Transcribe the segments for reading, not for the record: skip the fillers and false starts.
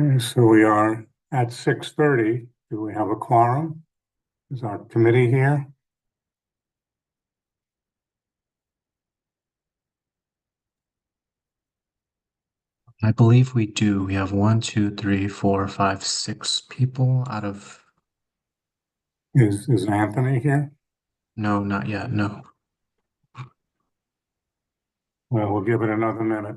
Okay, so we are at 6:30. Do we have a quorum? Is our committee here? I believe we do. We have 6 people out of, Is Anthony here? no, not yet. No. Well, we'll give it another minute.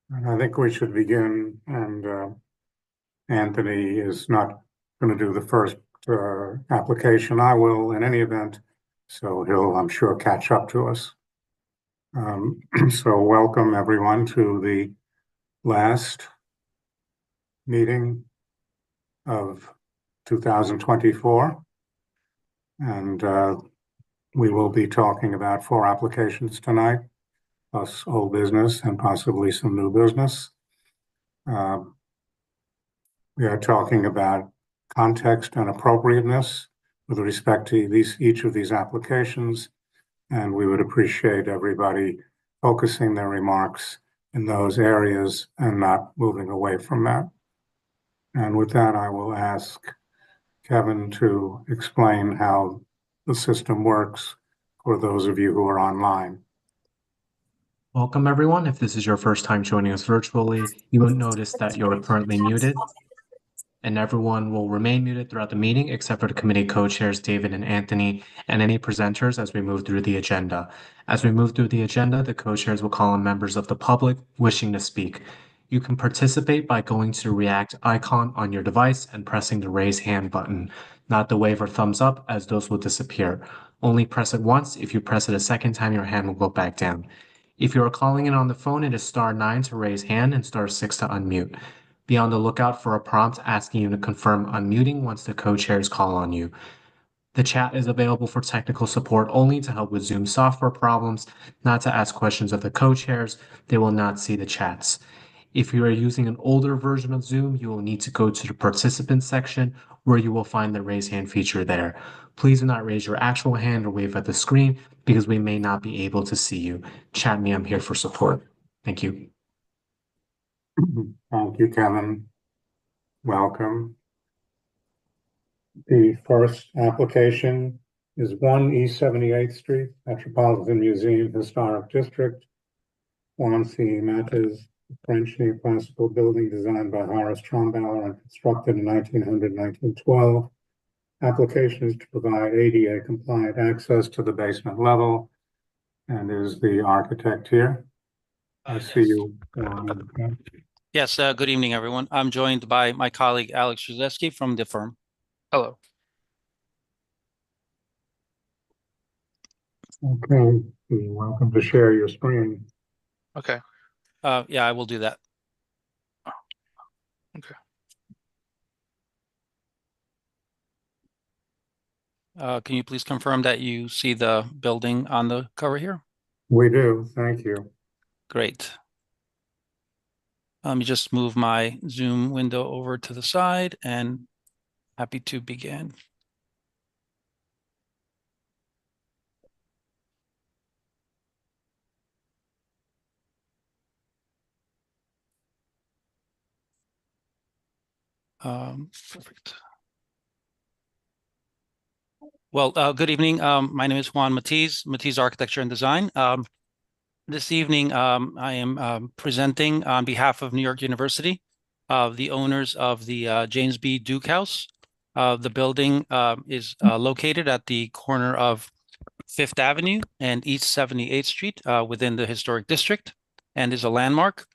And I think we should begin, and Anthony is not going to do the first application. I will in any event, so he'll, I'm sure, catch up to us. So welcome everyone to the last meeting of 2024. And we will be talking about 4 applications tonight, plus old business and possibly some new business. We are talking about context and appropriateness with respect to each of these applications, and we would appreciate everybody focusing their remarks in those areas and not moving away from that. And with that, I will ask Kevin to explain how the system works for those of you who are online. Welcome, everyone. If this is your first time joining us virtually, you will notice that you're currently muted, and everyone will remain muted throughout the meeting except for the committee co-chairs, David and Anthony, and any presenters as we move through the agenda. As we move through the agenda, the co-chairs will call on members of the public wishing to speak. You can participate by going to the react icon on your device and pressing the raise hand button, not the wave or thumbs up, as those will disappear. Only press it once. If you press it a second time, your hand will go back down. If you are calling in on the phone, it is *9 to raise hand and *6 to unmute. Be on the lookout for a prompt asking you to confirm unmuting once the co-chairs call on you. The chat is available for technical support only to help with Zoom software problems, not to ask questions of the co-chairs. They will not see the chats. If you are using an older version of Zoom, you will need to go to the participants section where you will find the raise hand feature there. Please do not raise your actual hand or wave at the screen because we may not be able to see you. Chat me, I'm here for support. Thank you. Thank you, Kevin. Welcome. The first application is 1 East 78th Street, Metropolitan Museum Historic District. Juan C. Mattes, French neoclassical building designed by Horace Trombauer and constructed in 1900-1912. Application is to provide ADA compliant access to the basement level, and is the architect here? I see you. Yes, good evening, everyone. I'm joined by my colleague, Alex Krzyzewski from the firm. Hello. Okay, you're welcome to share your screen. Okay. Yeah, I will do that. Okay. Can you please confirm that you see the building on the cover here? We do, thank you. Great. Let me just move my Zoom window over to the side and happy to begin. Perfect. Well, good evening. My name is Juan Mattes Architecture and Design. This evening, I am presenting on behalf of New York University, the owners of the James B. Duke House. The building is located at the corner of 5th Avenue and East 78th Street within the historic district, and is a landmark.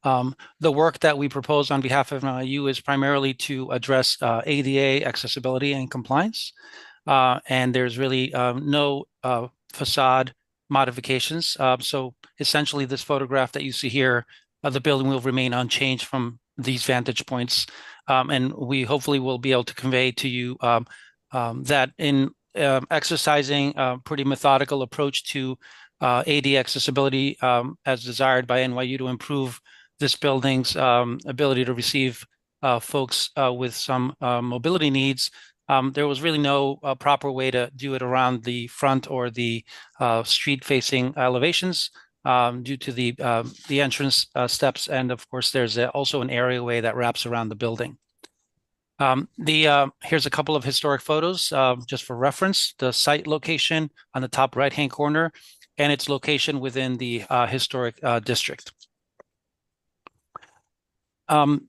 The work that we propose on behalf of NIU is primarily to address ADA accessibility and compliance. And there's really no facade modifications. So essentially this photograph that you see here, the building will remain unchanged from these vantage points. And we hopefully will be able to convey to you that in exercising a pretty methodical approach to AD accessibility as desired by NYU to improve this building's ability to receive folks with some mobility needs. There was really no proper way to do it around the front or the street-facing elevations due to the entrance steps, and of course, there's also an areaway that wraps around the building. Here's a couple of historic photos just for reference. The site location on the top right-hand corner and its location within the historic district.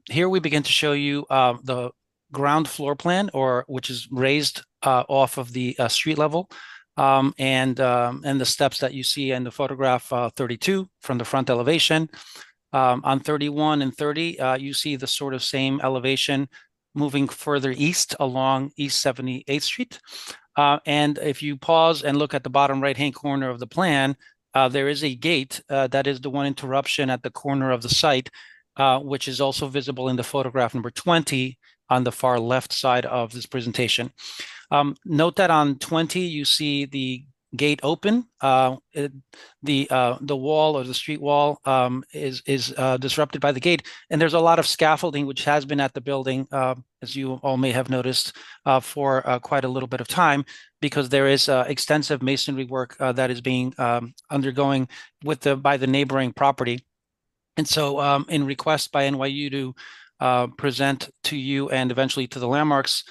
Here we begin to show you the ground floor plan, which is raised off of the street level, and the steps that you see in the photograph 32 from the front elevation. On 31 and 30, you see the sort of same elevation moving further east along East 78th Street. And if you pause and look at the bottom right-hand corner of the plan, there is a gate that is the one interruption at the corner of the site, which is also visible in the photograph number 20 on the far left side of this presentation. Note that on 20, you see the gate open. The wall or the street wall is disrupted by the gate, and there's a lot of scaffolding which has been at the building, as you all may have noticed, for quite a little bit of time, because there is extensive masonry work that is being undergoing by the neighboring property. And so in request by NYU to present to you and eventually to the Landmarks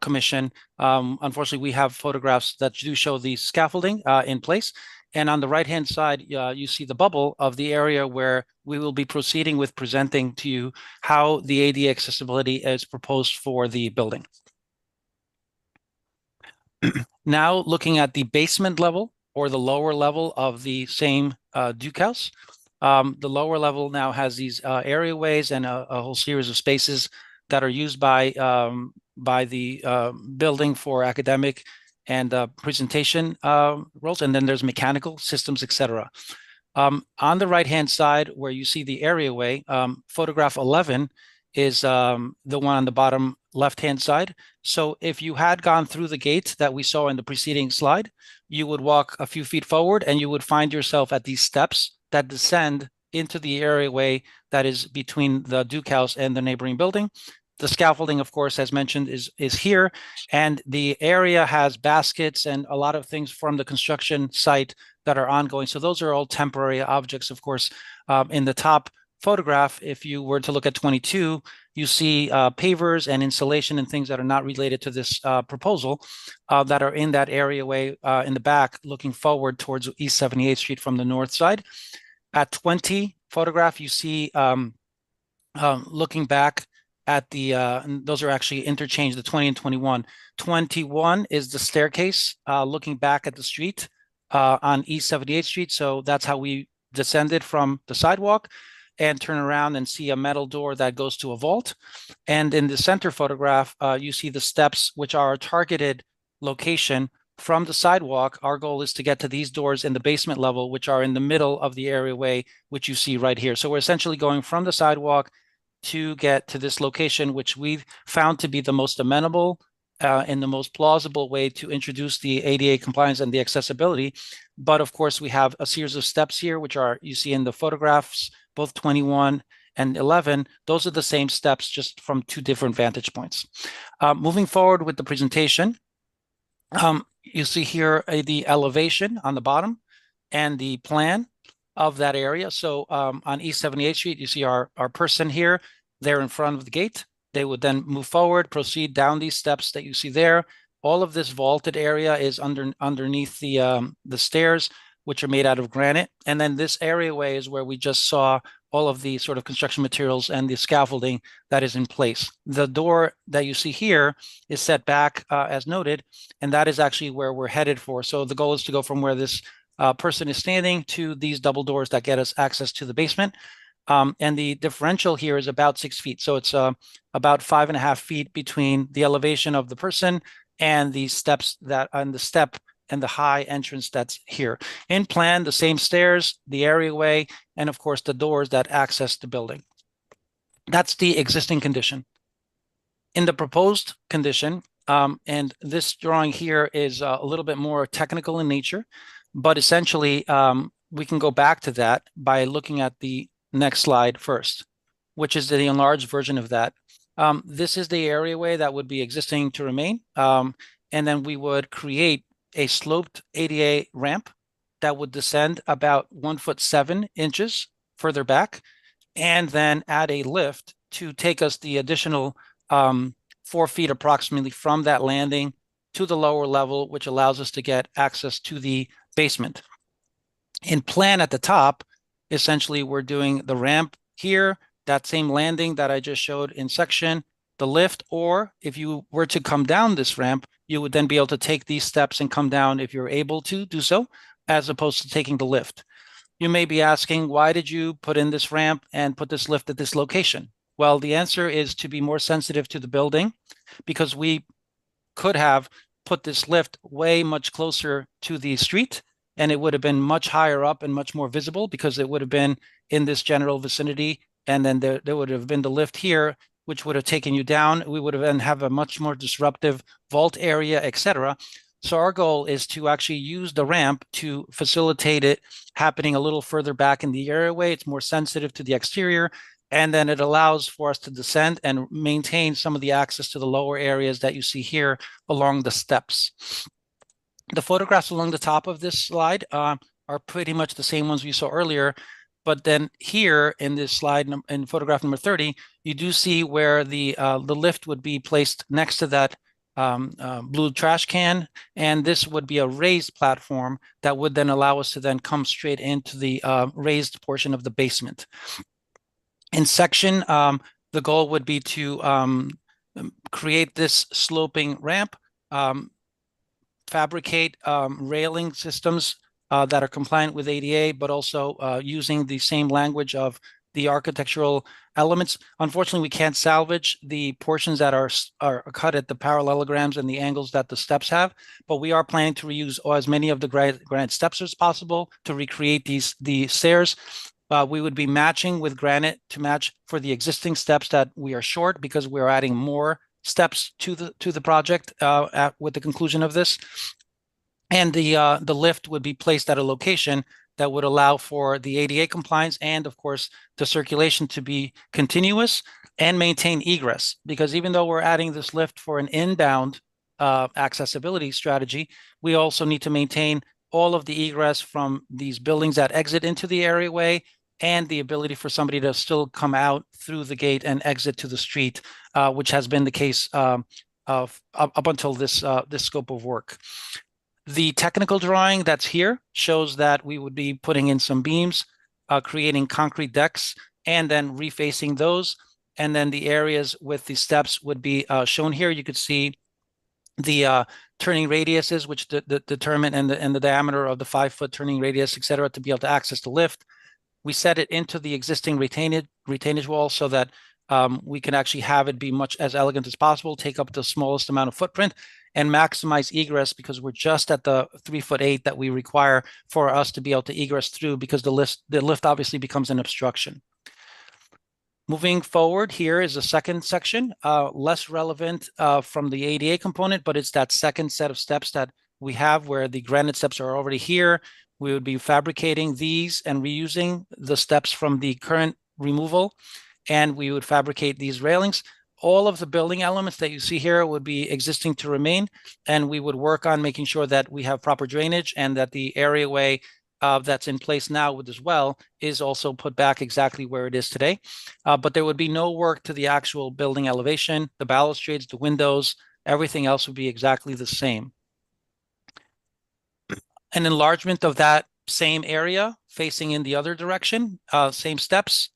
Commission, unfortunately, we have photographs that do show the scaffolding in place. And on the right-hand side, you see the bubble of the area where we will be proceeding with presenting to you how the ADA accessibility is proposed for the building. Now, looking at the basement level or the lower level of the same Duke House. The lower level now has these areaways and a whole series of spaces that are used by the building for academic and presentation roles, and then there's mechanical systems, etc. On the right-hand side, where you see the areaway, photograph 11 is the one on the bottom left-hand side. So if you had gone through the gate that we saw in the preceding slide, you would walk a few feet forward and you would find yourself at these steps that descend into the areaway that is between the Duke House and the neighboring building. The scaffolding, of course, as mentioned, is here, and the area has baskets and a lot of things from the construction site that are ongoing. So those are all temporary objects, of course. In the top photograph, if you were to look at 22, you see pavers and insulation and things that are not related to this proposal that are in that areaway in the back, looking forward towards East 78th Street from the north side. At 20 photograph, you see looking back at the, those are actually interchanged, the 20 and 21. 21 is the staircase looking back at the street on East 78th Street. So that's how we descended from the sidewalk and turn around and see a metal door that goes to a vault. And in the center photograph, you see the steps, which are a targeted location from the sidewalk. Our goal is to get to these doors in the basement level, which are in the middle of the areaway, which you see right here. So we're essentially going from the sidewalk to get to this location, which we've found to be the most amenable and the most plausible way to introduce the ADA compliance and the accessibility. But of course, we have a series of steps here, which are, you see in the photographs, both 21 and 11, those are the same steps, just from two different vantage points. Moving forward with the presentation, you see here the elevation on the bottom and the plan of that area. So on East 78th Street, you see our person here. They're in front of the gate. They would then move forward, proceed down these steps that you see there. All of this vaulted area is underneath the stairs, which are made out of granite. And then this areaway is where we just saw all of the sort of construction materials and the scaffolding that is in place. The door that you see here is set back as noted, and that is actually where we're headed for. So the goal is to go from where this person is standing to these double doors that get us access to the basement. And the differential here is about 6 feet. So it's about 5.5 feet between the elevation of the person and the steps the step and the high entrance that's here. In plan, the same stairs, the areaway, and of course the doors that access the building. That's the existing condition. In the proposed condition, and this drawing here is a little bit more technical in nature. But essentially, we can go back to that by looking at the next slide first, which is the enlarged version of that. This is the areaway that would be existing to remain. And then we would create a sloped ADA ramp that would descend about 1'7" further back, and then add a lift to take us the additional 4 feet approximately from that landing to the lower level, which allows us to get access to the basement. In plan at the top, essentially we're doing the ramp here, that same landing that I just showed in section, the lift, or if you were to come down this ramp, you would then be able to take these steps and come down if you're able to do so, as opposed to taking the lift. You may be asking, why did you put in this ramp and put this lift at this location? Well, the answer is to be more sensitive to the building, because we could have put this lift way much closer to the street, and it would have been much higher up and much more visible because it would have been in this general vicinity. And then there would have been the lift here, which would have taken you down. We would have then have a much more disruptive vault area, etc. So our goal is to actually use the ramp to facilitate it happening a little further back in the areaway. It's more sensitive to the exterior, and then it allows for us to descend and maintain some of the access to the lower areas that you see here along the steps. The photographs along the top of this slide are pretty much the same ones we saw earlier, but then here in this slide, in photograph number 30, you do see where the lift would be placed next to that blue trash can, and this would be a raised platform that would then allow us to then come straight into the raised portion of the basement. In section, the goal would be to create this sloping ramp, fabricate railing systems that are compliant with ADA, but also using the same language of the architectural elements. Unfortunately, we can't salvage the portions that are cut at the parallelograms and the angles that the steps have, but we are planning to reuse as many of the granite steps as possible to recreate the stairs. We would be matching with granite to match for the existing steps that we are short, because we're adding more steps to the project with the conclusion of this. And the lift would be placed at a location that would allow for the ADA compliance and, of course, the circulation to be continuous and maintain egress. Because even though we're adding this lift for an inbound accessibility strategy, we also need to maintain all of the egress from these buildings that exit into the areaway, and the ability for somebody to still come out through the gate and exit to the street, which has been the case up until this scope of work. The technical drawing that's here shows that we would be putting in some beams, creating concrete decks, and then refacing those. And then the areas with the steps would be shown here. You could see the turning radiuses, which determine and the diameter of the 5-foot turning radius, et cetera, to be able to access the lift. We set it into the existing retainage wall so that we can actually have it be much as elegant as possible, take up the smallest amount of footprint, and maximize egress, because we're just at the 3'8" that we require for us to be able to egress through, because the lift obviously becomes an obstruction. Moving forward, here is the second section, less relevant from the ADA component, but it's that second set of steps that we have where the granite steps are already here. We would be fabricating these and reusing the steps from the current removal, and we would fabricate these railings. All of the building elements that you see here would be existing to remain, and we would work on making sure that we have proper drainage and that the areaway that's in place now with as well is also put back exactly where it is today. But there would be no work to the actual building elevation, the balustrades, the windows, everything else would be exactly the same. An enlargement of that same area facing in the other direction, same steps.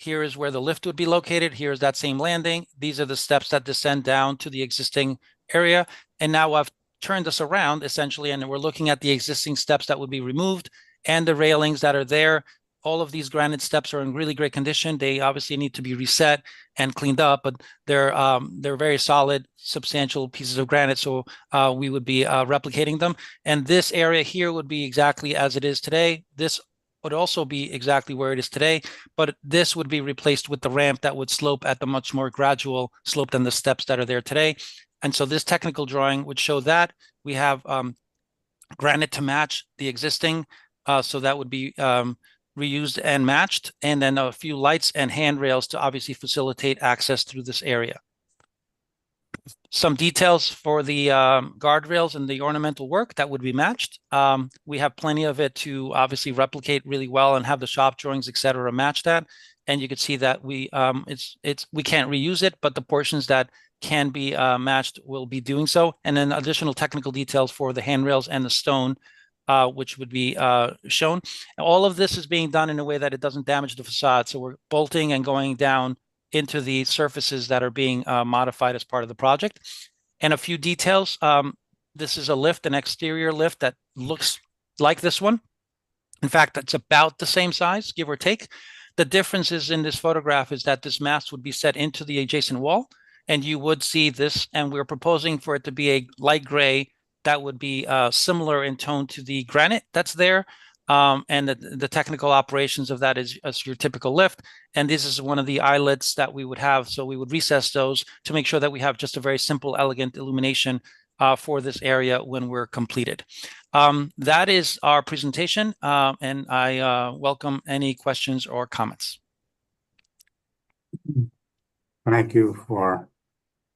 Here is where the lift would be located. Here's that same landing. These are the steps that descend down to the existing area. And now I've turned this around essentially, and we're looking at the existing steps that would be removed and the railings that are there. All of these granite steps are in really great condition. They obviously need to be reset and cleaned up, but they're very solid, substantial pieces of granite. So we would be replicating them. And this area here would be exactly as it is today. This would also be exactly where it is today, but this would be replaced with the ramp that would slope at the much more gradual slope than the steps that are there today. And so this technical drawing would show that we have granite to match the existing. So that would be reused and matched, and then a few lights and handrails to obviously facilitate access through this area. Some details for the guardrails and the ornamental work that would be matched. We have plenty of it to obviously replicate really well and have the shop drawings, et cetera, match that. And you can see that we can't reuse it, but the portions that can be matched will be doing so. And then additional technical details for the handrails and the stone, which would be shown. All of this is being done in a way that it doesn't damage the facade. So we're bolting and going down into the surfaces that are being modified as part of the project. And a few details. This is a lift, an exterior lift that looks like this one. In fact, it's about the same size, give or take. The difference is in this photograph is that this mast would be set into the adjacent wall, and you would see this, and we're proposing for it to be a light gray that would be similar in tone to the granite that's there. And the technical operations of that is your typical lift. And this is one of the eyelets that we would have. So we would recess those to make sure that we have just a very simple, elegant illumination for this area when we're completed. That is our presentation, and I welcome any questions or comments. Thank you for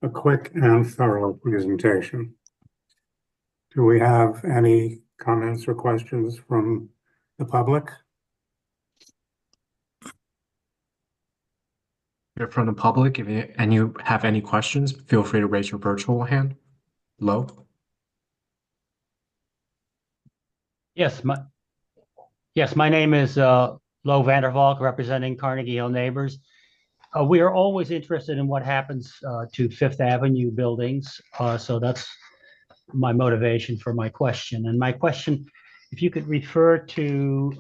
a quick and thorough presentation. Do we have any comments or questions from the public? From the public, if you have any questions, feel free to raise your virtual hand. Low. Yes, my name is Lo Vandervalk, representing Carnegie Hill Neighbors. We are always interested in what happens to Fifth Avenue buildings, so that's my motivation for my question. And my question, if you could refer to,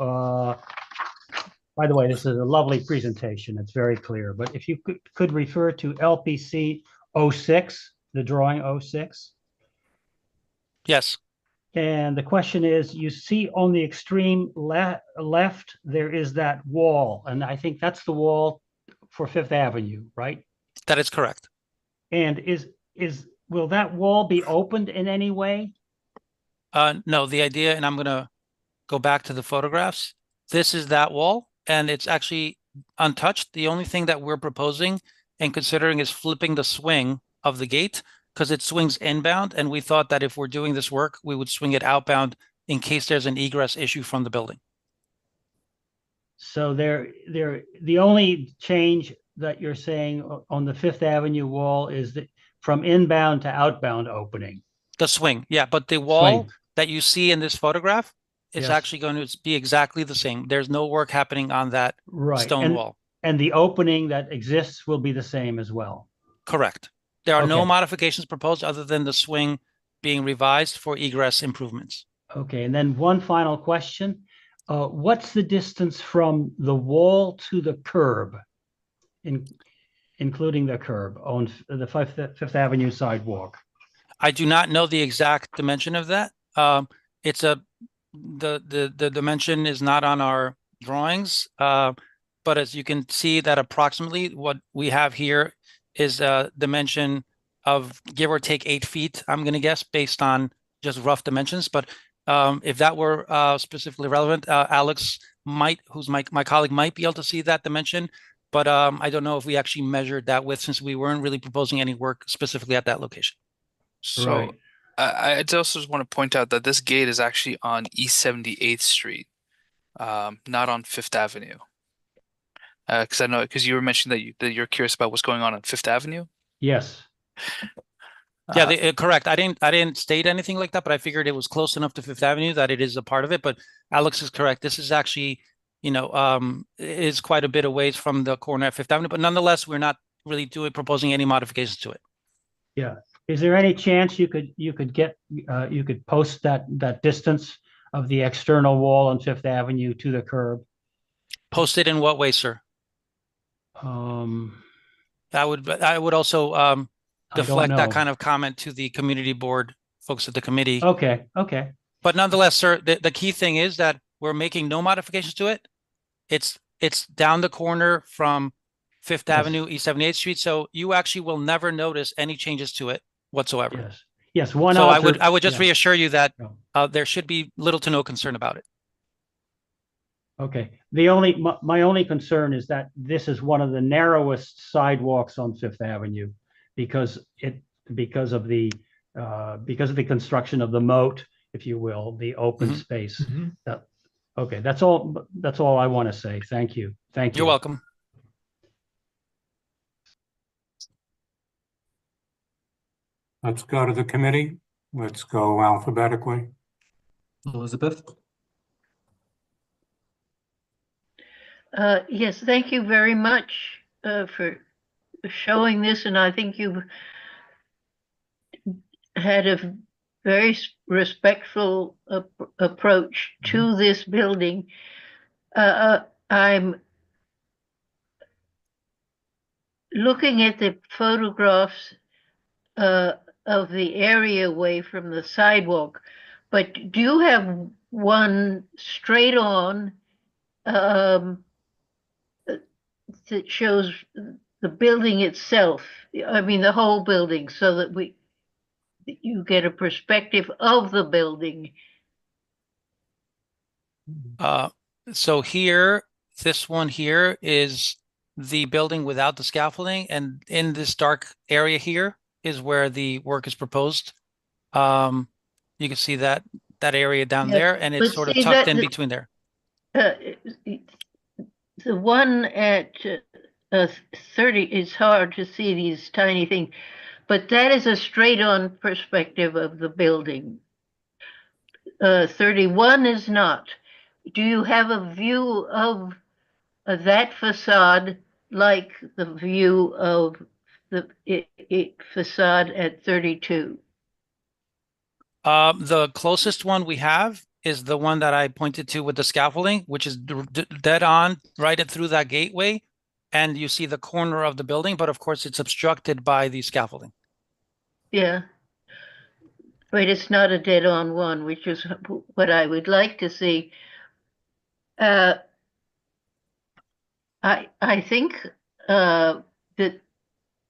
by the way, this is a lovely presentation. It's very clear, but if you could refer to LPC 06, the drawing 06. Yes. And the question is, you see on the extreme left, there is that wall. And I think that's the wall for Fifth Avenue, right? That is correct. And will that wall be opened in any way? No, the idea, and I'm going to go back to the photographs. This is that wall, and it's actually untouched. The only thing that we're proposing and considering is flipping the swing of the gate, because it swings inbound, and we thought that if we're doing this work, we would swing it outbound in case there's an egress issue from the building. So the only change that you're saying on the Fifth Avenue wall is that from inbound to outbound opening. The swing, yeah, but the wall that you see in this photograph is actually going to be exactly the same. There's no work happening on that stone wall. And the opening that exists will be the same as well. Correct. There are no modifications proposed other than the swing being revised for egress improvements. Okay, and then one final question. What's the distance from the wall to the curb, including the curb on the Fifth Avenue sidewalk? I do not know the exact dimension of that. The dimension is not on our drawings, but as you can see that approximately what we have here is a dimension of give or take 8 feet, I'm going to guess, based on just rough dimensions. But if that were specifically relevant, Alex who's my colleague, might be able to see that dimension. But I don't know if we actually measured that with, since we weren't really proposing any work specifically at that location. So I also just want to point out that this gate is actually on East 78th Street, not on Fifth Avenue. Because you were mentioning that you're curious about what's going on Fifth Avenue. Yes. Yeah, correct. I didn't state anything like that, but I figured it was close enough to Fifth Avenue that it is a part of it. But Alex is correct. This is actually, is quite a bit away from the corner at Fifth Avenue. But nonetheless, we're not really proposing any modifications to it. Yeah. Is there any chance you could post that distance of the external wall on Fifth Avenue to the curb? Post it in what way, sir? I would also deflect that kind of comment to the community board folks at the committee. Okay. But nonetheless, sir, the key thing is that we're making no modifications to it. It's down the corner from Fifth Avenue, East 78th Street. So you actually will never notice any changes to it whatsoever. Yes. Yes, one So alter. I would just yeah. reassure you that No. there should be little to no concern about it. Okay. My only concern is that this is one of the narrowest sidewalks on Fifth Avenue because of the construction of the moat, if you will, the open Mhm. space. Okay, that's all I want to say. Thank you. Thank you. You're welcome. Let's go to the committee. Let's go alphabetically. Elizabeth, Yes, thank you very much for showing this, and I think you've had a very respectful approach to this building. I'm looking at the photographs of the area away from the sidewalk, but do you have one straight on that shows the building itself? I mean, the whole building, so that you get a perspective of the building. So here, this one here is the building without the scaffolding, and in this dark area here is where the work is proposed. You can see that area down Yeah, there, and it's but sort of see, tucked that- in the- between there. The one at 30, it's hard to see these tiny things, but that is a straight-on perspective of the building. 31 is not. Do you have a view of that facade like the view of the facade at 32? The closest one we have is the one that I pointed to with the scaffolding, which is dead on right through that gateway. And you see the corner of the building, but of course it's obstructed by the scaffolding. Yeah. But it's not a dead-on one, which is what I would like to see. I think that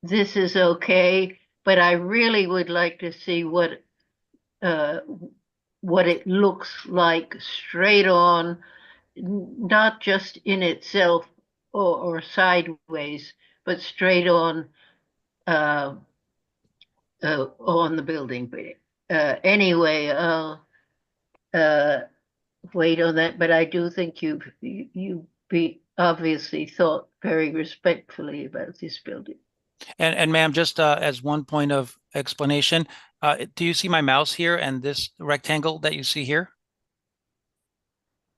this is okay, but I really would like to see what it looks like straight on, not just in itself or sideways, but straight on the building. But anyway, wait on that. But I do think you obviously thought very respectfully about this building. And ma'am, just as one point of explanation, do you see my mouse here and this rectangle that you see here?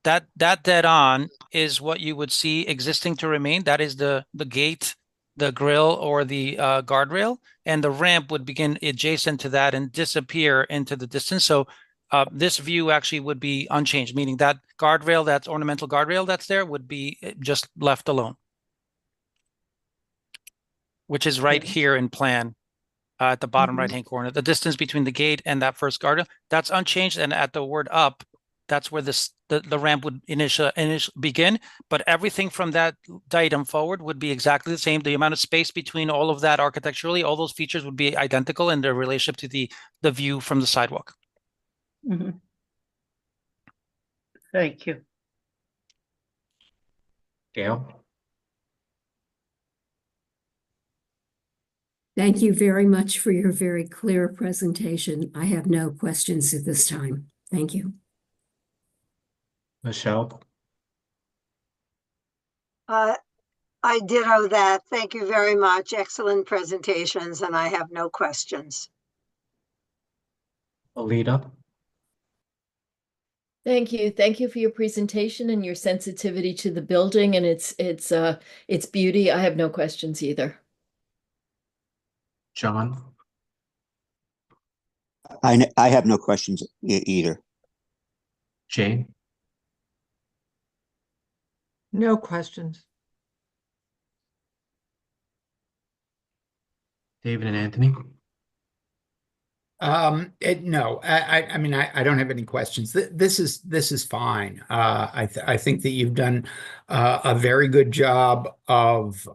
That dead on is what you would see existing to remain. That is the gate, the grill, or the guardrail, and the ramp would begin adjacent to that and disappear into the distance. So this view actually would be unchanged, meaning that guardrail, that ornamental guardrail that's there, would be just left alone, which is right here in plan at the bottom right-hand corner. The distance between the gate and that first guardrail, that's unchanged. And at the word up, that's where the ramp would initially begin. But everything from that datum forward would be exactly the same. The amount of space between all of that architecturally, all those features would be identical in their relationship to the view from the sidewalk. Mhm. Thank you. Gail, Thank you very much for your very clear presentation. I have no questions at this time. Thank you. Michelle, I ditto that. Thank you very much. Excellent presentations, and I have no questions. Alita, Thank you. Thank you for your presentation and your sensitivity to the building and its beauty. I have no questions either. John, I have no questions either. Jane, No questions. David, and Anthony. No, I mean, I don't have any questions. This is fine. I think that you've done a very good job of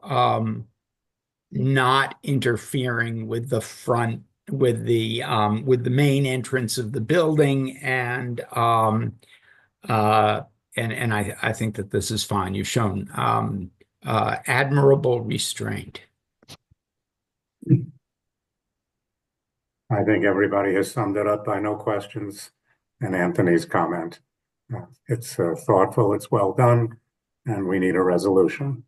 not interfering with the front with the main entrance of the building, and I think that this is fine. You've shown admirable restraint. I think everybody has summed it up by no questions and Anthony's comment. It's thoughtful, it's well done, and we need a resolution.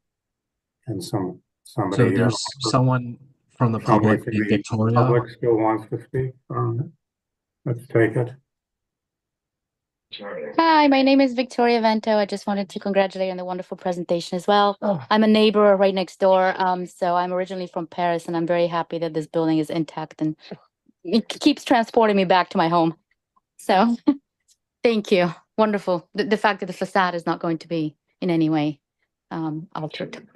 And So somebody there's someone from the somebody public, from named the Victoria. public still wants to speak on it. Let's take it. Hi, my name is Victoria Vento. I just wanted to congratulate you on the wonderful presentation as well. I'm a neighbor right next door. So I'm originally from Paris, and I'm very happy that this building is intact and it keeps transporting me back to my home. So thank you. Wonderful. The fact that the facade is not going to be in any way altered.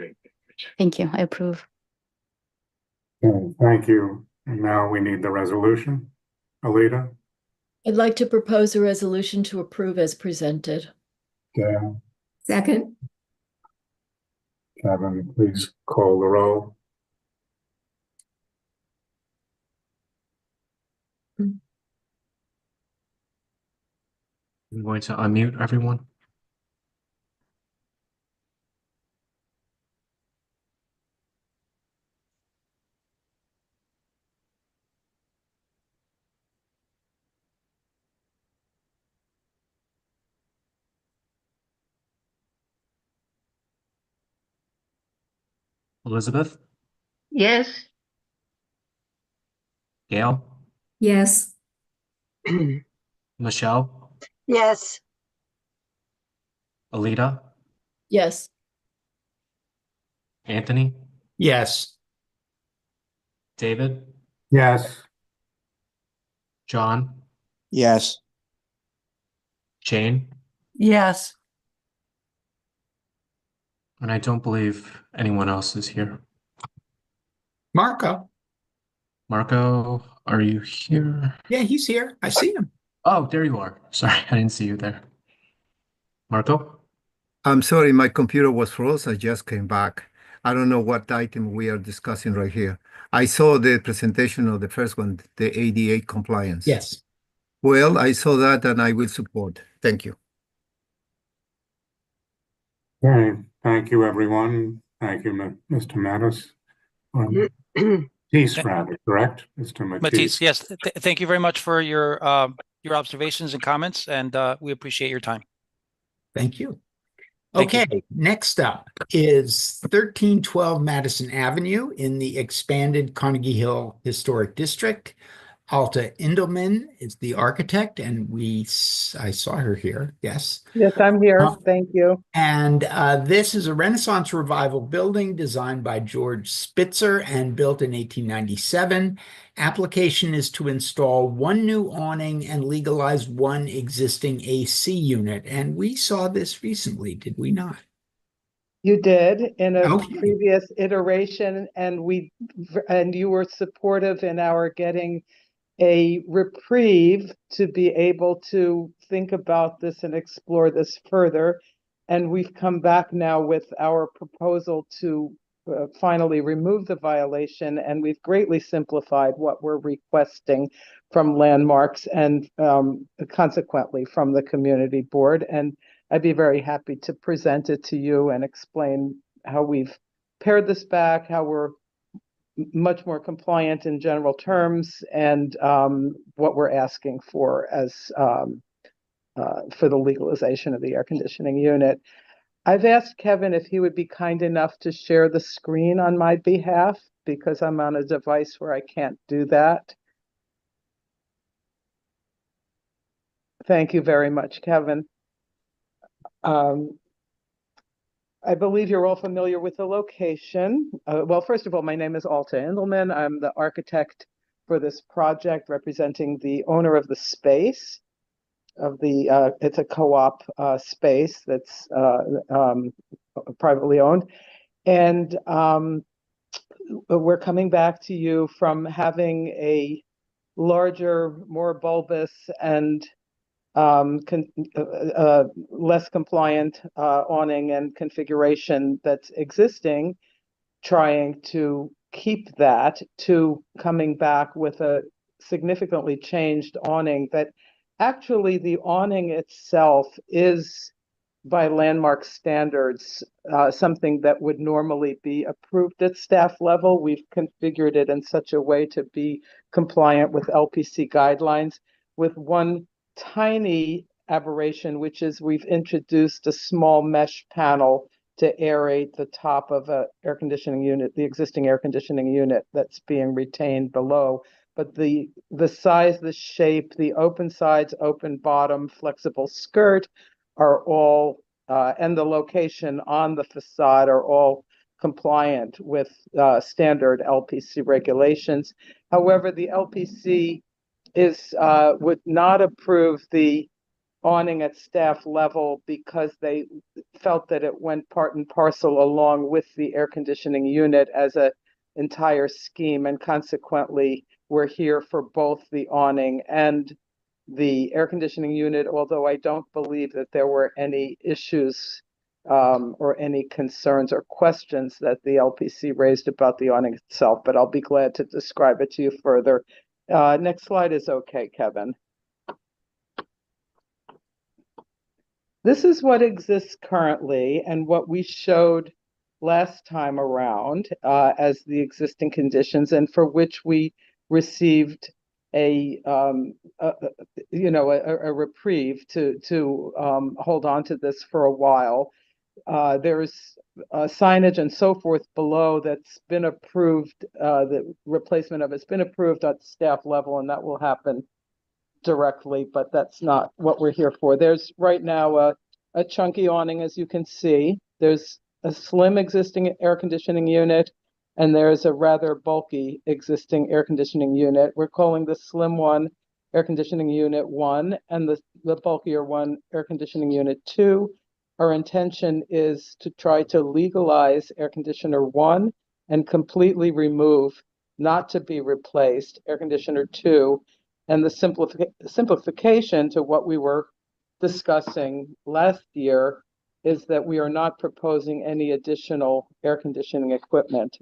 Thank you. I approve. Okay, thank you. And now we need the resolution. Alita? I'd like to propose a resolution to approve as presented. Gail? Second, Kevin, please call the roll. I'm going to unmute everyone. Elizabeth? Yes, Gail? yes. Michelle? Yes, Alita? Yes. Anthony? Yes. David? Yes. John? Yes. Jane? Yes. And I don't believe anyone else is here. Marco? Marco, are you here? Yeah, he's here. I see him. Oh, there you are. Sorry, I didn't see you there. Marco? I'm sorry, my computer was froze. I just came back. I don't know what item we are discussing right here. I saw the presentation of the first one, the ADA compliance. Yes. Well, I saw that and I will support. Thank you. Okay, thank you, everyone. Thank you, Mr. Mattis. Matisse, rather, correct? Mr. Matisse. Matisse, yes. Thank you very much for your observations and comments, and we appreciate your time. Thank you. Thank you. Okay, next up is 1312 Madison Avenue in the expanded Carnegie Hill Historic District. Alta Indelman is the architect, and I saw her here. Yes. Yes, I'm here. Thank you. And this is a Renaissance Revival building designed by George Spitzer and built in 1897. Application is to install one new awning and legalize one existing AC unit. And we saw this recently, did we not? You did in a Okay. previous iteration, and you were supportive in our getting a reprieve to be able to think about this and explore this further. And we've come back now with our proposal to finally remove the violation, and we've greatly simplified what we're requesting from landmarks and consequently from the community board. And I'd be very happy to present it to you and explain how we've pared this back, how we're much more compliant in general terms, and what we're asking for as for the legalization of the air conditioning unit. I've asked Kevin if he would be kind enough to share the screen on my behalf because I'm on a device where I can't do that. Thank you very much, Kevin. I believe you're all familiar with the location. Well, first of all, my name is Alta Indelman. I'm the architect for this project representing the owner of the space. It's a co-op space that's privately owned. And we're coming back to you from having a larger, more bulbous and less compliant awning and configuration that's existing, trying to keep that, to coming back with a significantly changed awning that actually the awning itself is, by landmark standards, something that would normally be approved at staff level. We've configured it in such a way to be compliant with LPC guidelines, with one tiny aberration, which is we've introduced a small mesh panel to aerate the top of a air conditioning unit, the existing air conditioning unit that's being retained below. But the size, the shape, the open sides, open bottom, flexible skirt are all, and the location on the facade are all compliant with standard LPC regulations. However, the LPC would not approve the awning at staff level because they felt that it went part and parcel along with the air conditioning unit as an entire scheme, and consequently we're here for both the awning and the air conditioning unit, although I don't believe that there were any issues or any concerns or questions that the LPC raised about the awning itself, but I'll be glad to describe it to you further. Next slide is okay, Kevin. This is what exists currently and what we showed last time around as the existing conditions, and for which we received a reprieve to hold on to this for a while. There's signage and so forth below that's been approved. The replacement of it's been approved at staff level, and that will happen directly, but that's not what we're here for. There's right now a chunky awning, as you can see. There's a slim existing air conditioning unit, and there's a rather bulky existing air conditioning unit. We're calling the slim one air conditioning unit 1 and the bulkier one air conditioning unit 2. Our intention is to try to legalize air conditioner 1 and completely remove, not to be replaced, air conditioner 2. And the simplification to what we were discussing last year is that we are not proposing any additional air conditioning equipment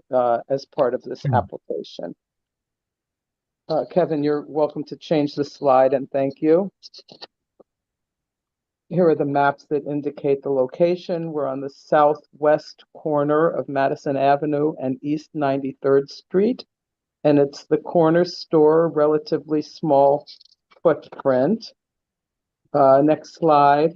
as part of this application. Kevin, you're welcome to change the slide, and thank you. Here are the maps that indicate the location. We're on the southwest corner of Madison Avenue and East 93rd Street. And it's the corner store, relatively small footprint. Next slide.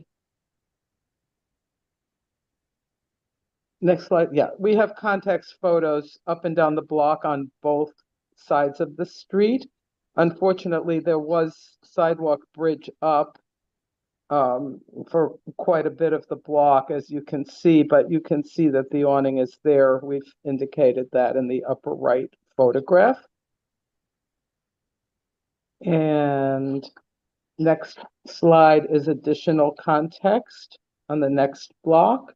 Next slide. Yeah, we have context photos up and down the block on both sides of the street. Unfortunately, there was sidewalk bridge up for quite a bit of the block, as you can see, but you can see that the awning is there. We've indicated that in the upper right photograph. And next slide is additional context on the next block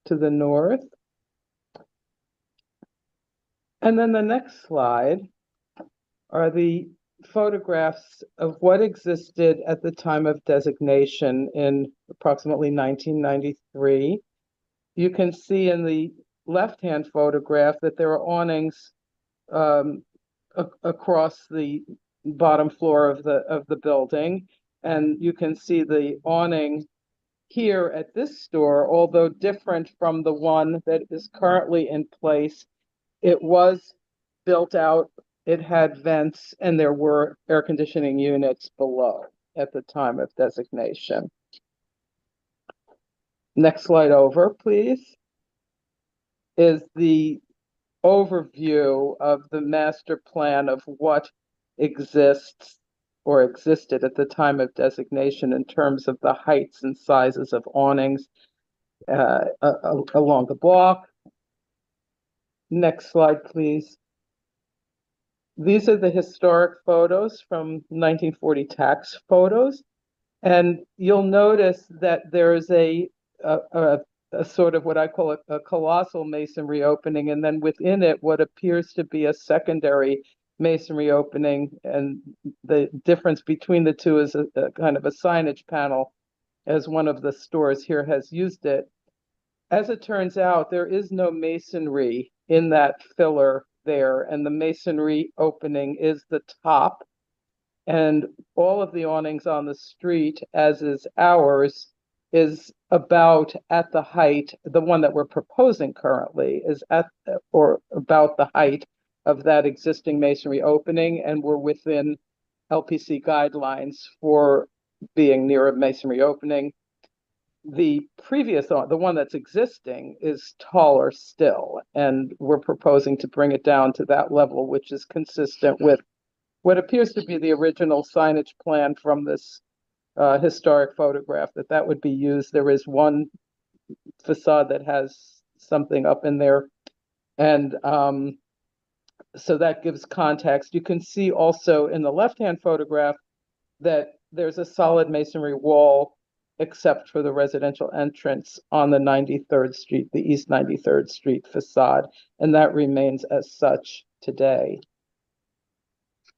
to the north. And then the next slide are the photographs of what existed at the time of designation in approximately 1993. You can see in the left-hand photograph that there are awnings across the bottom floor of the building, and you can see the awning here at this store, although different from the one that is currently in place. It was built out, it had vents, and there were air conditioning units below at the time of designation. Next slide over, please, is the overview of the master plan of what exists or existed at the time of designation in terms of the heights and sizes of awnings along the block. Next slide, please. These are the historic photos from 1940 tax photos, and you'll notice that there is a sort of what I call a colossal masonry opening, and then within it what appears to be a secondary masonry opening, and the difference between the two is a kind of a signage panel, as one of the stores here has used it. As it turns out, there is no masonry in that filler there, and the masonry opening is the top And all of the awnings on the street, as is ours, is about at the height, the one that we're proposing currently is at or about the height of that existing masonry opening, and we're within LPC guidelines for being near a masonry opening. The previous, the one that's existing, is taller still, and we're proposing to bring it down to that level, which is consistent with what appears to be the original signage plan from this historic photograph, that would be used. There is one facade that has something up in there, and so that gives context. You can see also in the left-hand photograph that there's a solid masonry wall except for the residential entrance on the 93rd Street, the East 93rd Street facade, and that remains as such today.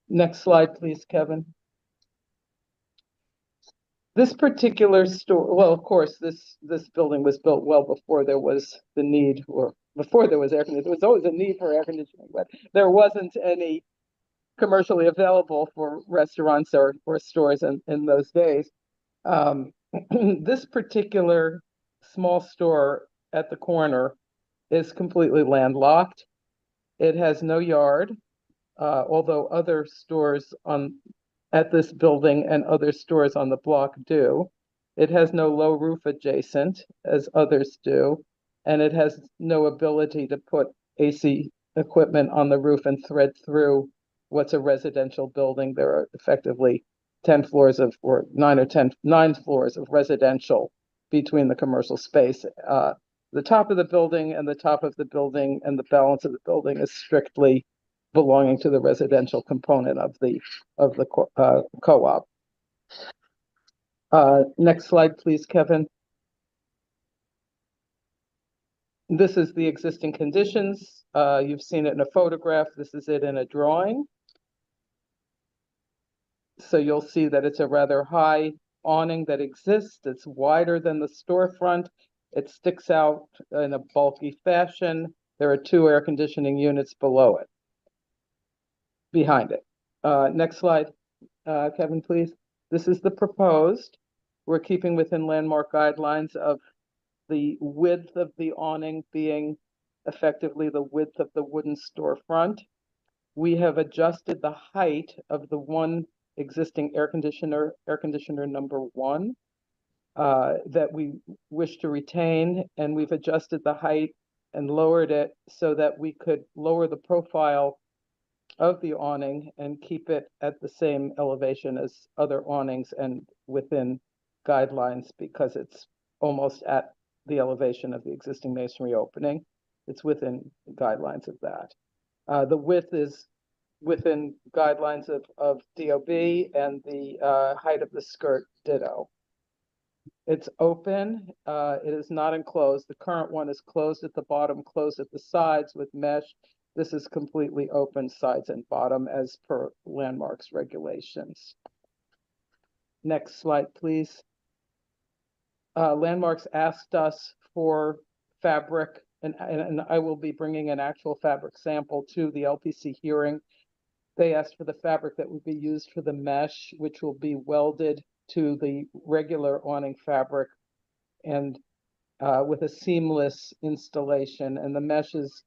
Next slide, please, Kevin. This particular store, well, of course, this building was built well before there was the need, or before there was air conditioning. There was always a need for air conditioning, but there wasn't any commercially available for restaurants or stores in those days. This particular small store at the corner is completely landlocked. It has no yard, although other stores at this building and other stores on the block do. It has no low roof adjacent, as others do, and it has no ability to put AC equipment on the roof and thread through what's a residential building. There are effectively 10 floors of, or 9 floors of residential between the commercial space. The top of the building and the top of the building and the balance of the building is strictly belonging to the residential component of the co-op. Next slide, please, Kevin. This is the existing conditions. You've seen it in a photograph. This is it in a drawing. So you'll see that it's a rather high awning that exists. It's wider than the storefront. It sticks out in a bulky fashion. There are 2 air conditioning units below it, behind it. Next slide, Kevin, please. This is the proposed. We're keeping within landmark guidelines of the width of the awning being effectively the width of the wooden storefront. We have adjusted the height of the one existing air conditioner number 1, that we wish to retain, and we've adjusted the height and lowered it so that we could lower the profile of the awning and keep it at the same elevation as other awnings and within guidelines, because it's almost at the elevation of the existing masonry opening. It's within guidelines of that. The width is within guidelines of DOB, and the height of the skirt ditto. It's open. It is not enclosed. The current one is closed at the bottom, closed at the sides with mesh. This is completely open sides and bottom as per landmarks regulations. Next slide, please. Landmarks asked us for fabric, and I will be bringing an actual fabric sample to the LPC hearing. They asked for the fabric that would be used for the mesh, which will be welded to the regular awning fabric and with a seamless installation. And the mesh is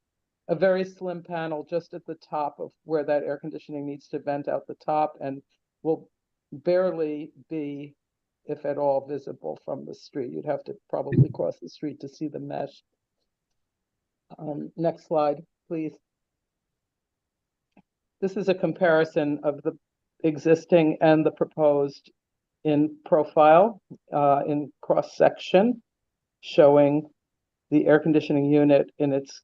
a very slim panel just at the top of where that air conditioning needs to vent out the top, and will barely be, if at all, visible from the street. You'd have to probably cross the street to see the mesh. Next slide, please. This is a comparison of the existing and the proposed in profile, in cross-section, showing the air conditioning unit in its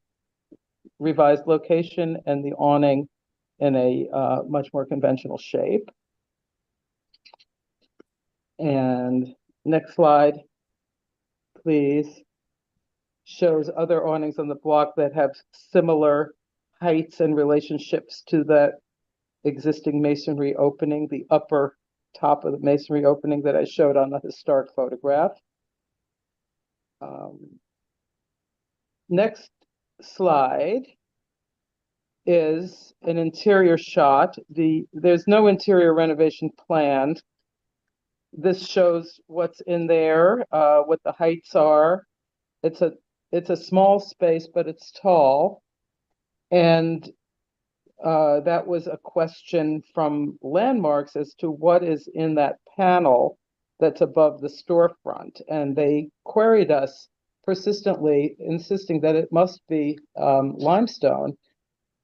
revised location and the awning in a much more conventional shape. And next slide, please, shows other awnings on the block that have similar heights and relationships to that existing masonry opening, the upper top of the masonry opening that I showed on the historic photograph. Next slide is an interior shot. There's no interior renovation planned. This shows what's in there, what the heights are. It's a small space, but it's tall. And that was a question from Landmarks as to what is in that panel that's above the storefront. And they queried us persistently, insisting that it must be limestone.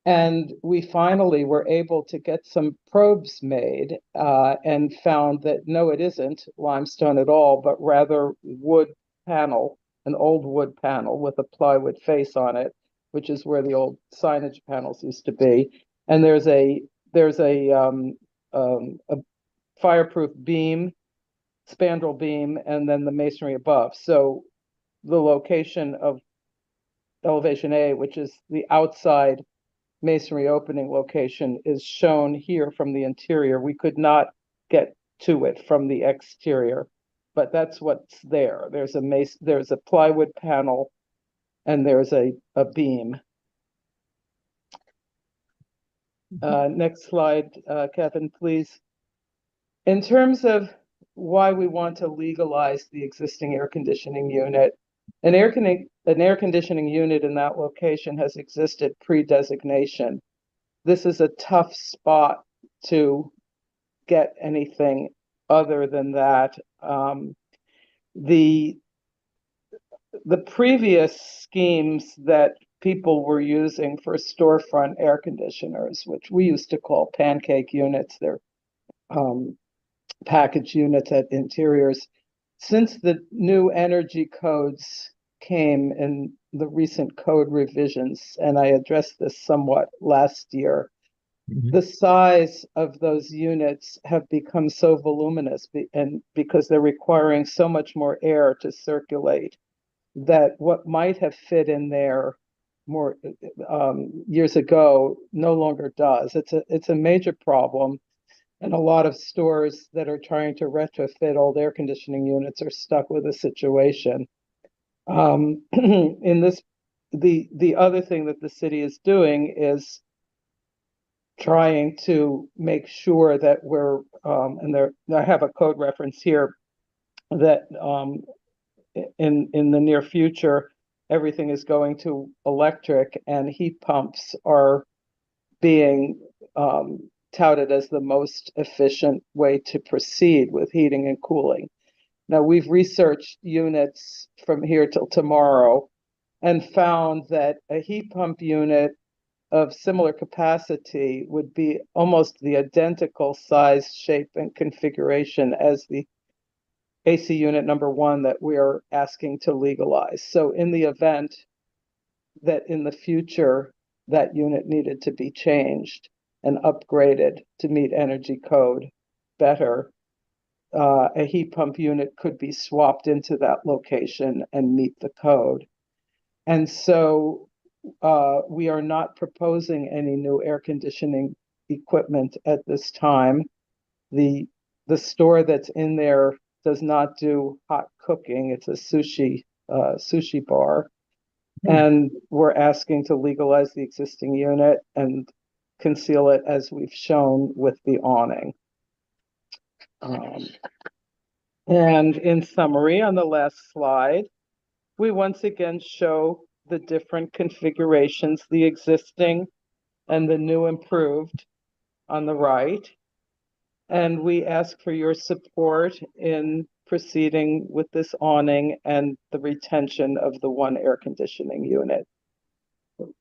And we finally were able to get some probes made and found that no, it isn't limestone at all, but rather wood panel, an old wood panel with a plywood face on it, which is where the old signage panels used to be. And there's a fireproof beam, spandrel beam, and then the masonry above. So the location of elevation A, which is the outside masonry opening location, is shown here from the interior. We could not get to it from the exterior, but that's what's there. There's a plywood panel and there's a beam. Next slide, Kevin, please. In terms of why we want to legalize the existing air conditioning unit, an air conditioning unit in that location has existed pre-designation. This is a tough spot to get anything other than that. The previous schemes that people were using for storefront air conditioners, which we used to call pancake units, they're package units at interiors. Since the new energy codes came in the recent code revisions, and I addressed this somewhat last year, the size of those units have become so voluminous and because they're requiring so much more air to circulate, that what might have fit in there more years ago no longer does. It's a major problem. And a lot of stores that are trying to retrofit old air conditioning units are stuck with a situation. In this, the other thing that the city is doing is trying to make sure that we're, I have a code reference here that in the near future, everything is going to electric, and heat pumps are being touted as the most efficient way to proceed with heating and cooling. Now, we've researched units from here till tomorrow and found that a heat pump unit of similar capacity would be almost the identical size, shape, and configuration as the AC unit number 1 that we are asking to legalize. So in the event that in the future that unit needed to be changed and upgraded to meet energy code better, a heat pump unit could be swapped into that location and meet the code. And so we are not proposing any new air conditioning equipment at this time. The store that's in there does not do hot cooking. It's a sushi bar. And we're asking to legalize the existing unit and conceal it as we've shown with the awning. And in summary, on the last slide, we once again show the different configurations, the existing and the new improved on the right. And we ask for your support in proceeding with this awning and the retention of the 1 air conditioning unit.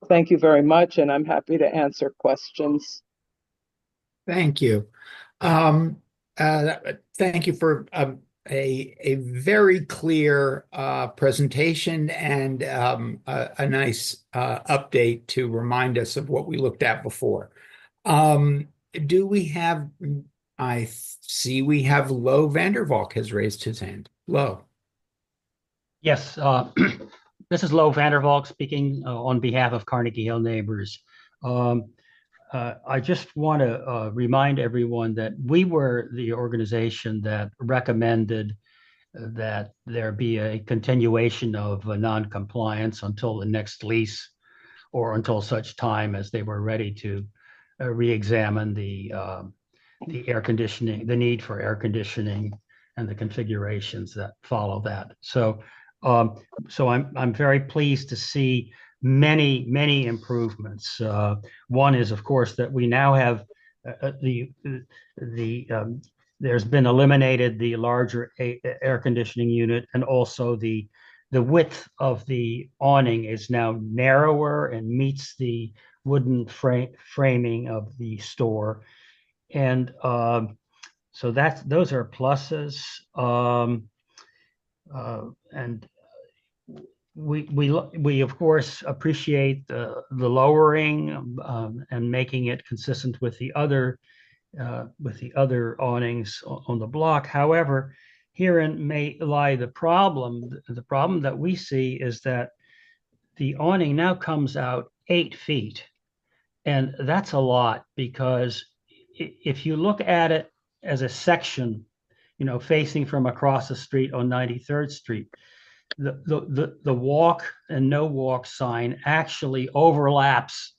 Thank you very much, and I'm happy to answer questions. Thank you. Thank you for a very clear presentation and a nice update to remind us of what we looked at before. Do we have, I see we have Lo Vandervalk has raised his hand. Lo. Yes, this is Lo Vandervalk speaking on behalf of Carnegie Hill Neighbors. I just want to remind everyone that we were the organization that recommended that there be a continuation of non-compliance until the next lease or until such time as they were ready to re-examine the air conditioning, the need for air conditioning and the configurations that follow that. So I'm very pleased to see many improvements. One is, of course, that we now have there's been eliminated the larger air conditioning unit, and also the width of the awning is now narrower and meets the wooden framing of the store. And so those are pluses. And we of course appreciate the lowering and making it consistent with the other awnings on the block. However, herein may lie the problem. The problem that we see is that the awning now comes out 8 feet, and that's a lot, because if you look at it as a section, facing from across the street on 93rd Street, the walk and no walk sign actually overlaps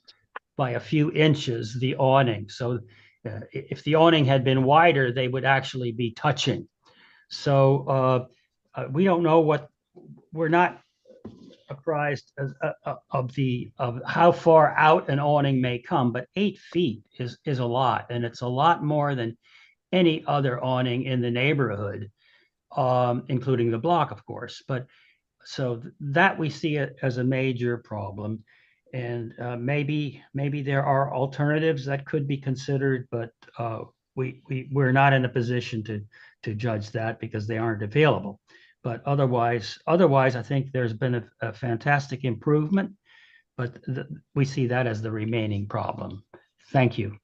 by a few inches the awning. So if the awning had been wider, they would actually be touching. So we don't know we're not apprised of how far out an awning may come, but 8 feet is a lot, and it's a lot more than any other awning in the neighborhood, including the block, of course. But so that we see it as a major problem, and maybe there are alternatives that could be considered, but we're not in a position to judge that because they aren't available. But otherwise, I think there's been a fantastic improvement, but we see that as the remaining problem. Thank you.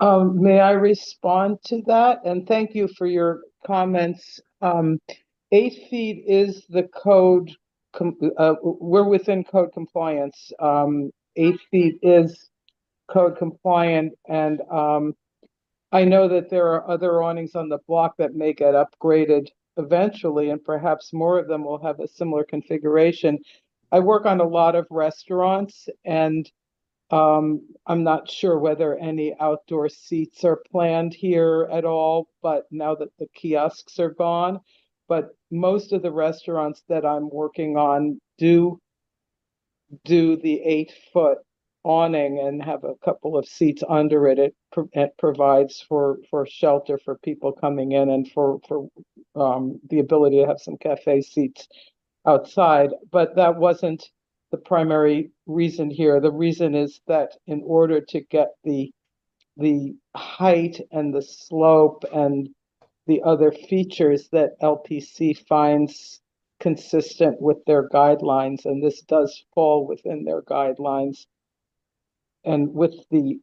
May I respond to that? And thank you for your comments. 8 feet is the code. We're within code compliance. 8 feet is code compliant, and I know that there are other awnings on the block that may get upgraded eventually, and perhaps more of them will have a similar configuration. I work on a lot of restaurants, and I'm not sure whether any outdoor seats are planned here at all, but now that the kiosks are gone. But most of the restaurants that I'm working on do the 8-foot awning and have a couple of seats under it. It provides for shelter for people coming in, and for the ability to have some cafe seats outside. But that wasn't the primary reason here. The reason is that in order to get the height and the slope and the other features that LPC finds consistent with their guidelines, and this does fall within their guidelines, and with the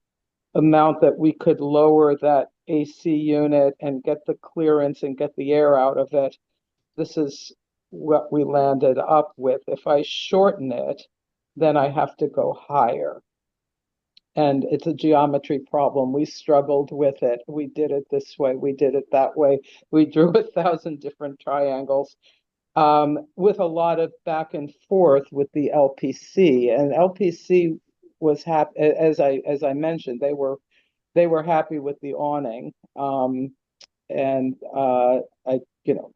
amount that we could lower that AC unit and get the clearance and get the air out of it, this is what we landed up with. If I shorten it, then I have to go higher. And it's a geometry problem. We struggled with it. We did it this way. We did it that way. We drew 1,000 different triangles, with a lot of back and forth with the LPC. And LPC was happy, as I mentioned, they were happy with the awning. And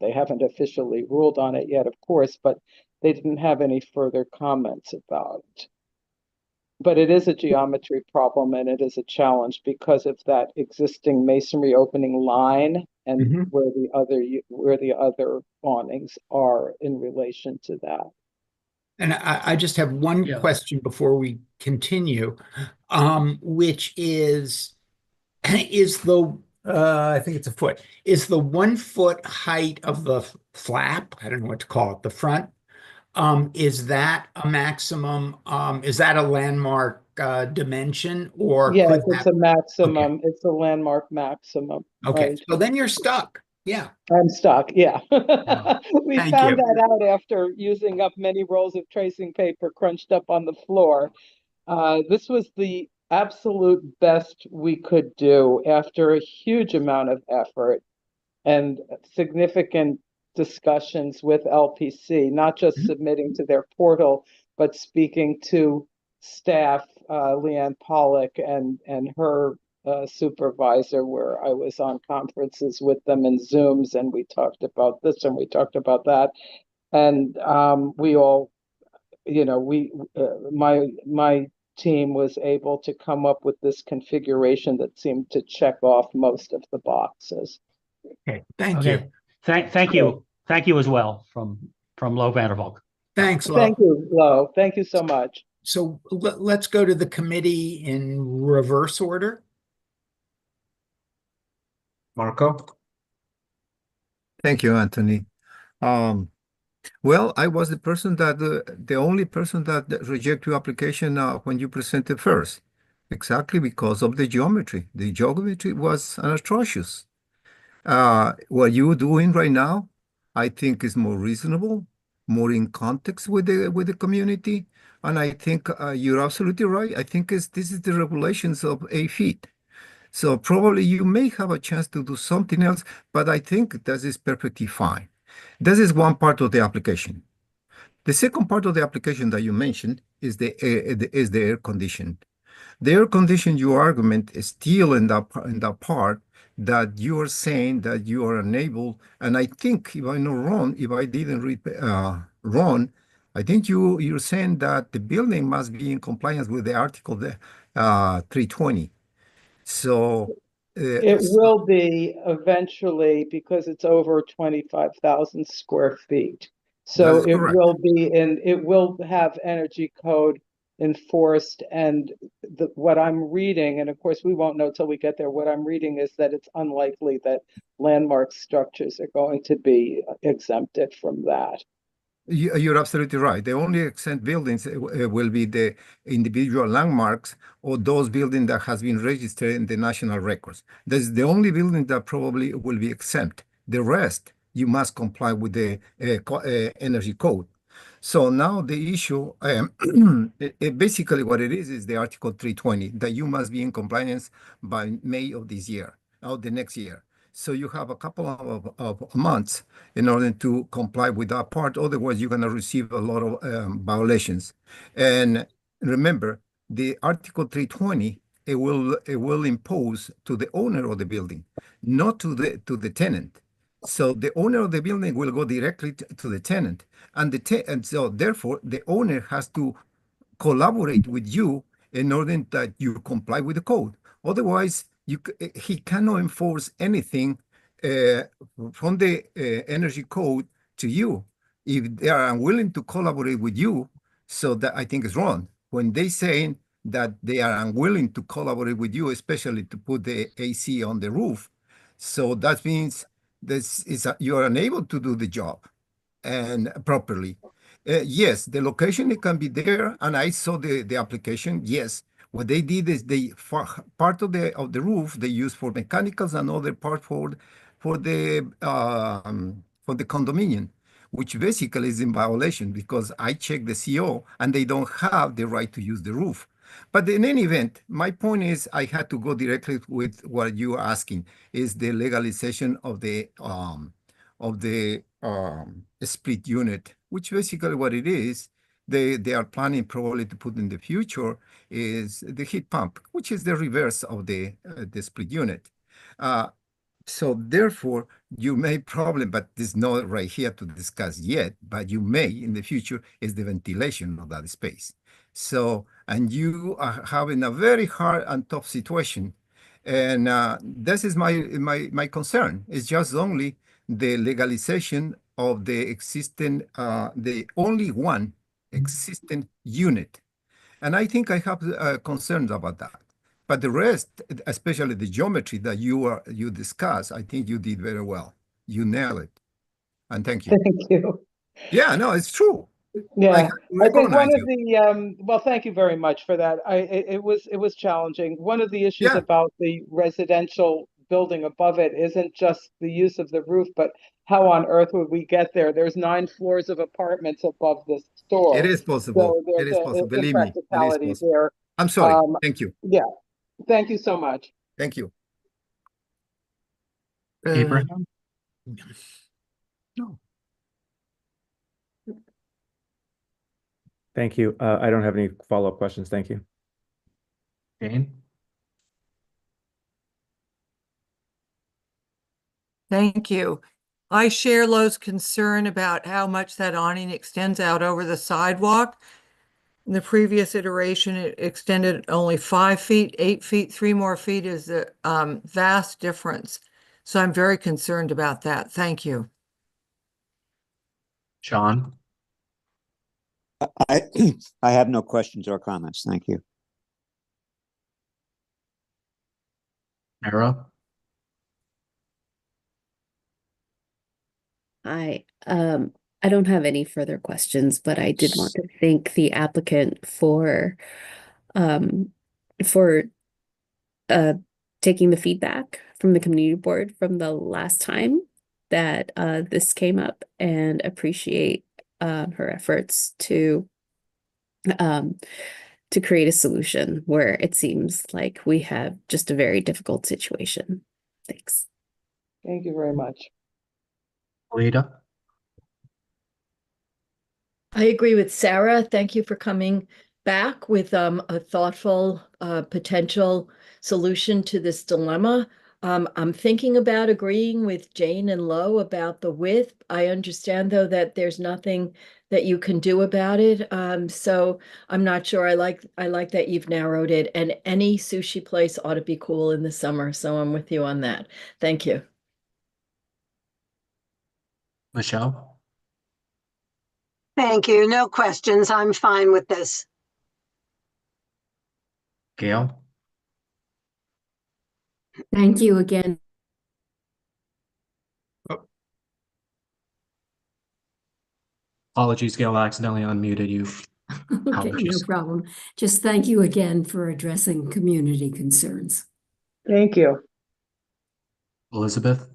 they haven't officially ruled on it yet, of course, but they didn't have any further comments about it. But it is a geometry problem, and it is a challenge because of that existing masonry opening line and where the other awnings are in relation to that. And I just have one question before we continue, which is the I think it's a foot. Is the 1 foot height of the flap, I don't know what to call it, the front, is that a maximum? Is that a landmark dimension, or yes, it's a maximum. Okay. It's a landmark maximum. Okay, right? So then you're stuck. Yeah, I'm stuck. Yeah, we Thank found you. that out after using up many rolls of tracing paper crunched up on the floor. This was the absolute best we could do after a huge amount of effort and significant discussions with LPC, not just submitting to their portal, but speaking to staff, Leanne Pollock and her supervisor, where I was on conferences with them and Zooms, and we talked about this and we talked about that. And we all, my team was able to come up with this configuration that seemed to check off most of the boxes. Okay, thank you. Thank you. Thank you as well from Lo Vandervalk. Thanks, Lo. Thank you, Lo. Thank you so much. So let's go to the committee in reverse order. Marco? Thank you, Anthony. Well, I was the only person that rejected your application when you presented first, exactly because of the geometry. The geometry was atrocious. What you're doing right now, I think, is more reasonable, more in context with the community, and I think you're absolutely right. I think this is the regulations of 8 feet. So probably you may have a chance to do something else, but I think this is perfectly fine. This is one part of the application. The second part of the application that you mentioned is the air condition. The air condition, your argument is still in that part that you are saying that you are unable, and I think if I'm not wrong, if I didn't read wrong, I think you're saying that the building must be in compliance with the article 320. So It will be eventually because it's over 25,000 square feet. So that is correct. it will have energy code enforced. And what I'm reading, and of course we won't know till we get there, what I'm reading is that it's unlikely that landmark structures are going to be exempted from that. You're absolutely right. The only exempt buildings will be the individual landmarks or those buildings that has been registered in the national records. That's the only building that probably will be exempt. The rest, you must comply with the energy code. So now the issue, basically what it is the Article 320, that you must be in compliance by May of this year, or the next year. So you have a couple of months in order to comply with that part. Otherwise, you're going to receive a lot of violations. And remember, the Article 320, it will impose to the owner of the building, not to the tenant. So the owner of the building will go directly to the tenant, and so therefore the owner has to collaborate with you in order that you comply with the code. Otherwise, he cannot enforce anything from the energy code to you if they are unwilling to collaborate with you. So that I think is wrong when they saying that they are unwilling to collaborate with you, especially to put the AC on the roof. So that means you are unable to do the job and properly. Yes, the location it can be there, and I saw the application. Yes, what they did is part of the roof they use for mechanicals, and other part for the condominium, which basically is in violation because I checked the CO and they don't have the right to use the roof. But in any event, my point is I had to go directly with what you are asking, is the legalization of the split unit, which basically what it is, they are planning probably to put in the future is the heat pump, which is the reverse of the split unit. So therefore, you may problem, but this is not right here to discuss yet, but you may in the future is the ventilation of that space. So, and you are having a very hard and tough situation. And this is my concern. It's just only the legalization of the existing, the only one existing unit. And I think I have concerns about that. But the rest, especially the geometry that you discussed, I think you did very well. You nailed it. And thank you. Thank you. Yeah, no, it's true. Yeah, I think one of you. the well, thank you very much for that. It was challenging. One of the issues about the residential building above it isn't just the use of the roof, but how on earth would we get there? There's 9 floors of apartments above this store. It is possible. So It is possible. there's Believe me, it is impracticality possible. there. I'm sorry. Thank you. Yeah, thank you so much. Thank you. Abraham? No. Thank you. I don't have any follow-up questions. Thank you. Jane? Thank you. I share Lo's concern about how much that awning extends out over the sidewalk. In the previous iteration, it extended only 5 feet, 8 feet, 3 more feet is a vast difference. So I'm very concerned about that. Thank you. Sean? I I have no questions or comments. Thank you. Sarah? I don't have any further questions, but I did want to thank the applicant um for taking the feedback from the community board from the last time that this came up, and appreciate her efforts to create a solution where it seems like we have just a very difficult situation. Thanks. Thank you very much. Alita? I agree with Sarah. Thank you for coming back with a thoughtful potential solution to this dilemma. I'm thinking about agreeing with Jane and Lo about the width. I understand, though, that there's nothing that you can do about it. So I'm not sure. I like that you've narrowed it, and any sushi place ought to be cool in the summer. So I'm with you on that. Thank you. Michelle? Thank you. No questions. I'm fine with this. Gail? Thank you again. Apologies, Gail, I accidentally unmuted you. Okay, no problem. Just thank you again for addressing community concerns. Thank you. Elizabeth?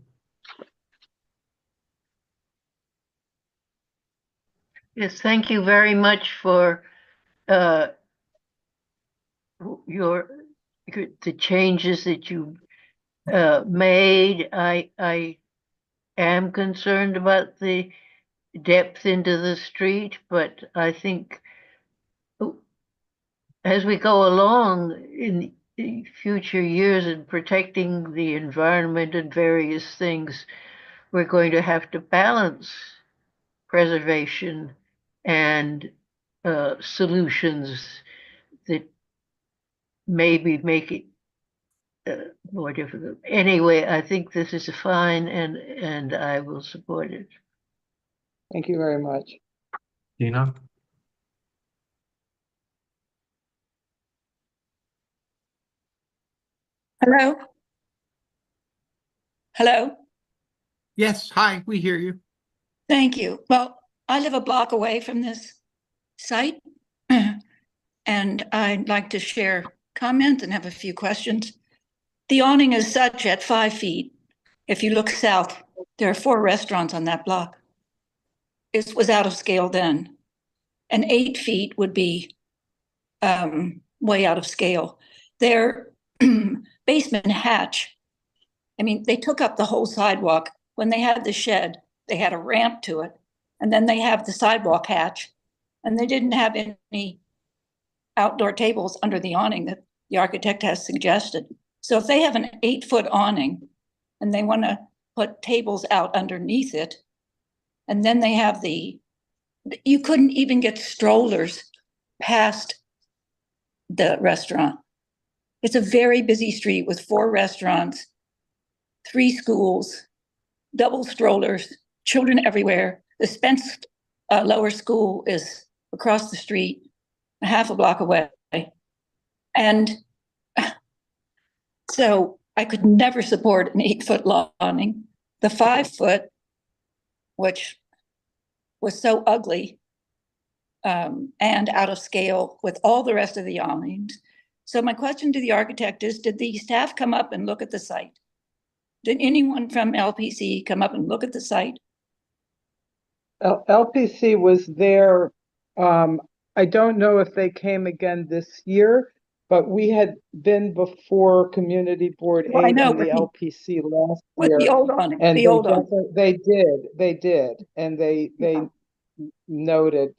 Yes, thank you very much for the changes that you made. I am concerned about the depth into the street, but I think as we go along in future years in protecting the environment and various things, we're going to have to balance preservation and solutions that maybe make it more difficult. Anyway, I think this is fine, and I will support it. Thank you very much. Dina? Hello? Hello? Yes, hi, we hear you. Thank you. Well, I live a block away from this site, and I'd like to share comments and have a few questions. The awning is such at 5 feet. If you look south, there are 4 restaurants on that block. It was out of scale then. And 8 feet would be way out of scale. Their basement hatch, I mean, they took up the whole sidewalk. When they had the shed, they had a ramp to it, and then they have the sidewalk hatch, and they didn't have any outdoor tables under the awning that the architect has suggested. So if they have an 8-foot awning and they want to put tables out underneath it, and then they have you couldn't even get strollers past the restaurant. It's a very busy street with 4 restaurants, 3 schools, double strollers, children everywhere. The Spence Lower School is across the street, a half a block away. And so I could never support an 8-foot awning. The 5-foot, which was so ugly and out of scale with all the rest of the awnings. So my question to the architect is, did the staff come up and look at the site? Did anyone from LPC come up and look at the site? LPC was there. I don't know if they came again this year, but we had been before Community Board 8 and the LPC last year. The old awning, and the old awning. they did, and they noted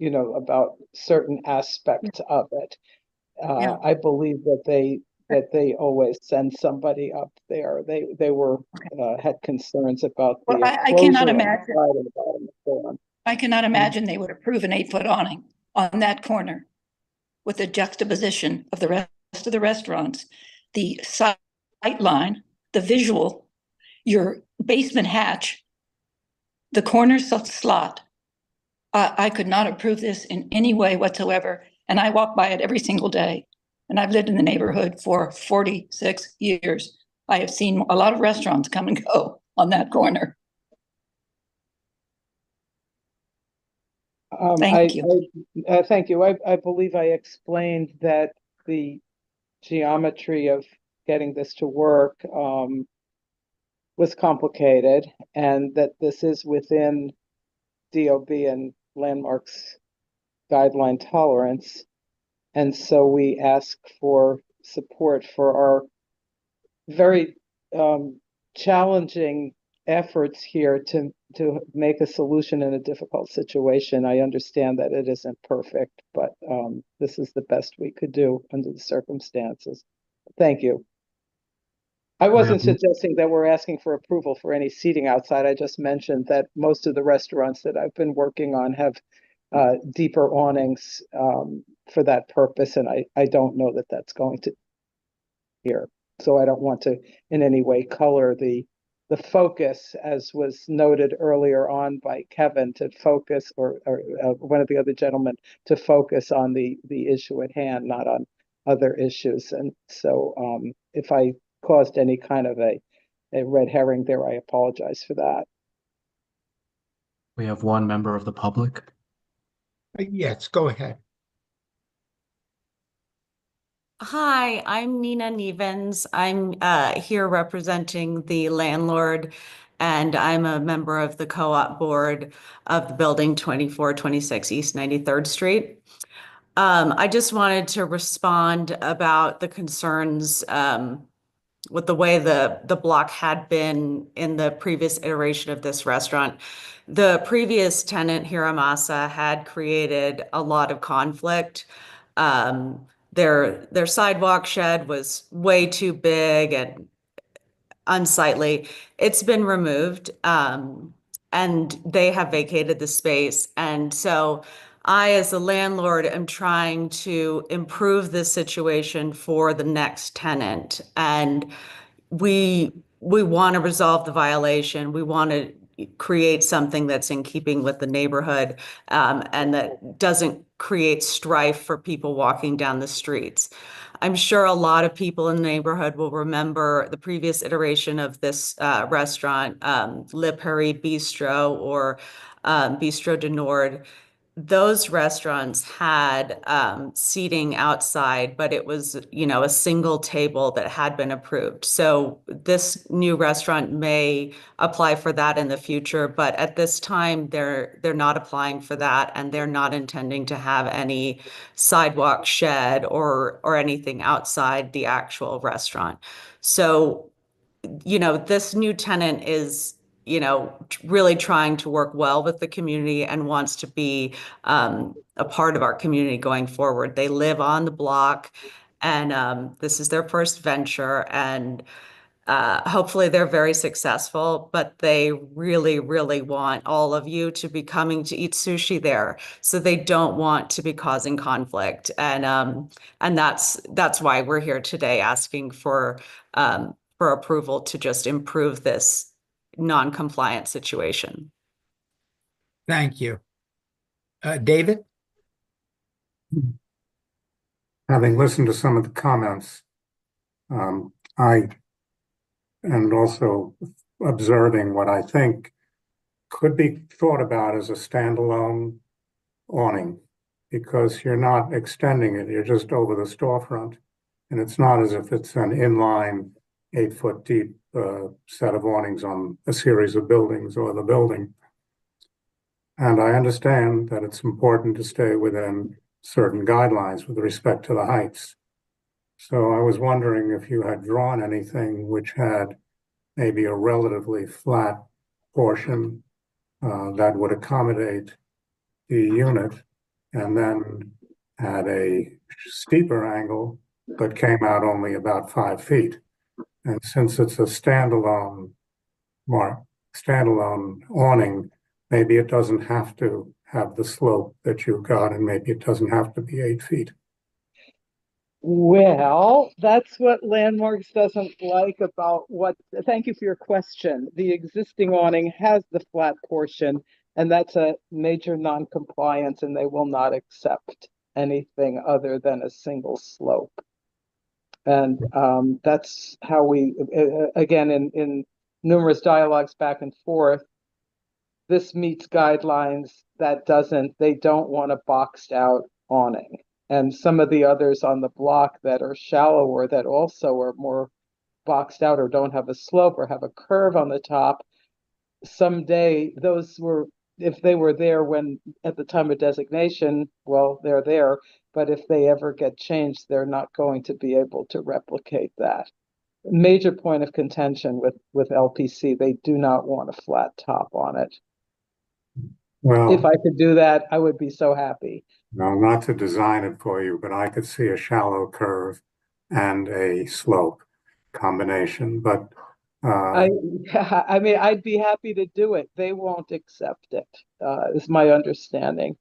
about certain aspects of it. Yeah. I believe that they always send somebody up there. They were had concerns about Well, the I enclosure cannot on the imagine. side and the bottom and so on. I cannot imagine they would approve an 8-foot awning on that corner with the juxtaposition of the rest of the restaurants, the sight line, the visual, your basement hatch, the corner slot. I could not approve this in any way whatsoever. And I walk by it every single day. And I've lived in the neighborhood for 46 years. I have seen a lot of restaurants come and go on that corner. Thank you. Thank you. I believe I explained that the geometry of getting this to work was complicated, and that this is within DOB and landmarks guideline tolerance. And so we ask for support for our very challenging efforts here to make a solution in a difficult situation. I understand that it isn't perfect, but this is the best we could do under the circumstances. Thank you. I wasn't suggesting that we're asking for approval for any seating outside. I just mentioned that most of the restaurants that I've been working on have deeper awnings for that purpose, and I don't know that that's going to here. So I don't want to in any way color the focus, as was noted earlier on by Kevin, to focus, or one of the other gentlemen, to focus on the issue at hand, not on other issues. And so if I caused any kind of a red herring there, I apologize for that. We have one member of the public. Yes, go ahead. Hi, I'm Nina Nevens. I'm here representing the landlord, and I'm a member of the co-op board of the building 2426 East 93rd Street. I just wanted to respond about the concerns with the way the block had been in the previous iteration of this restaurant. The previous tenant, Hiramasa, had created a lot of conflict. Their sidewalk shed was way too big and unsightly. It's been removed, and they have vacated the space. And so I, as a landlord, am trying to improve this situation for the next tenant. And we want to resolve the violation. We want to create something that's in keeping with the neighborhood, and that doesn't create strife for people walking down the streets. I'm sure a lot of people in the neighborhood will remember the previous iteration of this restaurant, Le Paris Bistro, or Bistro du Nord. Those restaurants had seating outside, but it was, a single table that had been approved. So this new restaurant may apply for that in the future, but at this time they're not applying for that, and they're not intending to have any sidewalk shed or anything outside the actual restaurant. So, this new tenant is really trying to work well with the community and wants to be a part of our community going forward. They live on the block, and this is their first venture, and hopefully they're very successful, but they really, really want all of you to be coming to eat sushi there. So they don't want to be causing conflict. And that's why we're here today, asking for approval to just improve this non-compliant situation. Thank you. David? Having listened to some of the comments, and also observing what I think could be thought about as a standalone awning, because you're not extending it, you're just over the storefront. And it's not as if it's an inline 8-foot deep set of awnings on a series of buildings or the building. And I understand that it's important to stay within certain guidelines with respect to the heights. So I was wondering if you had drawn anything which had maybe a relatively flat portion that would accommodate the unit, and then had a steeper angle, but came out only about 5 feet. And since it's a standalone awning, maybe it doesn't have to have the slope that you've got, and maybe it doesn't have to be 8 feet. Well, that's what Landmarks doesn't like about what, thank you for your question. The existing awning has the flat portion, and that's a major non-compliance, and they will not accept anything other than a single slope. And that's how we, again, in numerous dialogues back and forth, this meets guidelines, that doesn't, they don't want a boxed out awning. And some of the others on the block that are shallower, that also are more boxed out or don't have a slope or have a curve on the top, someday those were, if they were there when at the time of designation, well, they're there. But if they ever get changed, they're not going to be able to replicate that. Major point of contention with LPC, they do not want a flat top on it. Well, if I could do that, I would be so happy. no, not to design it for you, but I could see a shallow curve and a slope combination. But I mean, I'd be happy to do it. They won't accept it, is my understanding.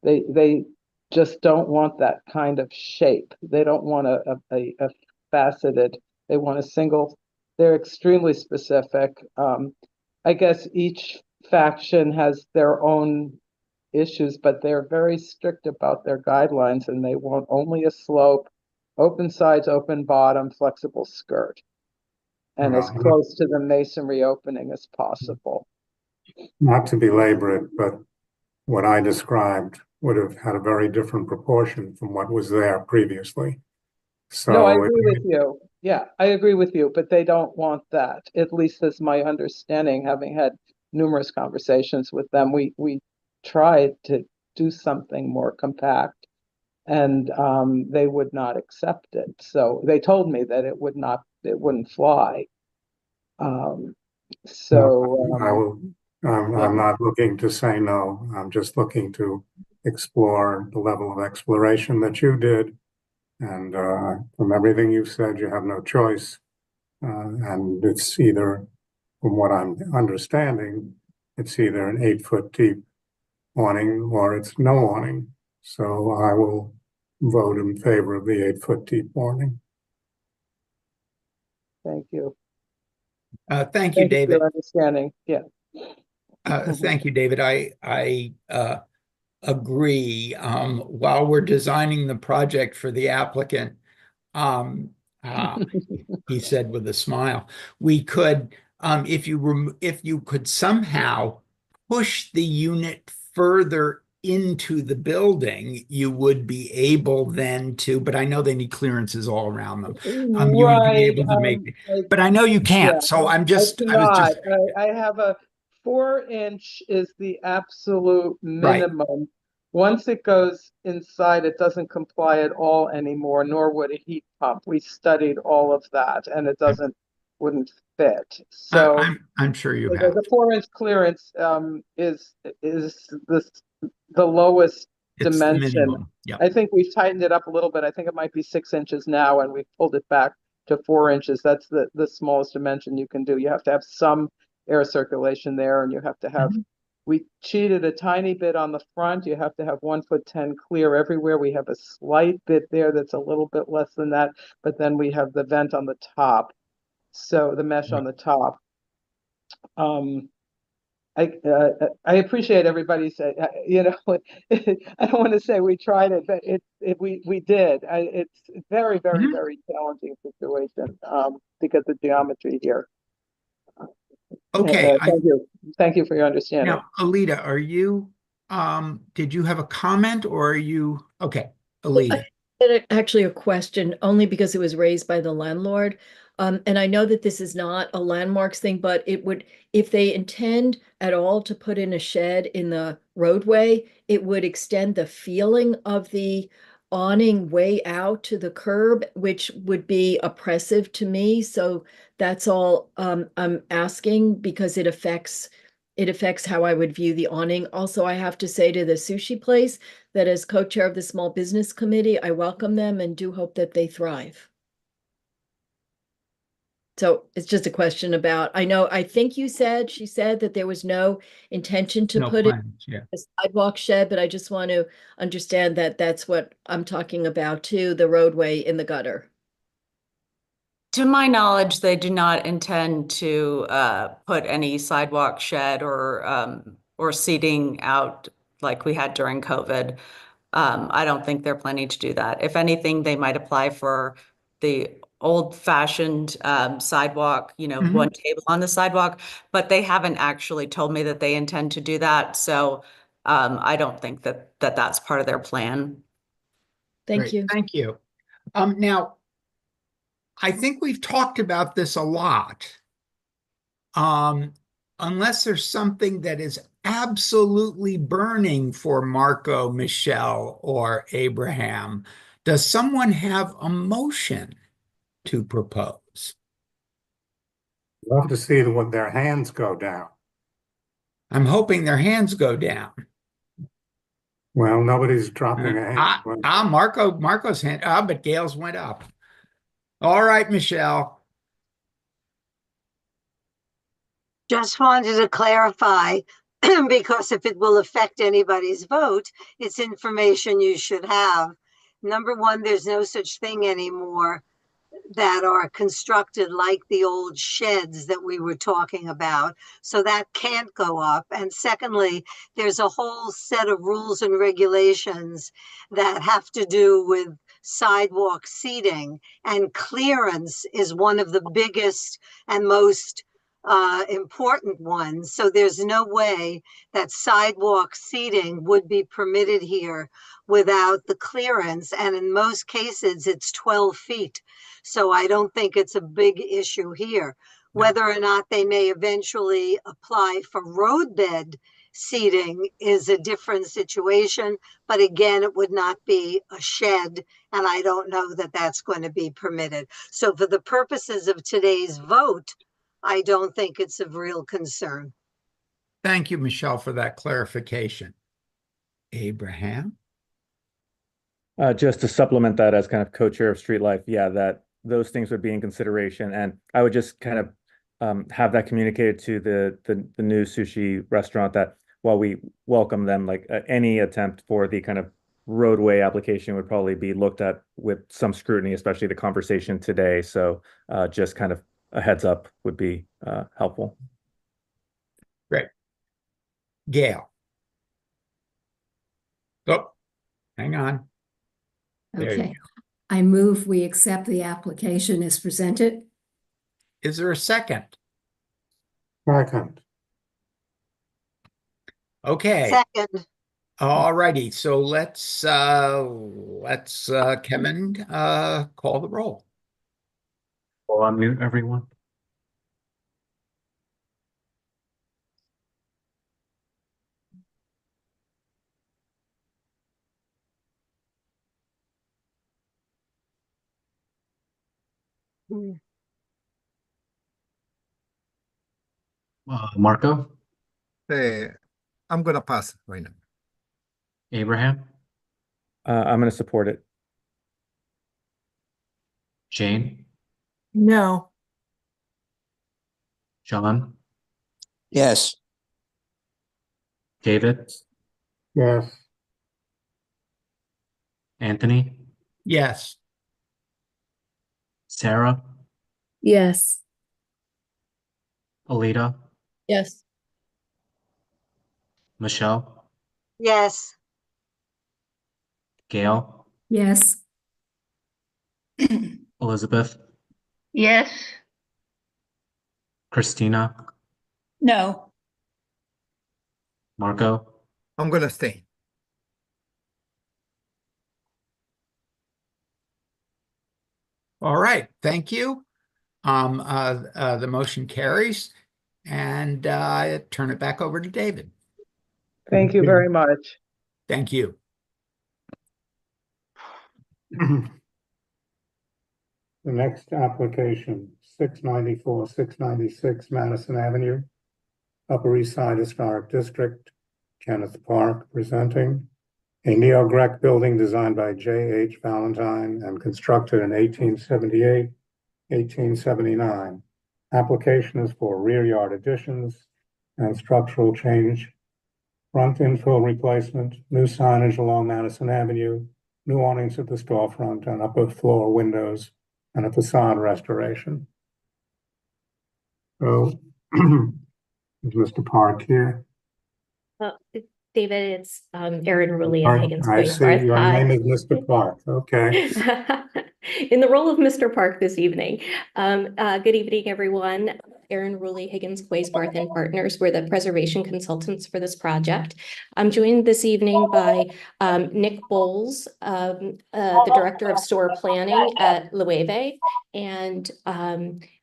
They just don't want that kind of shape. They don't want a faceted, they want a single, they're extremely specific. I guess each faction has their own issues, but they're very strict about their guidelines, and they want only a slope, open sides, open bottom, flexible skirt, and as close to the masonry opening as possible. not to belabor it, but what I described would have had a very different proportion from what was there previously. So no, I agree with you. Yeah, I agree with you, but they don't want that. At least that's my understanding, having had numerous conversations with them. We tried to do something more compact, and they would not accept it. So they told me that it wouldn't fly. I'm not looking to say no. I'm just looking to explore the level of exploration that you did. And from everything you've said, you have no choice. And it's either, from what I'm understanding, it's either an 8-foot deep awning or it's no awning. So I will vote in favor of the 8-foot deep awning. Thank you. Thank you, David. For your understanding. Yeah. Thank you, David. I agree. While we're designing the project for the applicant, he said with a smile, we could, if you could somehow push the unit further into the building, you would be able then to, but I know they need clearances all around them. You would be able to make it, but I know you can't. Yeah, so I have a 4-inch is the absolute minimum. Right. Once it goes inside, it doesn't comply at all anymore, nor would a heat pump. We studied all of that, and it wouldn't fit. So I'm sure you have. The 4-inch clearance is the lowest dimension. Yep. I think we've tightened it up a little bit. I think it might be 6 inches now, and we've pulled it back to 4 inches. That's the smallest dimension you can do. You have to have some air circulation there, and you have to have. We cheated a tiny bit on the front. You have to have 1'10" clear everywhere. We have a slight bit there that's a little bit less than that, but then we have the vent on the top. So the mesh on the top. I appreciate everybody's, I don't want to say we tried it, but we did. It's very, very, very challenging situation because of geometry here. Okay. Thank you for your understanding. Now, Alita, are you, did you have a comment or are you, okay, Alita. Actually a question, only because it was raised by the landlord. And I know that this is not a landmarks thing, but it would, if they intend at all to put in a shed in the roadway, it would extend the feeling of the awning way out to the curb, which would be oppressive to me. So that's all I'm asking, because it affects it affects how I would view the awning. Also, I have to say to the sushi place that as co-chair of the small business committee, I welcome them and do hope that they thrive. So it's just a question about, I think she said that there was no intention to No put it plans, yeah. a sidewalk shed, but I just want to understand that that's what I'm talking about too, the roadway in the gutter. To my knowledge, they do not intend to put any sidewalk shed or seating out like we had during COVID. I don't think they're planning to do that. If anything, they might apply for the old-fashioned sidewalk, one table on the sidewalk, but they haven't actually told me that they intend to do that. So I don't think that that's part of their plan. Thank Great, you. Thank you. Now, I think we've talked about this a lot. Unless there's something that is absolutely burning for Marco, Michelle, or Abraham, does someone have a motion to propose? Love to see what their hands go down. I'm hoping their hands go down. Well, nobody's dropping a hand. Marco's hand, but Gail's went up. All right, Michelle. Just wanted to clarify, because if it will affect anybody's vote, it's information you should have. Number one, there's no such thing anymore that are constructed like the old sheds that we were talking about. So that can't go up. And secondly, there's a whole set of rules and regulations that have to do with sidewalk seating, and clearance is one of the biggest and most important ones. So there's no way that sidewalk seating would be permitted here without the clearance. And in most cases, it's 12 feet. So I don't think it's a big issue here. Whether or not they may eventually apply for roadbed seating is a different situation. But again, it would not be a shed, and I don't know that that's going to be permitted. So for the purposes of today's vote, I don't think it's of real concern. Thank you, Michelle, for that clarification. Abraham? Just to supplement that as kind of co-chair of Street Life, yeah, that those things would be in consideration. And I would just kind of have that communicated to the new sushi restaurant that while we welcome them, like any attempt for the kind of roadway application would probably be looked at with some scrutiny, especially the conversation today. So just kind of a heads up would be helpful. Great. Gail. Oh, hang on. There you Okay. go. I move we accept the application as presented. Is there a second? Second. Okay. Second. All righty. So let's Kevin call the roll. We'll unmute everyone. Marco, I'm gonna pass right now. Abraham, I'm going to support it. Jane, No. John, Yes. David, Yes. Anthony, Yes. Sarah, Yes. Alita, Yes. Michelle, Yes. Gail, Yes. Elizabeth, Yes. Christina, No. Marco, I'm gonna stay. All right. Thank you. The motion carries, and I turn it back over to David. Thank you very much. Thank you. The next application, 694, 696 Madison Avenue. Upper East Side Historic District, Kenneth Park presenting. A neo-Grec building designed by J.H. Valentine and constructed in 1878, 1879. Application is for rear yard additions and structural change, front infill replacement, new signage along Madison Avenue, new awnings at the storefront and upper floor windows, and a facade restoration. So, is Mr. Park here? David, it's Erin Rulli All at right, Higgins I Place see Barth. your Hi. name is Mr. Park. Okay. In the role of Mr. Park this evening. Good evening, everyone. Erin Rulli, Higgins Place Barth and Partners. We're the preservation consultants for this project. I'm joined this evening by Nick Bowles, the Director of Store Planning at Loewe, and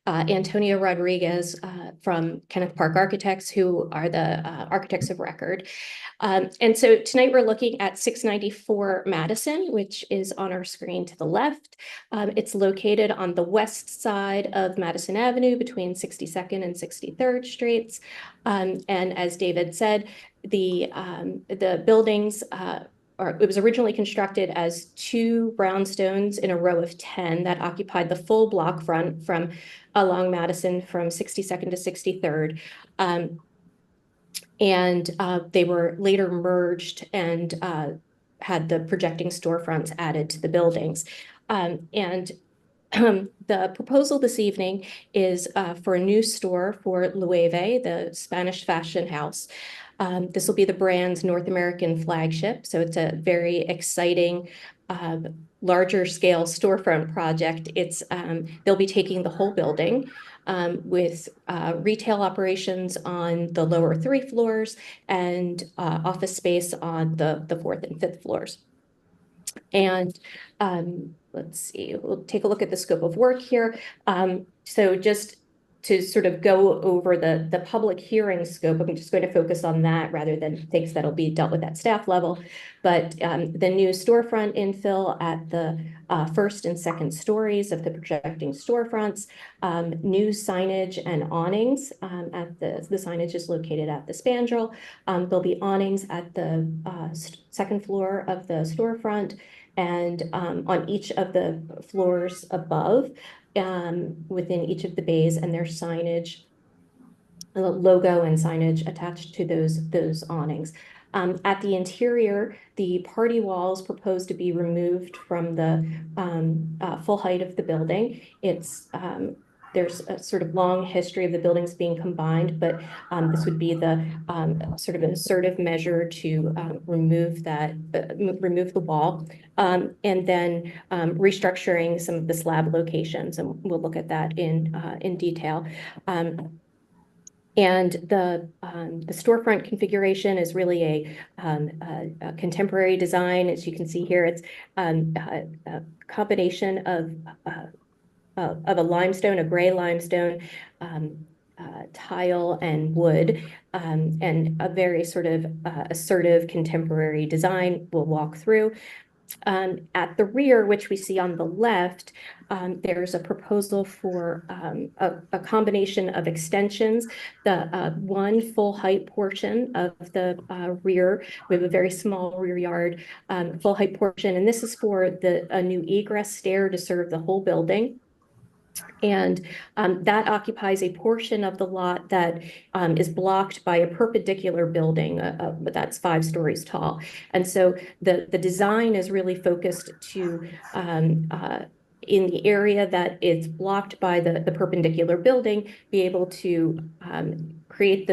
Antonio Rodriguez from Kenneth Park Architects, who are the architects of record. And so tonight we're looking at 694 Madison, which is on our screen to the left. It's located on the west side of Madison Avenue between 62nd and 63rd Streets. And as David said, the buildings it was originally constructed as 2 brownstones in a row of 10 that occupied the full block front from along Madison from 62nd to 63rd. And they were later merged and had the projecting storefronts added to the buildings. The proposal this evening is for a new store for Loewe, the Spanish fashion house. This will be the brand's North American flagship, so it's a very exciting larger scale storefront project. They'll be taking the whole building with retail operations on the lower 3 floors and office space on the 4th and 5th floors. And let's see, we'll take a look at the scope of work here. So just to sort of go over the public hearing scope, I'm just going to focus on that rather than things that'll be dealt with at staff level. But the new storefront infill at the 1st and 2nd stories of the projecting storefronts, new signage and awnings at the signage is located at the spandrel. There'll be awnings at the 2nd floor of the storefront and on each of the floors above. Within each of the bays, and there's signage, logo and signage attached to those awnings. At the interior, the party walls proposed to be removed from the full height of the building. There's a sort of long history of the buildings being combined, but this would be the sort of an assertive measure to remove the wall, and then restructuring some of the slab locations, and we'll look at that in detail. And the storefront configuration is really a contemporary design. As you can see here, it's a combination of a limestone, a gray limestone, tile and wood, and a very sort of assertive contemporary design we'll walk through. At the rear, which we see on the left, there's a proposal for a combination of extensions. The one full height portion of the rear, we have a very small rear yard, full height portion, and this is for a new egress stair to serve the whole building. And that occupies a portion of the lot that is blocked by a perpendicular building that's 5 stories tall. And so the design is really focused to in the area that is blocked by the perpendicular building, be able to create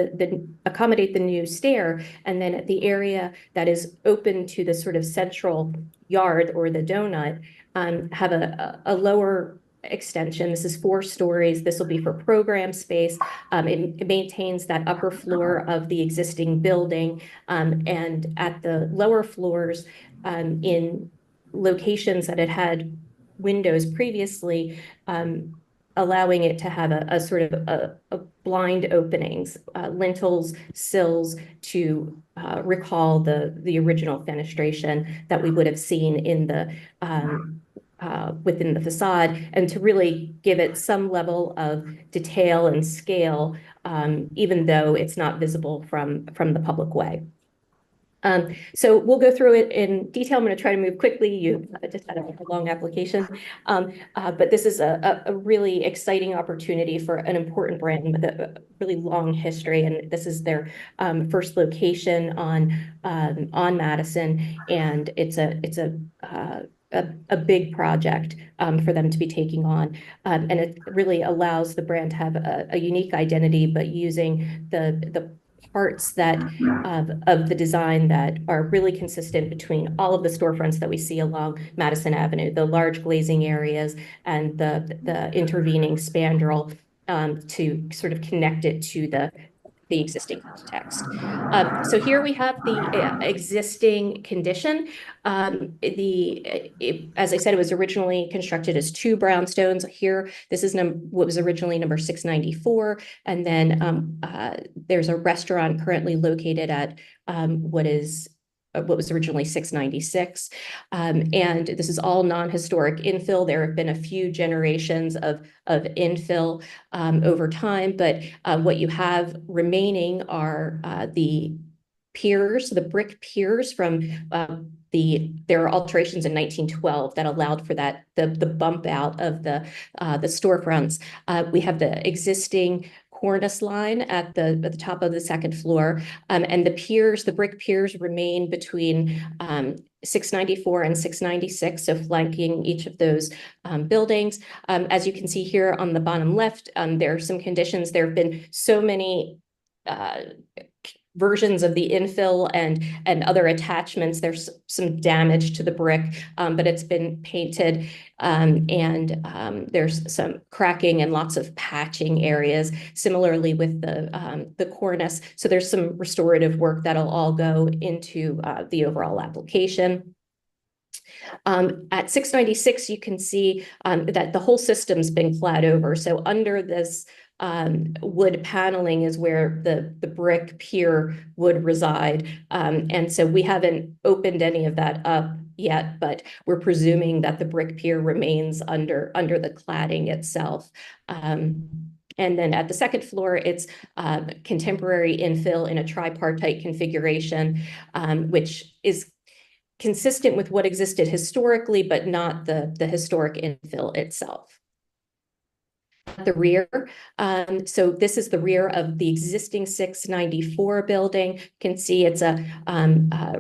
accommodate the new stair, and then at the area that is open to the sort of central yard or the donut, have a lower extension. This is 4 stories. This will be for program space. It maintains that upper floor of the existing building, and at the lower floors, in locations that it had windows previously, allowing it to have a sort of a blind openings, lintels, sills to recall the original fenestration that we would have seen in the within the facade, and to really give it some level of detail and scale, even though it's not visible from the public way. So we'll go through it in detail. I'm going to try to move quickly. You just had a long application, but this is a really exciting opportunity for an important brand with a really long history, and this is their first location on Madison, and it's a big project for them to be taking on, and it really allows the brand to have a unique identity, but using the parts that of the design that are really consistent between all of the storefronts that we see along Madison Avenue, the large glazing areas and the intervening spandrel, to sort of connect it to the existing context. So here we have the existing condition. As I said, it was originally constructed as 2 brownstones. Here, this is what was originally number 694. And then there's a restaurant currently located at what was originally 696. And this is all non-historic infill. There have been a few generations of infill over time, but what you have remaining are the piers, the brick piers from there are alterations in 1912 that allowed for that, the bump out of the storefronts. We have the existing cornice line at the top of the second floor, and the piers, the brick piers, remain between 694 and 696, so flanking each of those buildings. As you can see here on the bottom left, there are some conditions. There have been so many versions of the infill and other attachments. There's some damage to the brick, but it's been painted, and there's some cracking and lots of patching areas. Similarly with the cornice, so there's some restorative work that'll all go into the overall application. At 696, you can see that the whole system's been clad over. So under this wood paneling is where the brick pier would reside. And so we haven't opened any of that up yet, but we're presuming that the brick pier remains under the cladding itself. And then at the second floor, it's contemporary infill in a tripartite configuration, which is consistent with what existed historically, but not the historic infill itself. At the rear, so this is the rear of the existing 694 building. You can see it's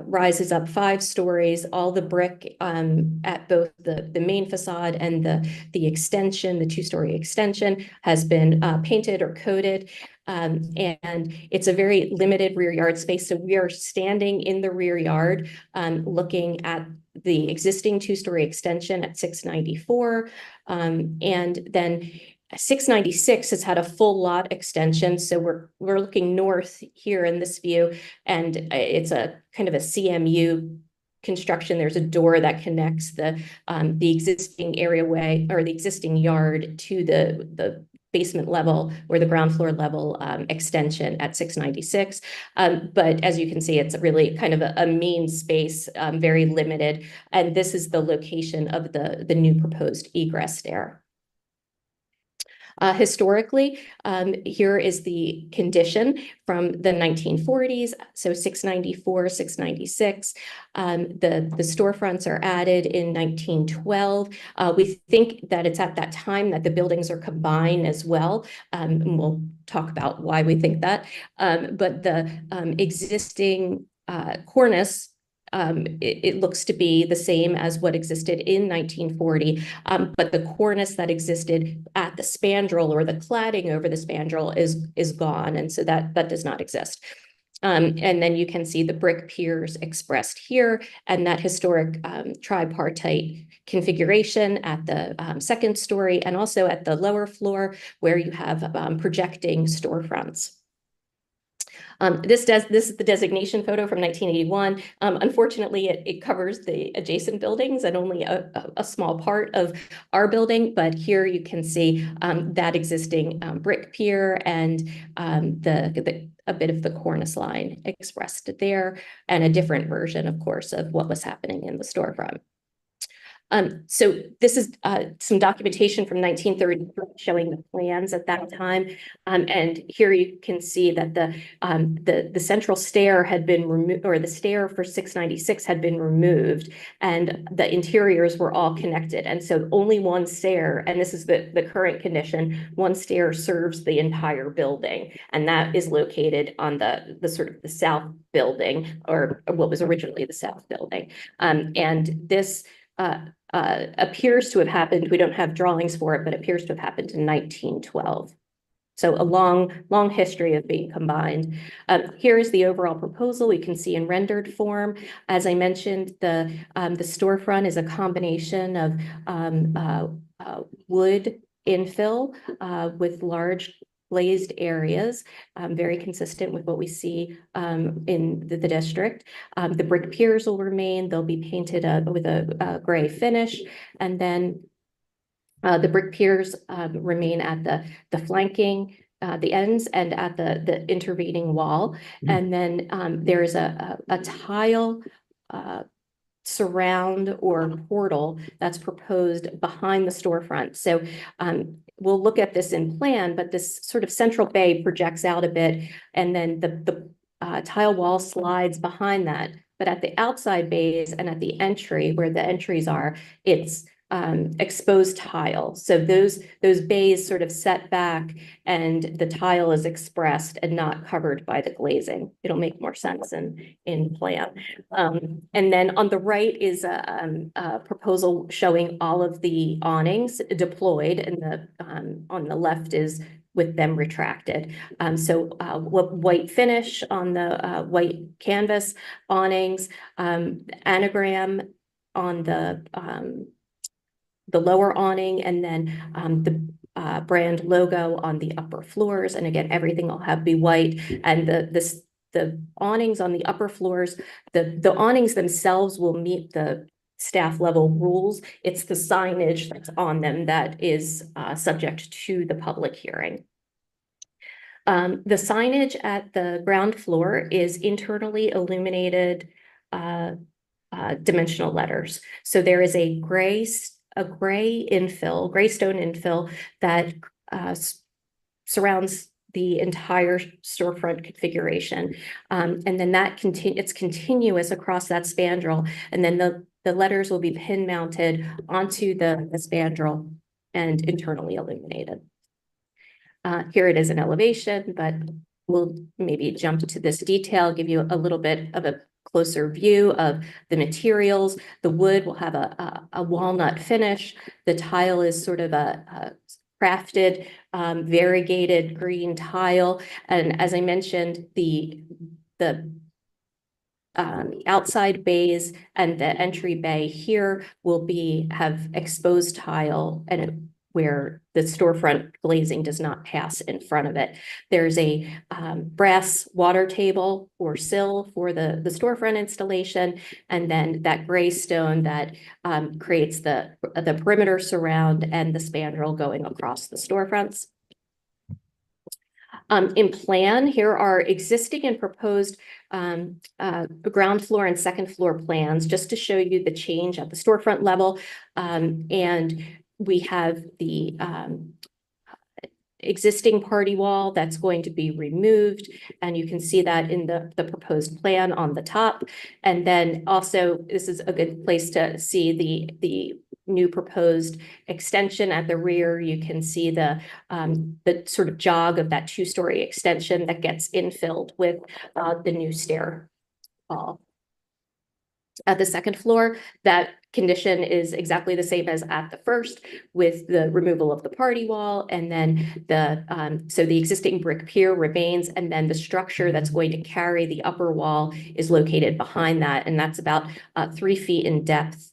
rises up 5 stories. All the brick at both the main facade and the extension, the 2-story extension, has been painted or coated. And it's a very limited rear yard space. So we are standing in the rear yard, looking at the existing 2-story extension at 694. And then 696 has had a full lot extension. So we're looking north here in this view, and it's a kind of a CMU construction. There's a door that connects the existing areaway or the existing yard to the basement level or the ground floor level extension at 696. But as you can see, it's really kind of a mean space, very limited. And this is the location of the new proposed egress stair. Historically, here is the condition from the 1940s, so 694, 696. The storefronts are added in 1912. We think that it's at that time that the buildings are combined as well, and we'll talk about why we think that. But the existing cornice, it looks to be the same as what existed in 1940, but the cornice that existed at the spandrel or the cladding over the spandrel is gone, and so that does not exist. And then you can see the brick piers expressed here, and that historic tripartite configuration at the second story, and also at the lower floor where you have projecting storefronts. This is the designation photo from 1981. Unfortunately, it covers the adjacent buildings and only a small part of our building. But here you can see that existing brick pier and a bit of the cornice line expressed there, and a different version, of course, of what was happening in the storefront. So this is some documentation from 1933 showing the plans at that time. And here you can see that the central stair had been removed, or the stair for 696 had been removed, and the interiors were all connected. And so only one stair, and this is the current condition, one stair serves the entire building, and that is located on the sort of the south building, or what was originally the south building. And this appears to have happened, we don't have drawings for it, but appears to have happened in 1912. So a long history of being combined. Here is the overall proposal. You can see in rendered form. As I mentioned, the storefront is a combination of wood infill with large glazed areas, very consistent with what we see in the district. The brick piers will remain. They'll be painted with a gray finish, and then the brick piers remain at the flanking, the ends, and at the intervening wall. And then there's a tile surround or portal that's proposed behind the storefront. So we'll look at this in plan, but this sort of central bay projects out a bit, and then the tile wall slides behind that. But at the outside bays and at the entry, where the entries are, it's exposed tile. So those bays sort of set back, and the tile is expressed and not covered by the glazing. It'll make more sense in plan. And then on the right is a proposal showing all of the awnings deployed, and on the left is with them retracted. So white finish on the white canvas awnings, anagram on the lower awning, and then the brand logo on the upper floors. And again, everything will be white. And the awnings on the upper floors, the awnings themselves will meet the staff level rules. It's the signage that's on them that is subject to the public hearing. The signage at the ground floor is internally illuminated dimensional letters. So there is a gray stone infill that surrounds the entire storefront configuration. And then it's continuous across that spandrel. And then the letters will be pin mounted onto the spandrel and internally illuminated. Here it is in elevation, but we'll maybe jump to this detail, give you a little bit of a closer view of the materials. The wood will have a walnut finish. The tile is sort of a crafted, variegated green tile. And as I mentioned, the outside bays and the entry bay here will have exposed tile, and where the storefront glazing does not pass in front of it. There's a brass water table or sill for the storefront installation, and then that gray stone that creates the perimeter surround and the spandrel going across the storefronts. In plan, here are existing and proposed ground floor and second floor plans, just to show you the change at the storefront level. And we have the existing party wall that's going to be removed, and you can see that in the proposed plan on the top. And then also, this is a good place to see the new proposed extension at the rear. You can see the sort of jog of that two-story extension that gets infilled with the new stair wall. At the second floor, that condition is exactly the same as at the first, with the removal of the party wall, and then so the existing brick pier remains, and then the structure that's going to carry the upper wall is located behind that, and that's about 3 feet in depth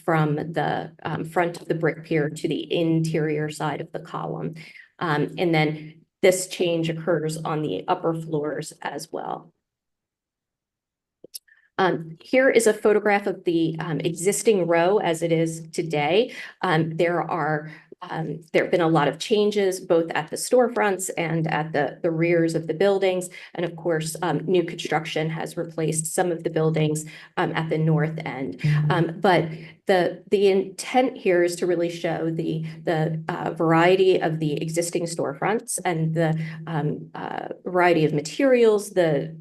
from the front of the brick pier to the interior side of the column. And then this change occurs on the upper floors as well. Here is a photograph of the existing row as it is today. There are There have been a lot of changes both at the storefronts and at the rears of the buildings. And of course, new construction has replaced some of the buildings at the north end. But the intent here is to really show the variety of the existing storefronts and the variety of materials, the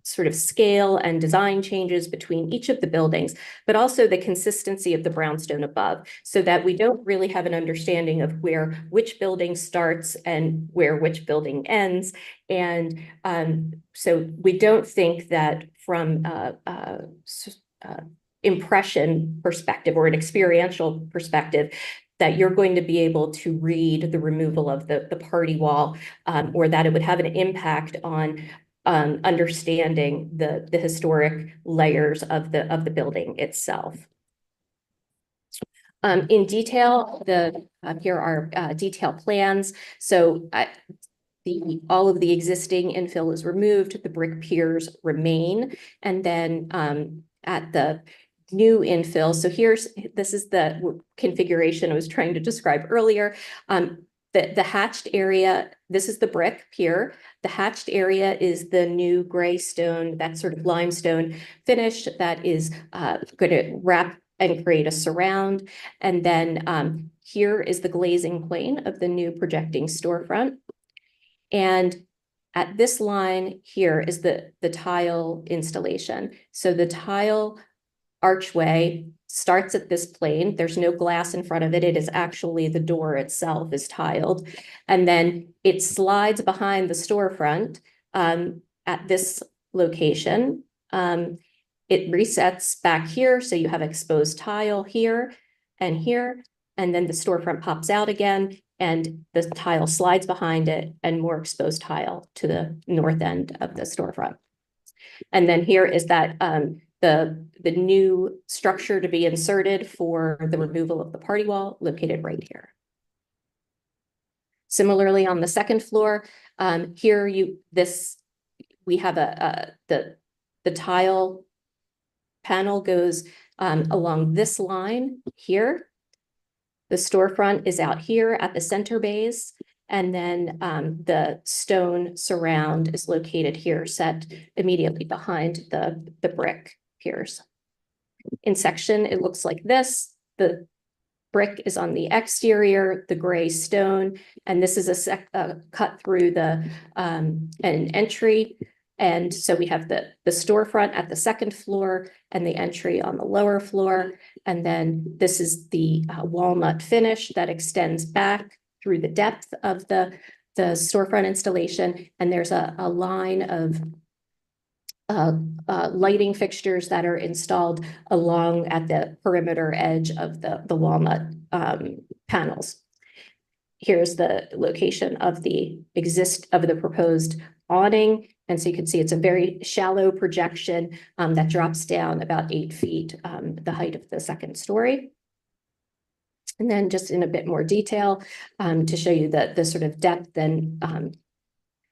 sort of scale and design changes between each of the buildings, but also the consistency of the brownstone above, so that we don't really have an understanding of where which building starts and where which building ends. And so we don't think that from impression perspective or an experiential perspective, that you're going to be able to read the removal of the party wall, or that it would have an impact on understanding the historic layers of the building itself. In detail, here are detailed plans. So all of the existing infill is removed, the brick piers remain, and then at the new infill, so this is the configuration I was trying to describe earlier. The hatched area, this is the brick pier. The hatched area is the new gray stone, that sort of limestone finish that is going to wrap and create a surround. And then here is the glazing plane of the new projecting storefront. And at this line here is the tile installation. So the tile archway starts at this plane. There's no glass in front of it. It is actually the door itself is tiled. And then it slides behind the storefront at this location. It resets back here. So you have exposed tile here and here. And then the storefront pops out again and the tile slides behind it and more exposed tile to the north end of the storefront. And then here is that the new structure to be inserted for the removal of the party wall located right here. Similarly, on the second floor, here we have the tile panel goes along this line here. The storefront is out here at the center base. And then the stone surround is located here, set immediately behind the brick piers. In section, it looks like this. The brick is on the exterior, the gray stone, and this is a cut through an entry. And so we have the storefront at the second floor and the entry on the lower floor. And then this is the walnut finish that extends back through the depth of the storefront installation. And there's a line of lighting fixtures that are installed along at the perimeter edge of the walnut panels. Here's the location of the proposed awning. And so you can see it's a very shallow projection that drops down about 8 feet, the height of the second story. And then just in a bit more detail to show you the sort of depth and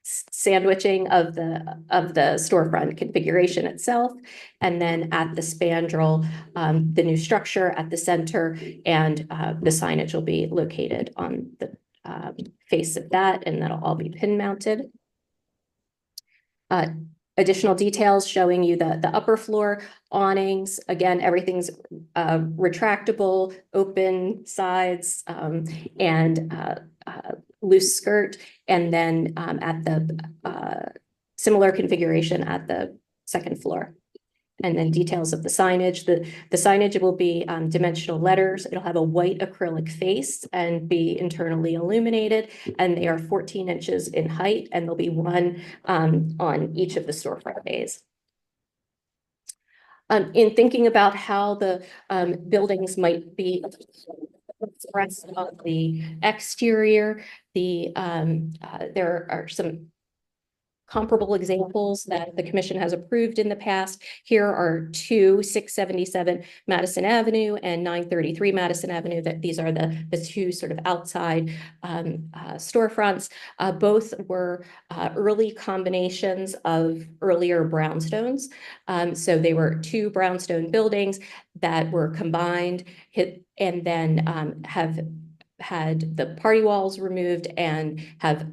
sandwiching of the storefront configuration itself. And then at the spandrel, the new structure at the center, and the signage will be located on the face of that, and that'll all be pin mounted. Additional details showing you the upper floor awnings. Again, everything's retractable, open sides, and loose skirt. And then at the similar configuration at the second floor. And then details of the signage. The signage will be dimensional letters. It'll have a white acrylic face and be internally illuminated. And they are 14 inches in height, and there'll be one on each of the storefront bays. In thinking about how the buildings might be expressed on the exterior, there are some comparable examples that the commission has approved in the past. Here are 677 Madison Avenue and 933 Madison Avenue. These are the two sort of outside storefronts. Both were early combinations of earlier brownstones. So they were two brownstone buildings that were combined and then have had the party walls removed and have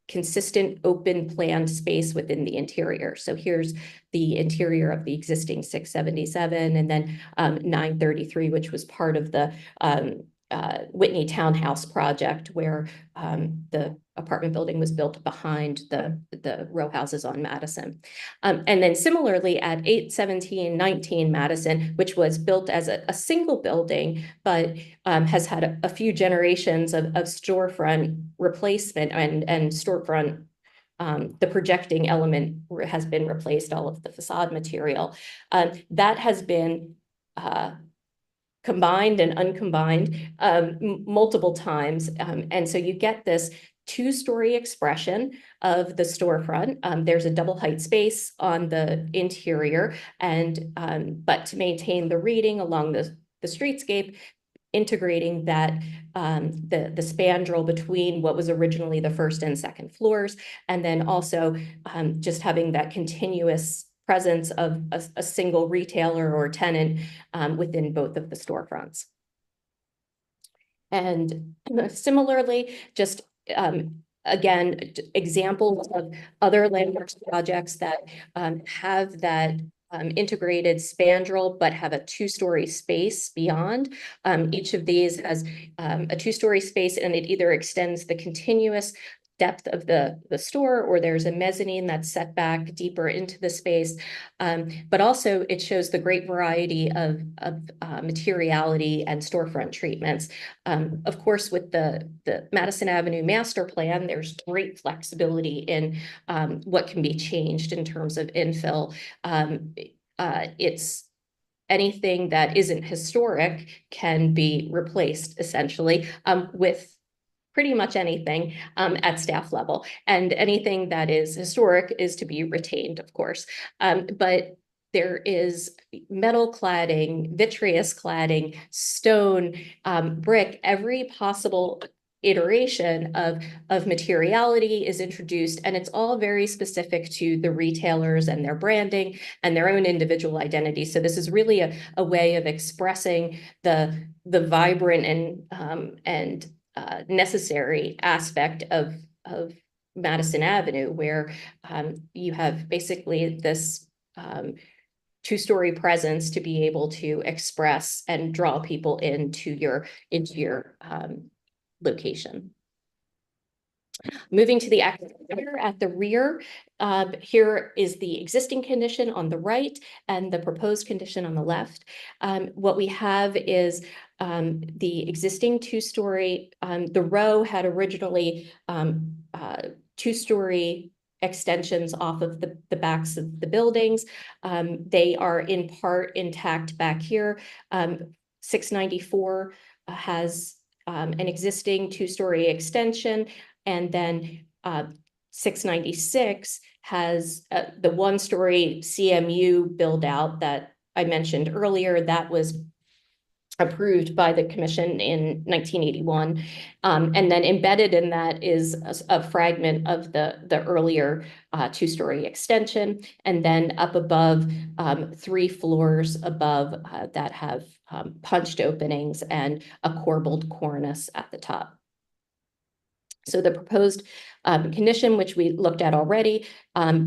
consistent open planned space within the interior. So here's the interior of the existing 677 and then 933, which was part of the Whitney Townhouse project where the apartment building was built behind the row houses on Madison. And then similarly at 81719 Madison, which was built as a single building, but has had a few generations of storefront replacement and storefront the projecting element has been replaced, all of the facade material. That has been combined and uncombined multiple times. And so you get this two-story expression of the storefront. There's a double height space on the interior, and but to maintain the reading along the streetscape, integrating that the spandrel between what was originally the first and second floors, and then also just having that continuous presence of a single retailer or tenant within both of the storefronts. And similarly, just again, examples of other landmarks projects that have that integrated spandrel, but have a two-story space beyond. Each of these has a two-story space, and it either extends the continuous depth of the store, or there's a mezzanine that's set back deeper into the space. But also it shows the great variety of materiality and storefront treatments. Of course, with the Madison Avenue master plan, there's great flexibility in what can be changed in terms of infill. It's anything that isn't historic can be replaced essentially with pretty much anything at staff level, and anything that is historic is to be retained, of course. But there is metal cladding, vitreous cladding, stone, brick, every possible iteration of materiality is introduced, and it's all very specific to the retailers and their branding and their own individual identity. So this is really a way of expressing the vibrant and necessary aspect of Madison Avenue, where you have basically this two-story presence to be able to express and draw people into your location. Moving to the exterior at the rear, here is the existing condition on the right and the proposed condition on the left. What we have is the existing two-story, the row had originally two-story extensions off of the backs of the buildings. They are in part intact back here. 694 has an existing two-story extension, and then 696 has the one-story CMU build out that I mentioned earlier that was approved by the commission in 1981. And then embedded in that is a fragment of the earlier two-story extension. And then up above, 3 floors above that have punched openings and a corbelled cornice at the top. So the proposed condition, which we looked at already,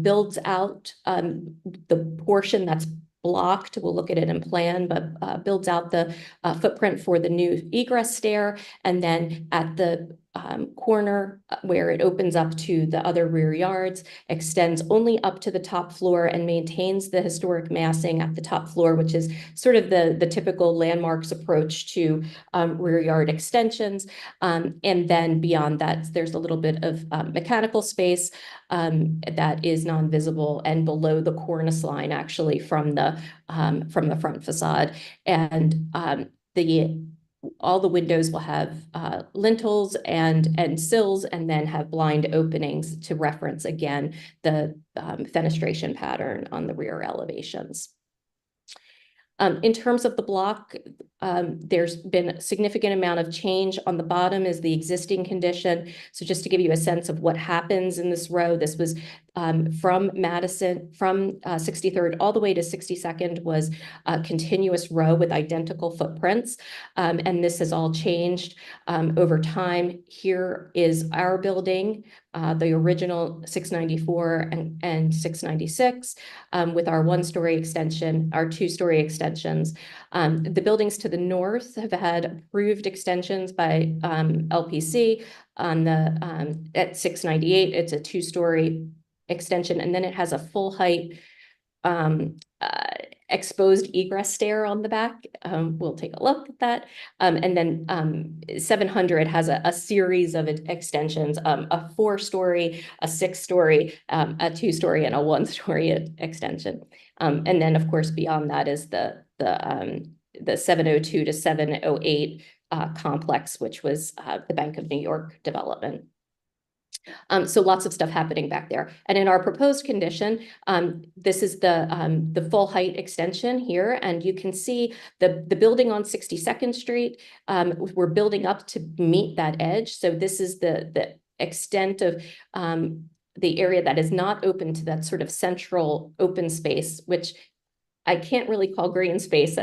builds out the portion that's blocked. We'll look at it in plan, but builds out the footprint for the new egress stair. And then at the corner where it opens up to the other rear yards, extends only up to the top floor and maintains the historic massing at the top floor, which is sort of the typical landmarks approach to rear yard extensions. And then beyond that, there's a little bit of mechanical space that is non-visible and below the cornice line, actually, from the front facade. And all the windows will have lintels and sills, and then have blind openings to reference again the fenestration pattern on the rear elevations. In terms of the block, there's been a significant amount of change. On the bottom is the existing condition. So just to give you a sense of what happens in this row, this was from Madison, from 63rd all the way to 62nd was a continuous row with identical footprints. And this has all changed over time. Here is our building, the original 694 and 696, with our one-story extension, our two-story extensions. The buildings to the north have had approved extensions by LPC. On the at 698, it's a two-story extension, and then it has a full height exposed egress stair on the back. We'll take a look at that. And then 700 has a series of extensions, a 4-story, a 6-story, a 2-story, and a 1-story extension. And then, of course, beyond that is the 702 to 708 complex, which was the Bank of New York development. So lots of stuff happening back there. And in our proposed condition, this is the full height extension here. And you can see the building on 62nd Street. We're building up to meet that edge. So this is the extent of the area that is not open to that sort of central open space, which I can't really call green space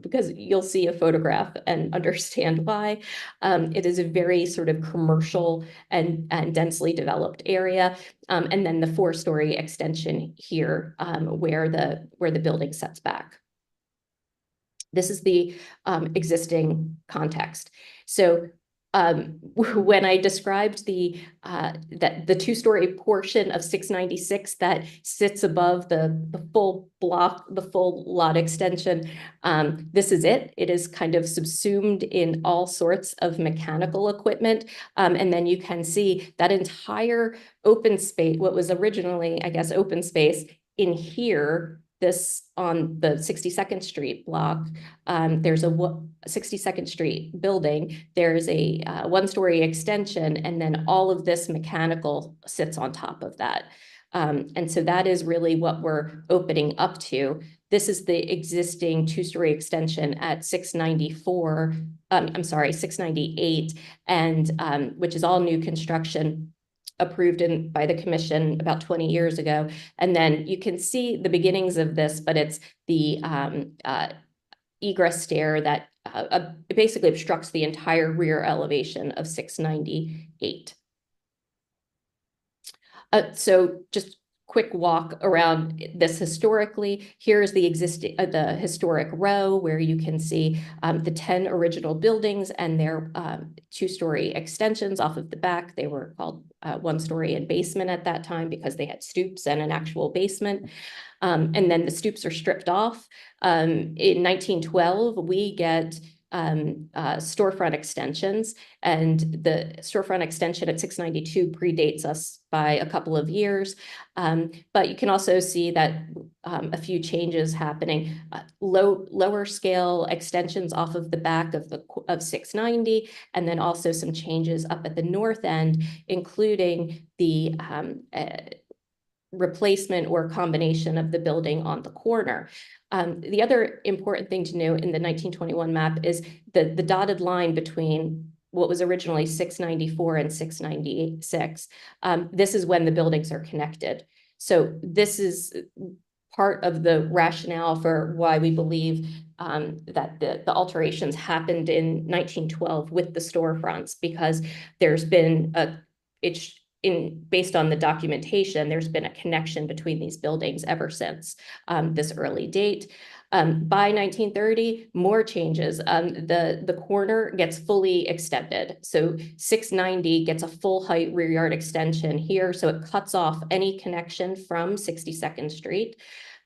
because you'll see a photograph and understand why. It is a very sort of commercial and densely developed area. And then the 4-story extension here where the building sets back. This is the existing context. So when I described the 2-story portion of 696 that sits above the full block, the full lot extension, this is it. It is kind of subsumed in all sorts of mechanical equipment. And then you can see that entire open space, what was originally, I guess, open space in here. This on the 62nd Street block, there's a 62nd Street building. There's a 1-story extension, and then all of this mechanical sits on top of that. And so that is really what we're opening up to. This is the existing 2-story extension at 694. I'm sorry, 698, and which is all new construction, approved by the commission about 20 years ago. And then you can see the beginnings of this, but it's the egress stair that basically obstructs the entire rear elevation of 698. So just quick walk around this historically. Here's the existing, the historic row where you can see the 10 original buildings and their 2-story extensions off of the back. They were called 1-story and basement at that time because they had stoops and an actual basement. And then the stoops are stripped off. In 1912, we get storefront extensions, and the storefront extension at 692 predates us by a couple of years. But you can also see that a few changes happening, lower scale extensions off of the back of 690, and then also some changes up at the north end, including the replacement or combination of the building on the corner. The other important thing to note in the 1921 map is the dotted line between what was originally 694 and 696. This is when the buildings are connected. So this is part of the rationale for why we believe that the alterations happened in 1912 with the storefronts, because there's been based on the documentation, there's been a connection between these buildings ever since this early date. By 1930, more changes. The corner gets fully extended. So 690 gets a full height rear yard extension here. So it cuts off any connection from 62nd Street.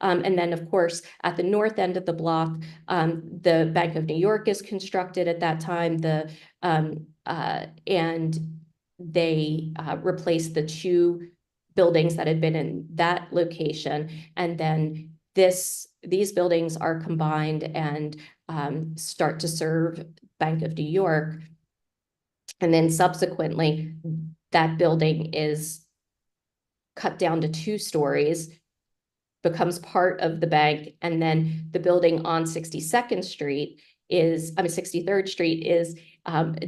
And then, of course, at the north end of the block, the Bank of New York is constructed at that time. And they replaced the 2 buildings that had been in that location. And then these buildings are combined and start to serve Bank of New York. And then subsequently, that building is cut down to 2 stories, becomes part of the bank. And then the building on 63rd Street is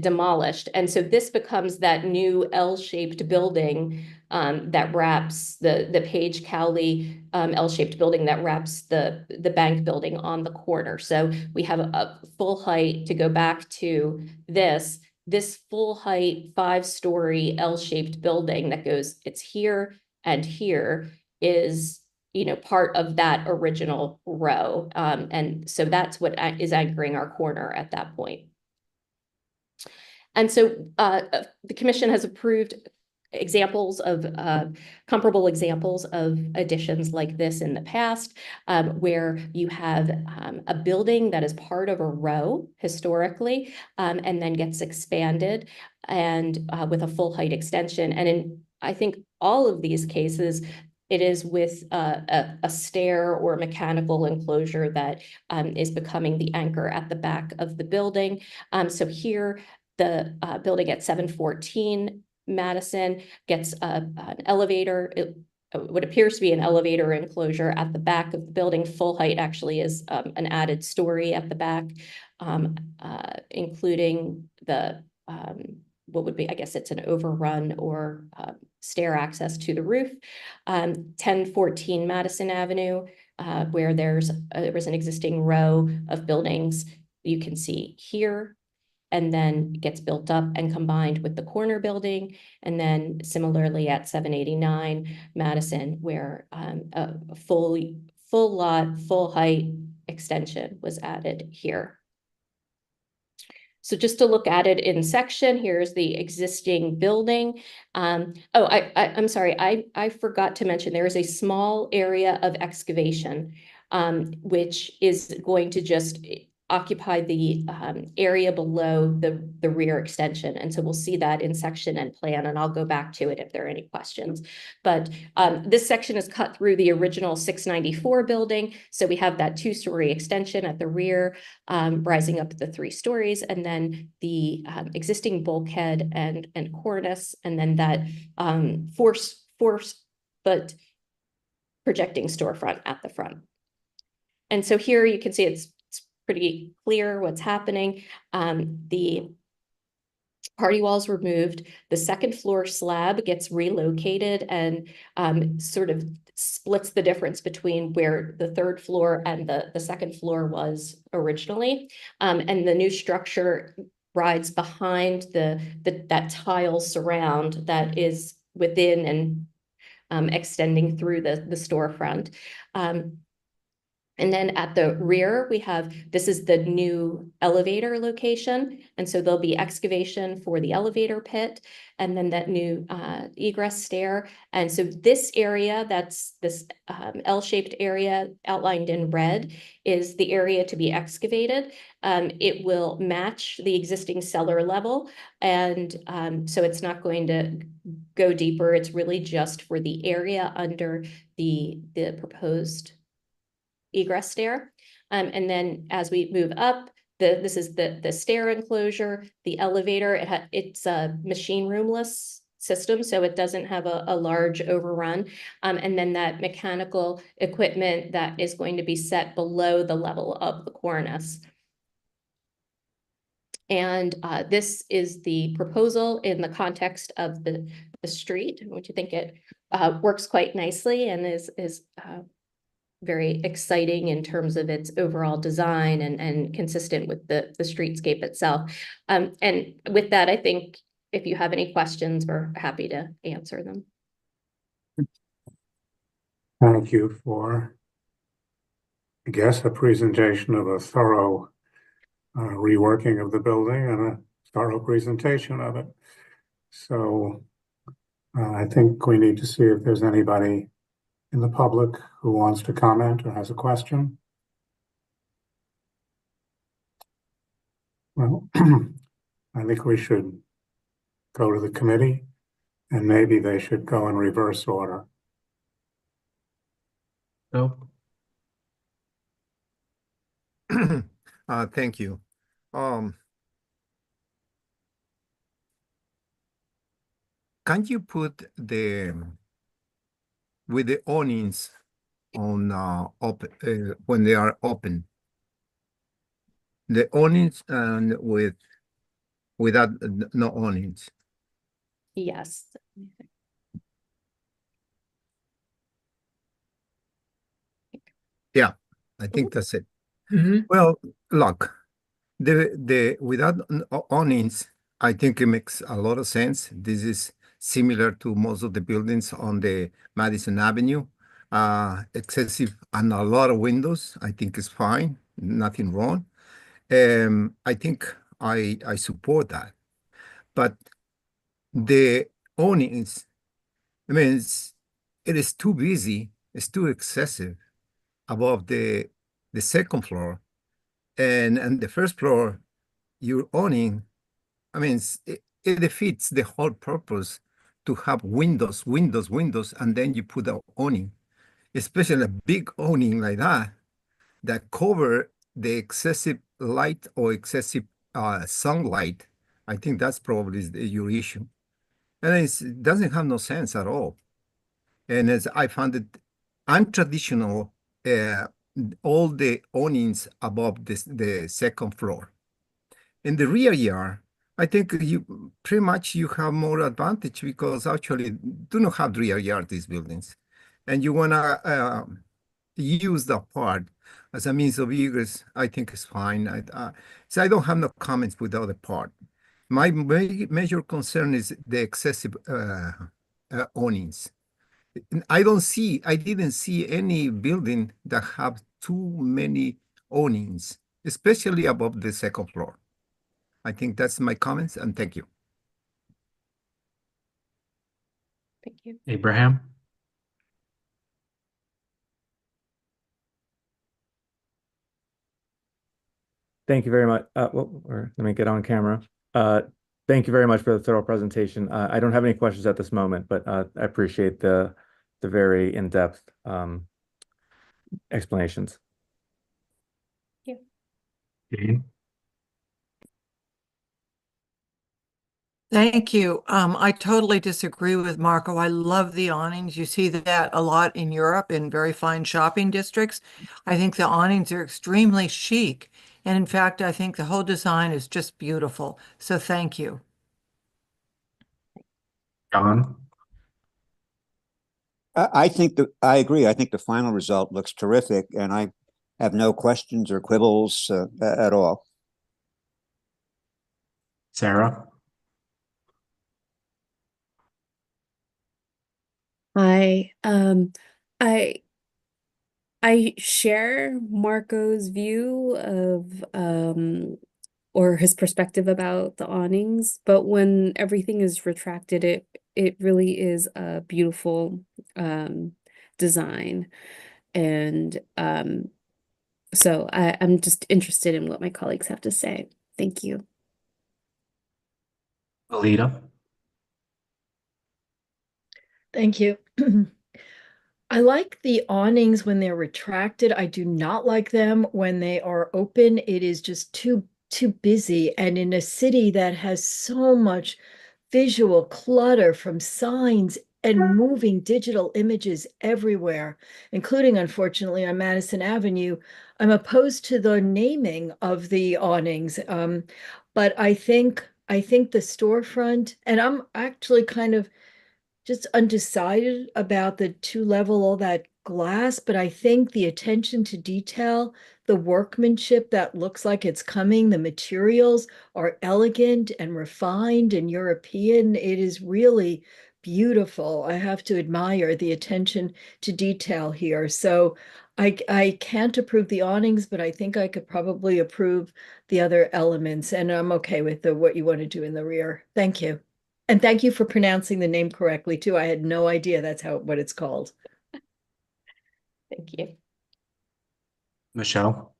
demolished. And so this becomes that new L-shaped building that wraps the Page Cowley L-shaped building that wraps the bank building on the corner. So we have a full height to go back to this full height 5-story L-shaped building that goes, it's here and here, is part of that original row. And so that's what is anchoring our corner at that point. And so the commission has approved examples of comparable examples of additions like this in the past, where you have a building that is part of a row historically, and then gets expanded and with a full height extension. And in, I think, all of these cases, it is with a stair or mechanical enclosure that is becoming the anchor at the back of the building. So here, the building at 714 Madison gets an elevator, what appears to be an elevator enclosure at the back of the building. Full height actually is an added story at the back, including the what would be, I guess it's an overrun or stair access to the roof. 1014 Madison Avenue, where there was an existing row of buildings you can see here, and then gets built up and combined with the corner building. And then similarly at 789 Madison, where a full lot, full height extension was added here. So just to look at it in section, here's the existing building. I'm sorry, I forgot to mention there is a small area of excavation, which is going to just occupy the area below the rear extension. And so we'll see that in section and plan, and I'll go back to it if there are any questions. But this section is cut through the original 694 building. So we have that 2-story extension at the rear, rising up the 3 stories, and then the existing bulkhead and cornice, and then that 4-foot projecting storefront at the front. And so here you can see it's pretty clear what's happening. The party walls removed, the 2nd floor slab gets relocated and sort of splits the difference between where the 3rd floor and the 2nd floor was originally. And the new structure rides behind that tile surround that is within and extending through the storefront. And then at the rear, we have, this is the new elevator location. And so there'll be excavation for the elevator pit and then that new egress stair. And so this area, that's this L-shaped area outlined in red, is the area to be excavated. It will match the existing cellar level. And so it's not going to go deeper. It's really just for the area under the proposed egress stair. And then as we move up, this is the stair enclosure, the elevator. It's a machine roomless system, so it doesn't have a large overrun. And then that mechanical equipment that is going to be set below the level of the cornice. And this is the proposal in the context of the street, which I think it works quite nicely and is very exciting in terms of its overall design and consistent with the streetscape itself. And with that, I think if you have any questions, we're happy to answer them. Thank you for, I guess, a presentation of a thorough reworking of the building and a thorough presentation of it. So I think we need to see if there's anybody in the public who wants to comment or has a question. Well, I think we should go to the committee, and maybe they should go in reverse order. No. Thank you. Can you put with the awnings on when they are open? The awnings and with without no awnings. Yes. Yeah, I think that's it. Mhm. Well, look, the without awnings, I think it makes a lot of sense. This is similar to most of the buildings on the Madison Avenue. Excessive and a lot of windows, I think is fine, nothing wrong. I think I support that. But the awnings, I mean, it is too busy, it's too excessive above the second floor. And the first floor, you're owning, I mean, it defeats the whole purpose to have windows, windows, windows, and then you put a awning, especially a big awning like that cover the excessive light or excessive sunlight. I think that's probably your issue. And it doesn't have no sense at all. And as I found it untraditional, uh, all the awnings above the second floor. In the rear yard, I think you pretty much you have more advantage because actually do not have rear yard these buildings, and you wanna use the part as a means of egress. I think it's fine. So I don't have no comments with the other part. My major concern is the excessive awnings. I didn't see any building that have too many awnings, especially above the second floor. I think that's my comments, and thank you. Thank you. Abraham? Thank you very much. Let me get on camera. Thank you very much for the thorough presentation. I don't have any questions at this moment, but I appreciate the very in-depth explanations. Thank you. Jane? Thank you. I totally disagree with Marco. I love the awnings. You see that a lot in Europe in very fine shopping districts. I think the awnings are extremely chic. And in fact, I think the whole design is just beautiful. So thank you. John? I think I agree. I think the final result looks terrific, and I have no questions or quibbles at all. Sarah? Hi. I share Marco's view of or his perspective about the awnings, but when everything is retracted, it really is a beautiful design. And so I'm just interested in what my colleagues have to say. Thank you. Alita? Thank you. I like the awnings when they're retracted. I do not like them when they are open. It is just too busy. And in a city that has so much visual clutter from signs and moving digital images everywhere, including, unfortunately, on Madison Avenue, I'm opposed to the naming of the awnings. But I think the storefront, and I'm actually kind of just undecided about the two-level, all that glass, but I think the attention to detail, the workmanship that looks like it's coming, the materials are elegant and refined and European. It is really beautiful. I have to admire the attention to detail here. So I can't approve the awnings, but I think I could probably approve the other elements, and I'm okay with what you want to do in the rear. Thank you. And thank you for pronouncing the name correctly too. I had no idea that's what it's called. Thank you. Michelle?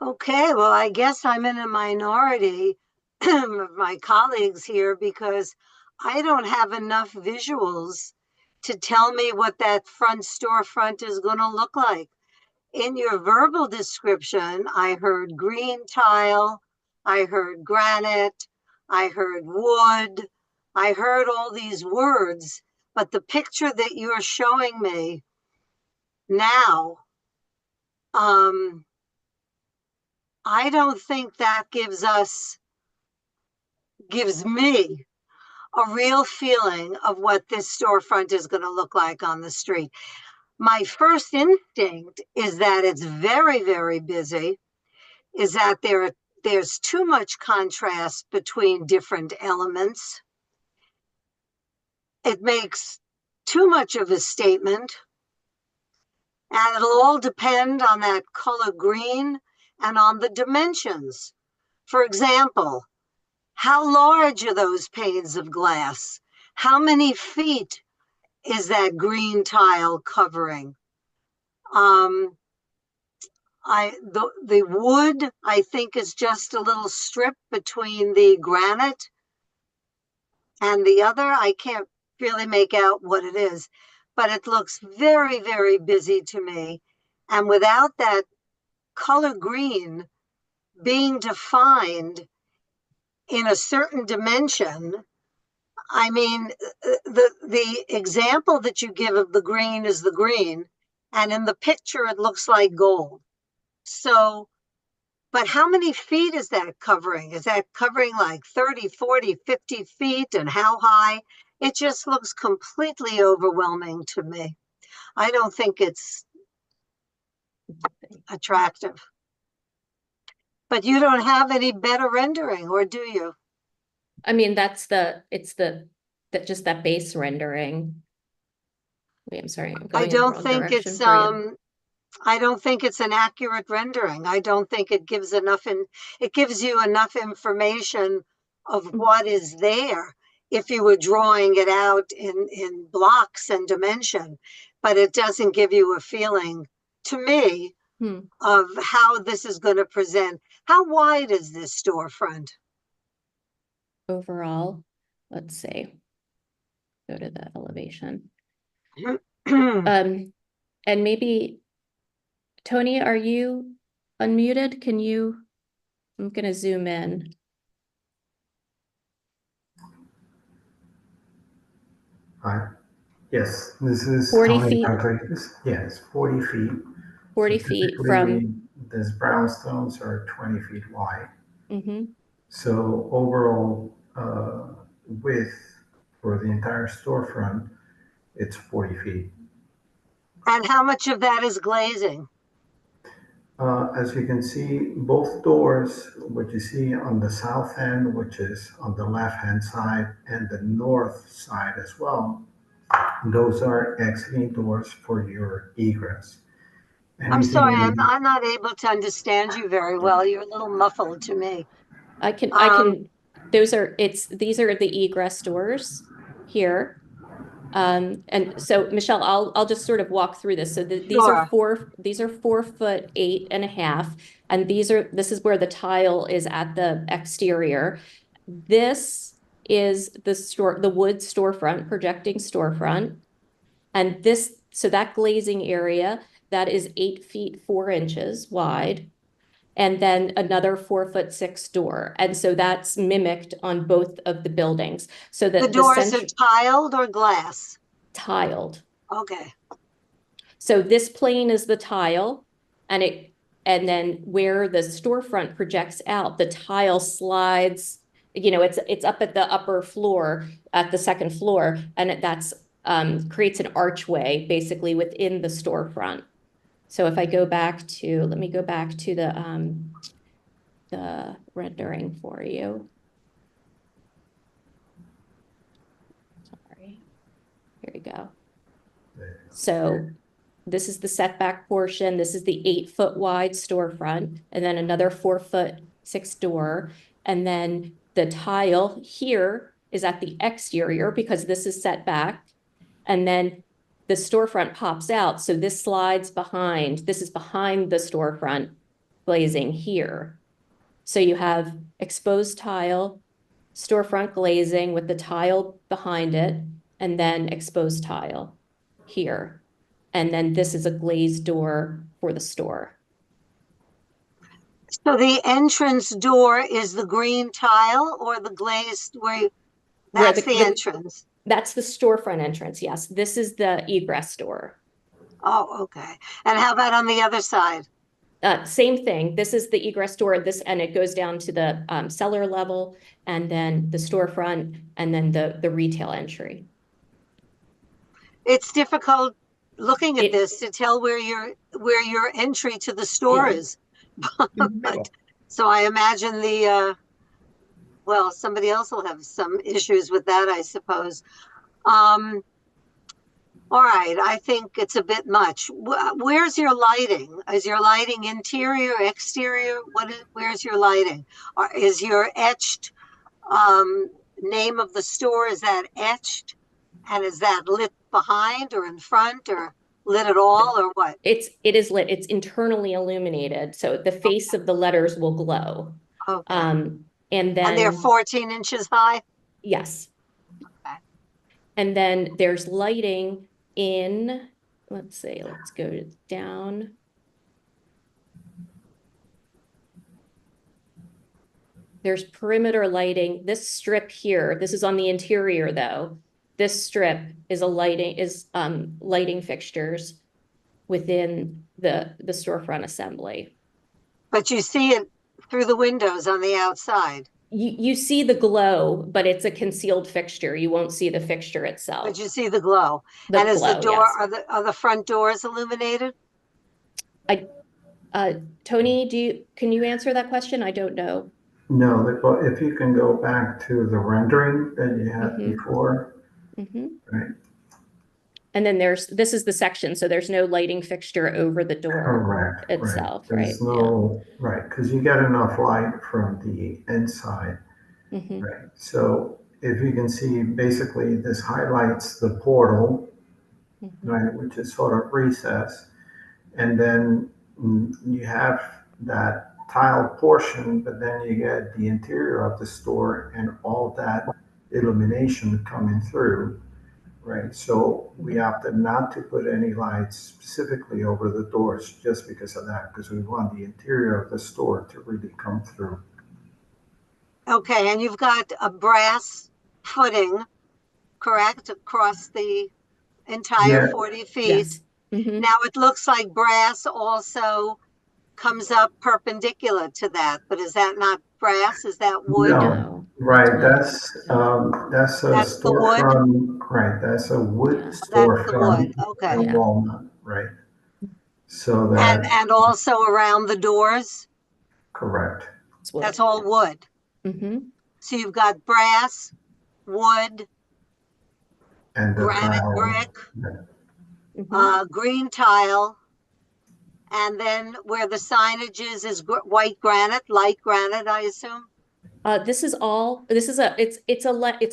Okay, well, I guess I'm in a minority of my colleagues here because I don't have enough visuals to tell me what that front storefront is going to look like. In your verbal description, I heard green tile, I heard granite, I heard wood, I heard all these words, but the picture that you're showing me now, I don't think that gives me a real feeling of what this storefront is going to look like on the street. My first instinct is that it's very, very busy, is that there's too much contrast between different elements. It makes too much of a statement. And it'll all depend on that color green and on the dimensions. For example, how large are those panes of glass? How many feet is that green tile covering? The wood, I think, is just a little strip between the granite and the other. I can't really make out what it is, but it looks very, very busy to me. And without that color green being defined in a certain dimension, I mean, the example that you give of the green is the green, and in the picture it looks like gold. So, but how many feet is that covering? Is that covering like 30, 40, 50 feet? And how high? It just looks completely overwhelming to me. I don't think it's attractive. But you don't have any better rendering, or do you? I mean, it's just that base rendering. Wait, I'm sorry, I'm going in the wrong direction for you. I don't think it's an accurate rendering. I don't think it gives it gives you enough information of what is there if you were drawing it out in blocks and dimension, but it doesn't give you a feeling, to me, of how this is going to present. How wide is this storefront? Overall, let's see. Go to the elevation. And maybe, Tony, are you unmuted? I'm gonna zoom in. Hi. Yes, this is 40 Tony feet. Countries. Yes, 40 feet. 40 So feet typically, from. these brownstones are 20 feet wide. Mm-hmm. So overall width for the entire storefront, it's 40 feet. And how much of that is glazing? As you can see, both doors, what you see on the south end, which is on the left-hand side, and the north side as well, those are exiting doors for your egress. I'm sorry, Anything in I'm not able to understand you very well. You're a little muffled to me. These are the egress doors here. And so Michelle, I'll just sort of walk through this. So these are 4'8.5", and this is where the tile is at the exterior. This is the wood storefront, projecting storefront. And so that glazing area, that is 8 feet 4 inches wide. And then another 4'6" door. And so that's mimicked on both of the buildings. So that the doors are tiled or glass? Tiled. Okay. So this plane is the tile, and then where the storefront projects out, the tile slides, it's up at the upper floor, at the second floor, and that's creates an archway basically within the storefront. So if I go back to, let me go back to the rendering for you. Sorry, here we go. So this is the setback portion. This is the 8 foot wide storefront, and then another 4'6" door. And then the tile here is at the exterior because this is set back. And then the storefront pops out. So this slides behind. This is behind the storefront glazing here. So you have exposed tile, storefront glazing with the tile behind it, and then exposed tile here. And then this is a glazed door for the store. So the entrance door is the green tile or the glazed that's the entrance? That's the storefront entrance, yes. This is the egress door. Oh, okay. And how about on the other side? Same thing. This is the egress door, and it goes down to the cellar level, and then the storefront, and then the retail entry. It's difficult looking at this to tell where your entry to the store is. But, so I imagine well, somebody else will have some issues with that, I suppose. All right, I think it's a bit much. Where's your lighting? Is your lighting interior, exterior? Where's your lighting? Is your etched name of the store, is that etched? And is that lit behind or in front or lit at all or what? It is lit. It's internally illuminated, so the face of the letters will glow. Okay. And then they're 14 inches high? Yes. Okay. And then there's lighting in, let's go down. There's perimeter lighting. This strip here, this is on the interior though. This strip is lighting fixtures within the storefront assembly. But you see it through the windows on the outside. You see the glow, but it's a concealed fixture. You won't see the fixture itself. But you see the glow. And is the door, are the front doors illuminated? Tony, can you answer that question? I don't know. No, if you can go back to the rendering that you had before. Right. And then this is the section, so there's no lighting fixture over the door itself, right? There's no, right, because you get enough light from the inside, right? So if you can see, basically this highlights the portal, right, which is sort of recessed. And then you have that tiled portion, but then you get the interior of the store and all that illumination coming through. Right, so we opted not to put any lights specifically over the doors just because of that, because we want the interior of the store to really come through. Okay, and you've got a brass footing, correct, across the entire 40 feet. Yes. Now it looks like brass also comes up perpendicular to that, but is that not brass? Is that wood? No, right. That's a storefront. Right, that's a wood storefront. Okay. And walnut, right? So that and also around the doors. Correct. That's all wood. So you've got brass, wood, and the granite tile. brick, green tile. And then where the signage is white granite, light granite, I assume. It's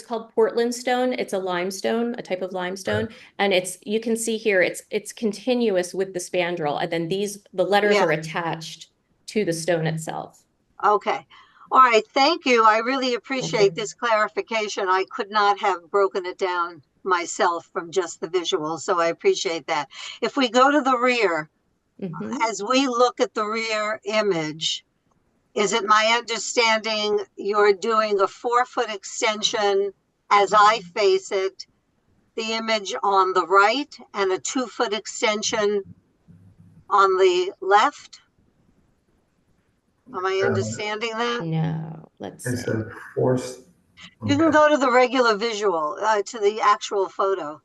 called Portland stone. It's a limestone, a type of limestone. And you can see here, it's continuous with the spandrel. And then the letters are attached to the stone itself. Okay. All right. Thank you. I really appreciate this clarification. I could not have broken it down myself from just the visual. So I appreciate that. If we go to the rear, as we look at the rear image, is it my understanding you're doing a 4-foot extension as I face it, the image on the right, and a 2-foot extension on the left? Am I understanding that? No, let's see. It's a forced. You can go to the regular visual, to the actual photo.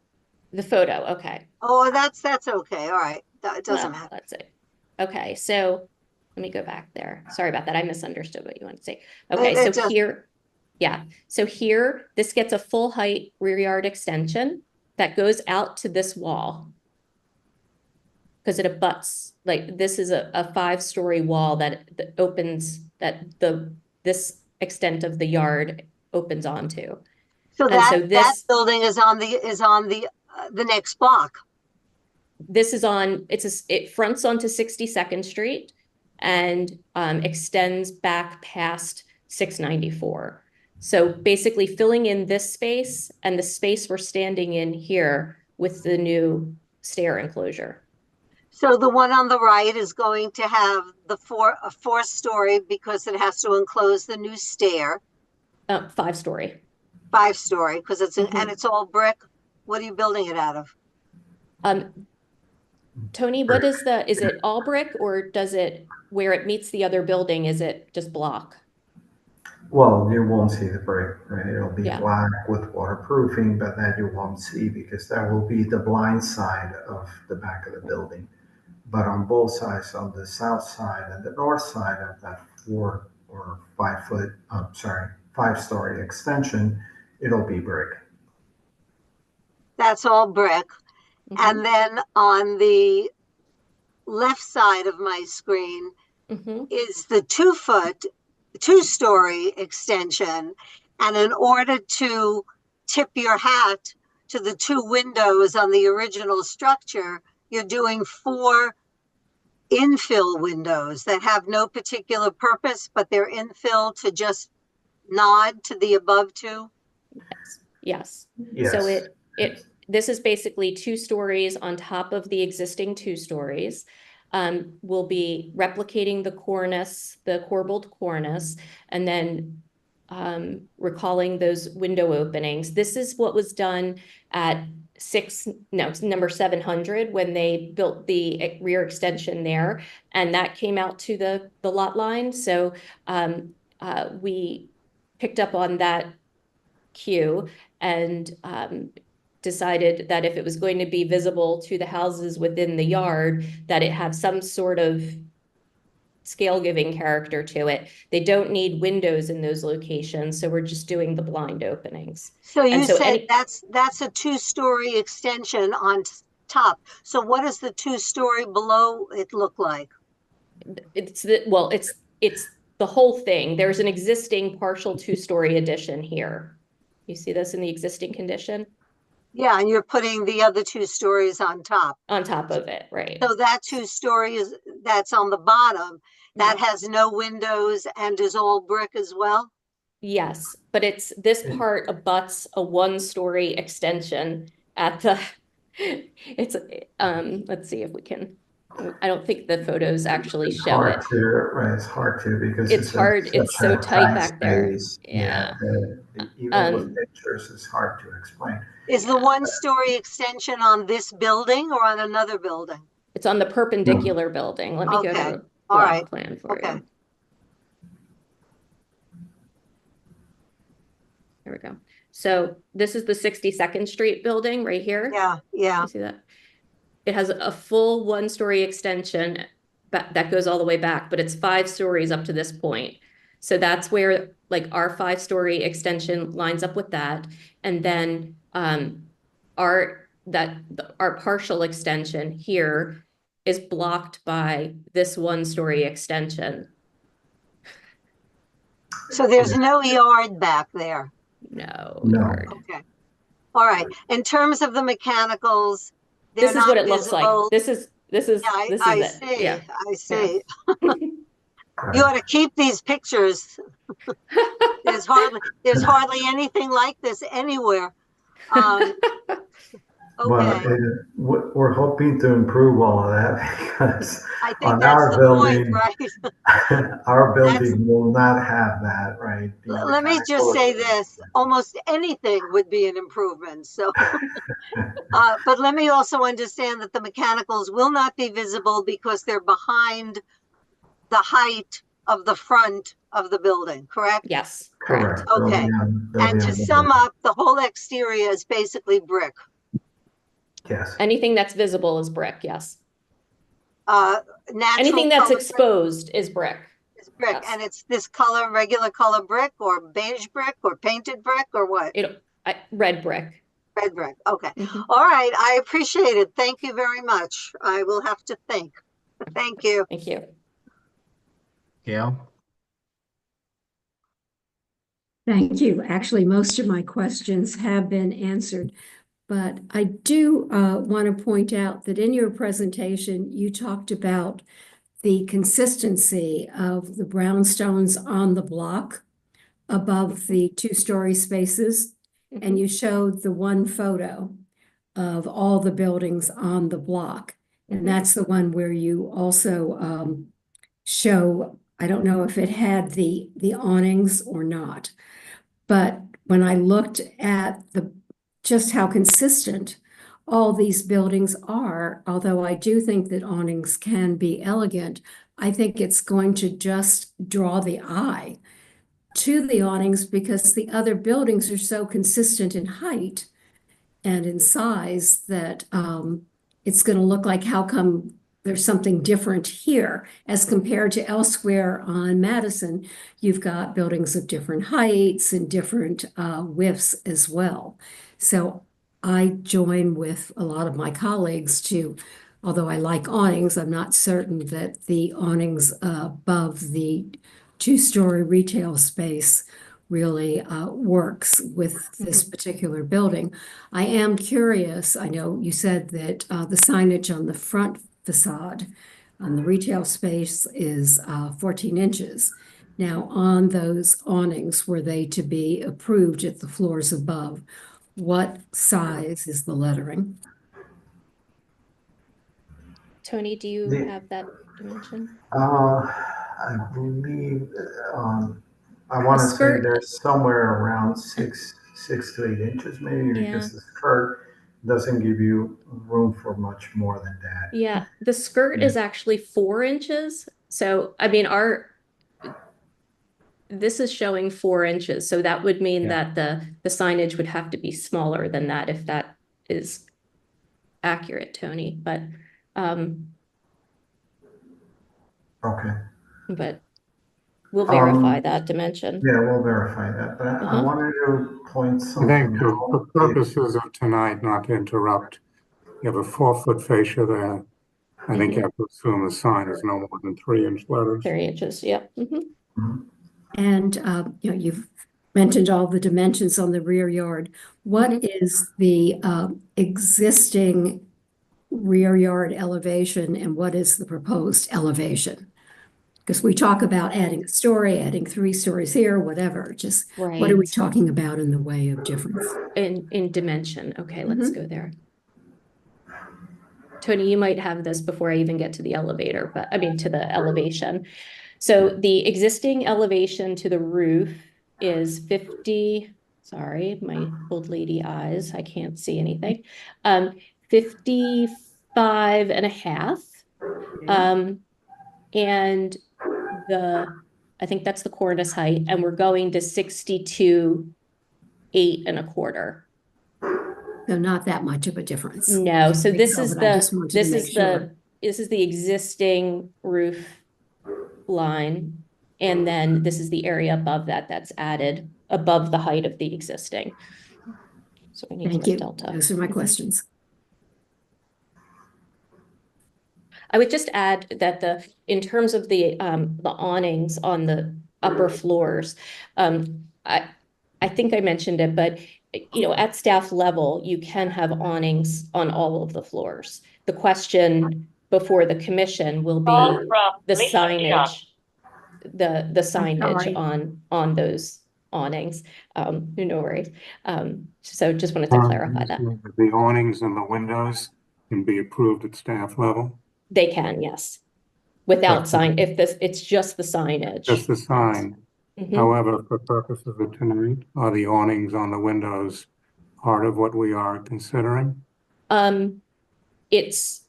The photo, okay. Oh, that's okay. All right. It doesn't matter. Let's see. Okay, so let me go back there. Sorry about that. I misunderstood what you wanted to say. Okay, so here, so here, this gets a full height rear yard extension that goes out to this wall. Because it abuts, like this is a 5-story wall that opens, this extent of the yard opens onto. So that building is on the next block. This is it fronts onto 62nd Street and extends back past 694. So basically filling in this space and the space we're standing in here with the new stair enclosure. So the one on the right is going to have a 4-story because it has to enclose the new stair. 5-story. 5-story because and it's all brick. What are you building it out of? Tony, what is it all brick, or does it, where it meets the other building, is it just block? Well, you won't see the brick, right? It'll be Yeah. black with waterproofing, but that you won't see because that will be the blind side of the back of the building. But on both sides, on the south side and the north side of that 4 or 5 foot, 5-story extension, it'll be brick. That's all brick. And then on the left side of my screen is the 2-story extension. And in order to tip your hat to the 2 windows on the original structure, you're doing 4 infill windows that have no particular purpose, but they're infill to just nod to the above 2. Yes. Yes. So this is basically 2 stories on top of the existing 2 stories. We'll be replicating the cornice, the corbelled cornice, and then recalling those window openings. This is what was done at number 700 when they built the rear extension there, and that came out to the lot line. So we picked up on that cue and decided that if it was going to be visible to the houses within the yard, that it have some sort of scale giving character to it. They don't need windows in those locations, so we're just doing the blind openings. So you said that's a 2-story extension on top. So what does the 2-story below it look like? It's the whole thing. There's an existing partial 2-story addition here. You see this in the existing condition? Yeah, and you're putting the other 2 stories on top. On top of it, right. So that 2-story that's on the bottom, that has no windows and is all brick as well? Yes, but this part abuts a 1-story extension at the, let's see if we can, I don't think the photos actually show it. It's hard to because it's hard, it's so tight back there. Yeah. Even with pictures, it's hard to explain. Is the 1-story extension on this building or on another building? It's on the perpendicular building. Let me go to the block plan for you. There we go. So this is the 62nd Street building right here. Yeah, yeah. You see that? It has a full 1-story extension that goes all the way back, but it's 5 stories up to this point. So that's where like our 5-story extension lines up with that. And then our partial extension here is blocked by this 1-story extension. So there's no yard back there? No yard. Okay. All right. In terms of the mechanicals, this is what it looks like. This is I see. Yeah. I see. You ought to keep these pictures. There's hardly anything like this anywhere. Well, we're hoping to improve all of that because I think that's the point, right? Our building will not have that, right? Let me just say this, almost anything would be an improvement. So, but let me also understand that the mechanicals will not be visible because they're behind the height of the front of the building, correct? Yes. Correct. Okay. And to sum up, the whole exterior is basically brick. Yes. Anything that's visible is brick, yes. Anything that's exposed is brick. Is brick, yes. And it's this color, regular color brick, or beige brick, or painted brick, or what? Red brick. Red brick. Okay. All right. I appreciate it. Thank you very much. I will have to think. Thank you. Thank you. Gail? Thank you. Actually, most of my questions have been answered. But I do want to point out that in your presentation, you talked about the consistency of the brownstones on the block above the 2-story spaces. And you showed the one photo of all the buildings on the block. And that's the one where you also show, I don't know if it had the awnings or not, but when I looked at just how consistent all these buildings are, although I do think that awnings can be elegant, I think it's going to just draw the eye to the awnings because the other buildings are so consistent in height and in size that it's going to look like how come there's something different here as compared to elsewhere on Madison. You've got buildings of different heights and different widths as well. So I join with a lot of my colleagues to, although I like awnings, I'm not certain that the awnings above the two-story retail space really works with this particular building. I am curious, I know you said that the signage on the front facade on the retail space is 14 inches. Now, on those awnings, were they to be approved at the floors above, what size is the lettering? Tony, do you The- have that dimension? I believe, I want to say skirt- they're somewhere around 6 to 8 inches maybe, Yeah. because the skirt doesn't give you room for much more than that. Yeah, the skirt Yeah. is actually 4 inches. So, I mean, this is showing 4 inches. So that would mean that the signage would have to be smaller than that if that is accurate, Tony. But Okay. we'll verify that dimension. Yeah, we'll verify that, but I wanted to point I something think for out. purposes of tonight, not to interrupt, you have a 4-foot fascia there. I think you have to assume the sign is no more than 3-inch letters. 3 inches, yep. And you've mentioned all the dimensions on the rear yard. What is the existing rear yard elevation and what is the proposed elevation? Because we talk about adding a story, adding 3 stories here, whatever. Just what are we talking about in the way of difference? In dimension. Okay, let's go there. Tony, you might have this before I even get to the elevator, but I mean to the elevation. So the existing elevation to the roof is 50, sorry, my old lady eyes, I can't see anything. 55 and a half. And I think that's the cornice height, and we're going to 62, 8 1/4. So not that much of a difference. No, so this is the this is the existing roof line, and then this is the area above that that's added above the height of the existing. So I need Thank to you. delta. Those are my questions. I would just add that in terms of the awnings on the upper floors, I think I mentioned it, but at staff level, you can have awnings on all of the floors. The question before the commission will be the signage, the signage on those awnings. No worries. So just wanted to clarify that. The awnings and the windows can be approved at staff level. They can, yes. Without sign, it's just the signage. Just the sign. However, for purposes of tonight, are the awnings on the windows part of what we are considering? It's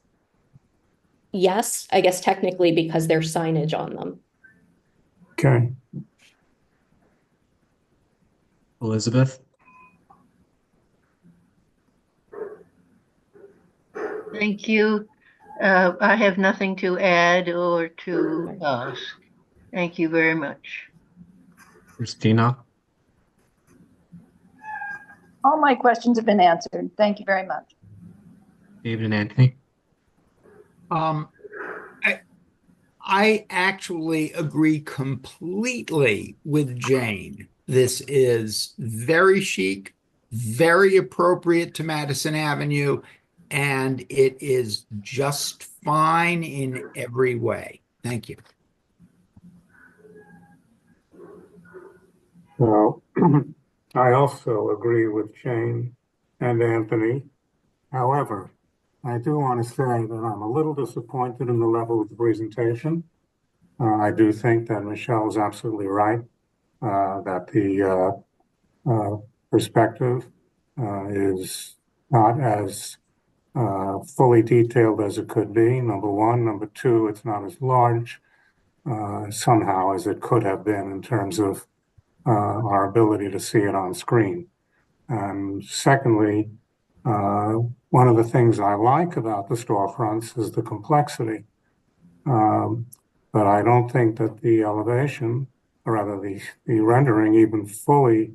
yes, I guess technically because there's signage on them. Okay. Elizabeth? Thank you. I have nothing to add or to ask. Thank you very much. Christina? All my questions have been answered. Thank you very much. David and Anthony? I actually agree completely with Jane. This is very chic, very appropriate to Madison Avenue, and it is just fine in every way. Thank you. Well, I also agree with Jane and Anthony. However, I do want to say that I'm a little disappointed in the level of the presentation. I do think that Michelle is absolutely right, that the perspective is not as fully detailed as it could be, number one. Number two, it's not as large somehow as it could have been in terms of our ability to see it on screen. And secondly, one of the things I like about the storefronts is the complexity. But I don't think that the elevation, or rather the rendering, even fully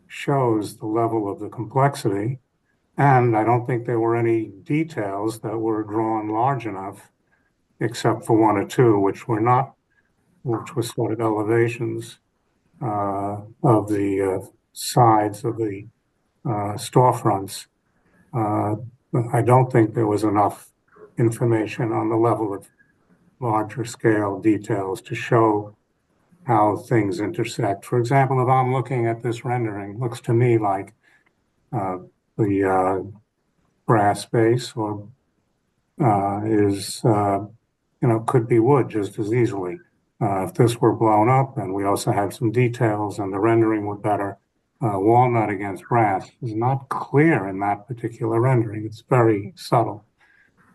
shows the level of the complexity. And I don't think there were any details that were drawn large enough, except for one or two, which were not, which were sort of elevations of the sides of the storefronts. I don't think there was enough information on the level of larger scale details to show how things intersect. For example, if I'm looking at this rendering, looks to me like the brass base or is, could be wood just as easily. If this were blown up and we also had some details and the rendering were better, walnut against brass is not clear in that particular rendering. It's very subtle.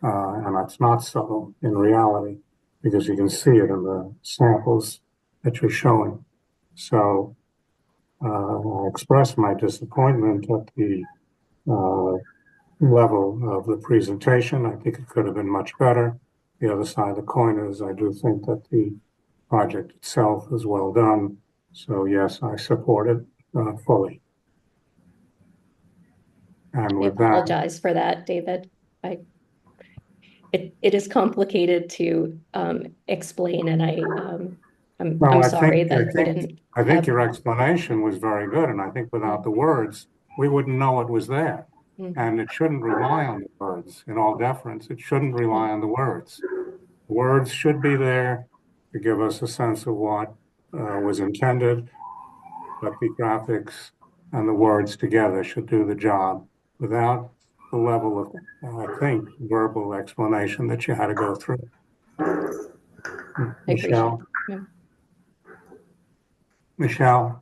And it's not subtle in reality because you can see it in the samples that you're showing. So I express my disappointment at the level of the presentation. I think it could have been much better. The other side of the coin is I do think that the project itself is well done. So yes, I support it fully. And I with that, apologize for that, David. It is complicated to explain, and I'm sorry that we didn't. I think your explanation was very good, and I think without the words, we wouldn't know it was there. And it shouldn't rely on the words. In all deference, it shouldn't rely on the words. Words should be there to give us a sense of what was intended, but the graphics and the words together should do the job without the level of, I think, verbal explanation that you had to go through. Michelle? Michelle?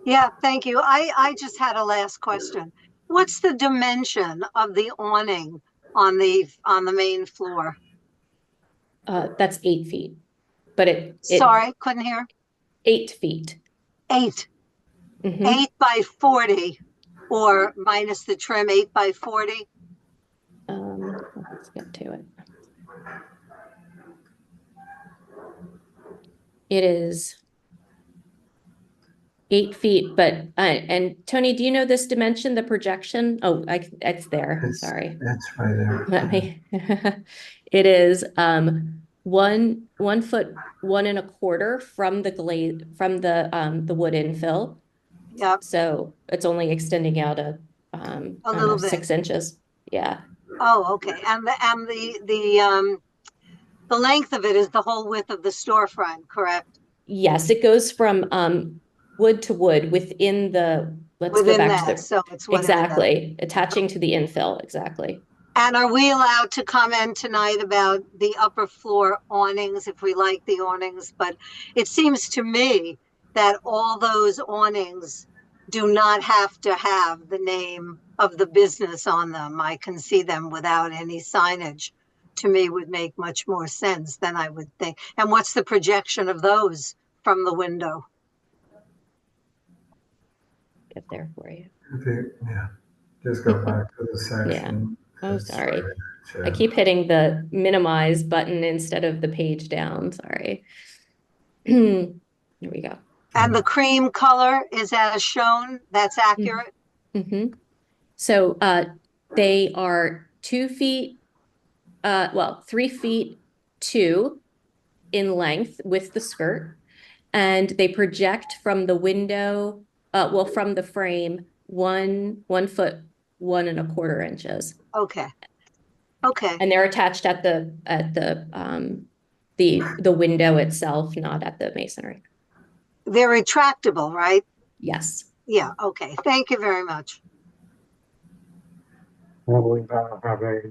Yeah, thank you. I just had a last question. What's the dimension of the awning on the main floor? That's 8 feet, but Sorry, couldn't hear. 8 feet. 8. 8 by 40, or minus the trim, 8 by 40. Let's get to it. It is 8 feet, but and Tony, do you know this dimension, the projection? Oh, it's there. Sorry. It's right there. Let me. It is 1 foot 1 1/4 from the glaze from the wood infill. Yep. So it's only extending out a little bit. 6 inches. Yeah. Oh, okay. And the length of it is the whole width of the storefront, correct? Yes, it goes from wood to wood within the. Let's Within go back that, to the so it's whatever that- exactly attaching to the infill. Exactly. And are we allowed to comment tonight about the upper floor awnings if we like the awnings? But it seems to me that all those awnings do not have to have the name of the business on them. I can see them without any signage. To me, would make much more sense than I would think. And what's the projection of those from the window? Get there for you. Yeah, just go back to the section. Oh, sorry. I keep hitting the minimize button instead of the page down. Sorry. Here we go. And the cream color is as shown. That's accurate. So they are 2 feet, 3 feet 2 in length with the skirt, and they project from the window, from the frame, 1 foot 1 1/4 inches. Okay. And they're attached at the window itself, not at the masonry. They're retractable, right? Yes. Yeah, okay. Thank you very much. Will we now have a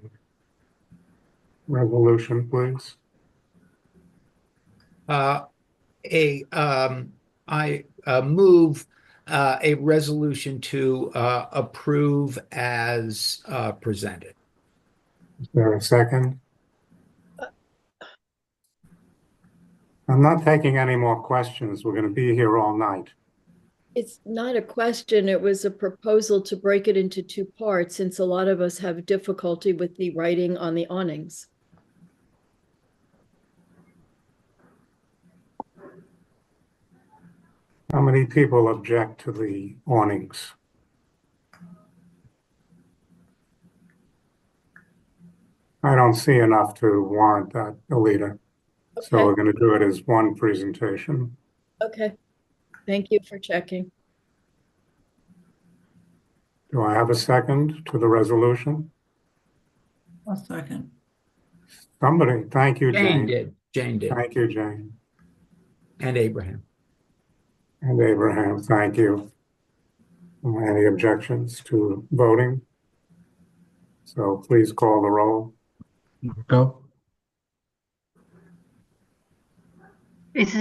resolution, please? I move a resolution to approve as presented. Is there a second? I'm not taking any more questions. We're going to be here all night. It's not a question, it was a proposal to break it into two parts, since a lot of us have difficulty with the writing on the awnings. How many people object to the awnings? I don't see enough to warrant that, Alita. So Okay. we're going to do it as one presentation. Okay, thank you for checking. Do I have a second to the resolution? A second. Somebody, thank you, Jane Jane. did. Jane did. Thank you, Jane. And Abraham. And Abraham, thank you. Any objections to voting? So please call the roll. Go. Is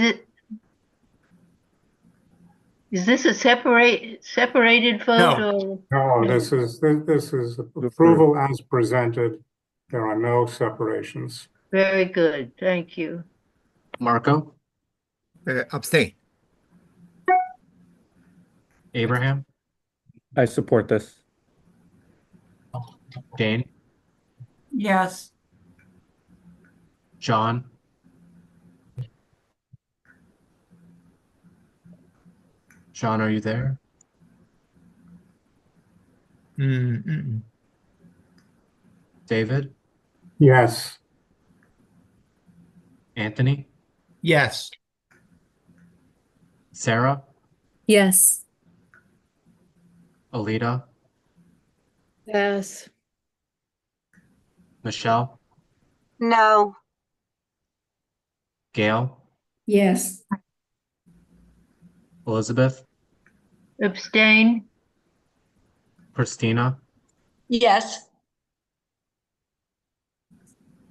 this a separated vote No. or? No, this is approval as presented. There are no separations. Very good, thank you. Marco? Abstain. Abraham? I support this. Jane? Yes. John? John, are you there? David? Yes. Anthony? Yes. Sarah? Yes. Alita? Yes. Michelle? No. Gail? Yes. Elizabeth? Abstain? Christina? Yes.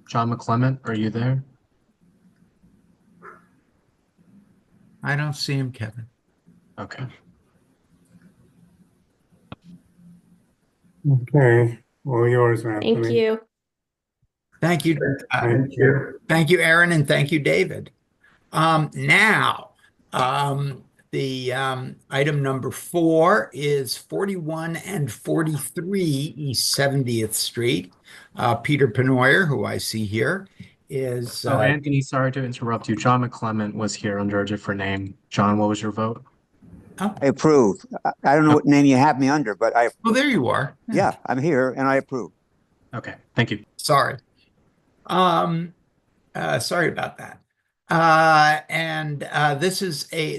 John McClement, are you there? I don't see him, Kevin. Okay. Okay. All yours, Anthony. Thank you. Thank you. Thank you. Thank you, Aaron, and thank you, David. Now, the item number 4 is 41 and 43 East 70th Street. Peter Penoyer, who I see here, is. So Anthony, sorry to interrupt you. John McClement was here under a different name. John, what was your vote? Oh. I approve. I don't know what name you have me under, but I. Well, there you are. Yeah, I'm here and I approve. Okay, thank you. Sorry. Sorry about that.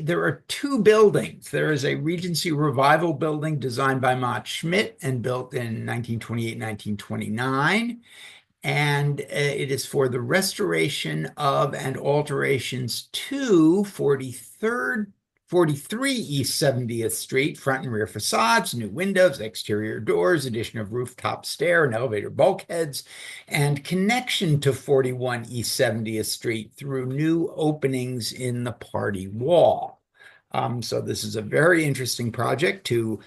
There are two buildings. There is a Regency Revival building designed by Mott Schmidt and built in 1928, 1929. And it is for the restoration of and alterations to 43 East 70th Street, front and rear facades, new windows, exterior doors, addition of rooftop stair and elevator bulkheads, and connection to 41 East 70th Street through new openings in the party wall. So this is a very interesting project to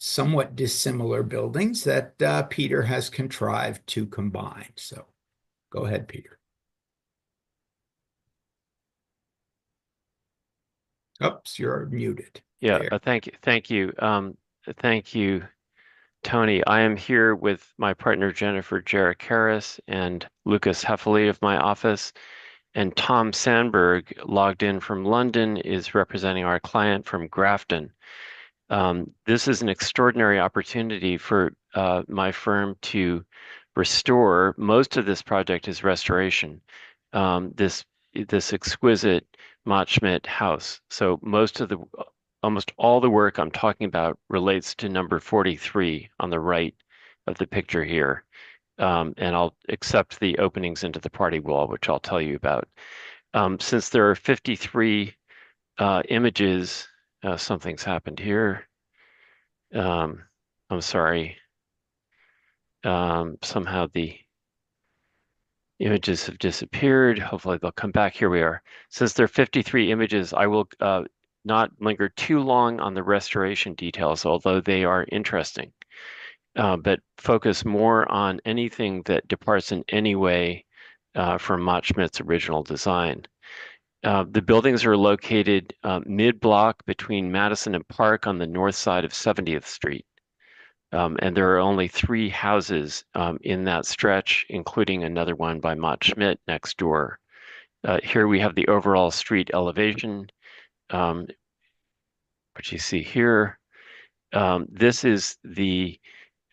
somewhat dissimilar buildings that Peter has contrived to combine. So go ahead, Peter. Oops, you're muted. Yeah, There. thank you. Thank you, Tony. I am here with my partner, Jennifer Jarek Harris, and Lucas Heffley of my office. And Tom Sandberg, logged in from London, is representing our client from Grafton. This is an extraordinary opportunity for my firm to restore. Most of this project is restoration. This exquisite Mott Schmidt house. So almost all the work I'm talking about relates to number 43 on the right of the picture here. And I'll accept the openings into the party wall, which I'll tell you about. Since there are 53 images, something's happened here. I'm sorry. Somehow the images have disappeared. Hopefully they'll come back. Here we are. Since there are 53 images, I will not linger too long on the restoration details, although they are interesting, but focus more on anything that departs in any way from Mott Schmidt's original design. The buildings are located mid-block between Madison and Park on the north side of 70th Street. And there are only 3 houses in that stretch, including another one by Mott Schmidt next door. Here we have the overall street elevation, which you see here. This is the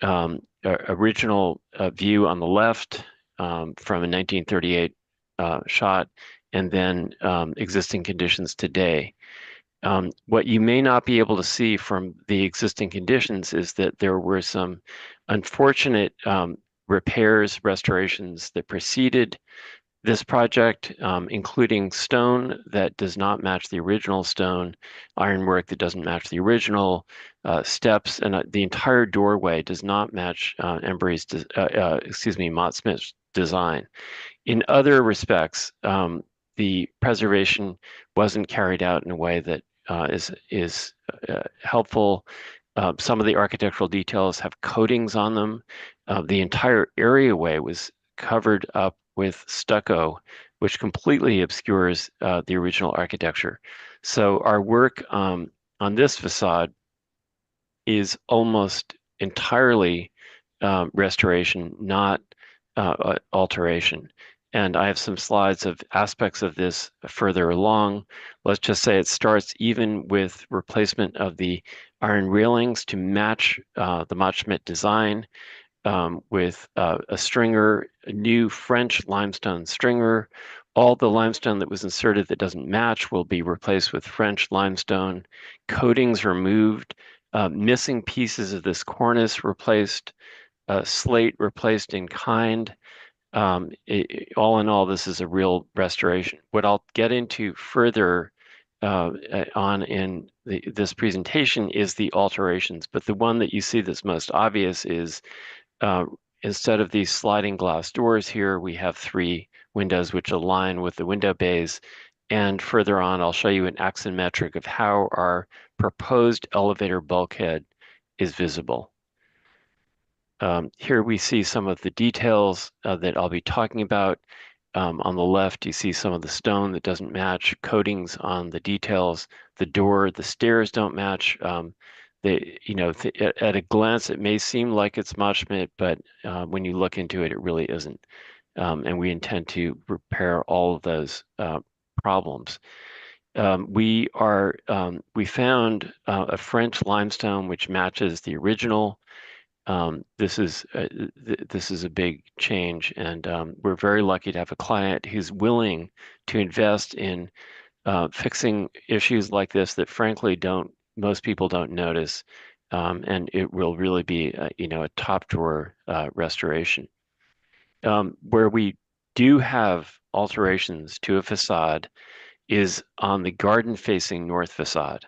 original view on the left from a 1938 shot, and then existing conditions today. What you may not be able to see from the existing conditions is that there were some unfortunate repairs, restorations that preceded this project, including stone that does not match the original stone, ironwork that doesn't match the original, steps, and the entire doorway does not match Mott Smith's design. In other respects, the preservation wasn't carried out in a way that is helpful. Some of the architectural details have coatings on them. The entire areaway was covered up with stucco, which completely obscures the original architecture. So our work on this facade is almost entirely restoration, not alteration. And I have some slides of aspects of this further along. Let's just say it starts even with replacement of the iron railings to match the Mott Schmidt design, with a stringer, a new French limestone stringer. All the limestone that was inserted that doesn't match will be replaced with French limestone. Coatings removed, missing pieces of this cornice replaced, slate replaced in kind. All in all, this is a real restoration. What I'll get into further on in this presentation is the alterations, but the one that you see that's most obvious is instead of these sliding glass doors here, we have 3 windows which align with the window bays. And further on, I'll show you an axometric of how our proposed elevator bulkhead is visible. Here we see some of the details that I'll be talking about. On the left, you see some of the stone that doesn't match, coatings on the details, the door, the stairs don't match. At a glance, it may seem like it's Mott Schmidt, but when you look into it, it really isn't. And we intend to repair all of those problems. We found a French limestone which matches the original. This is a big change, and we're very lucky to have a client who's willing to invest in fixing issues like this that frankly most people don't notice, and it will really be a top drawer restoration. Where we do have alterations to a facade is on the garden facing north facade.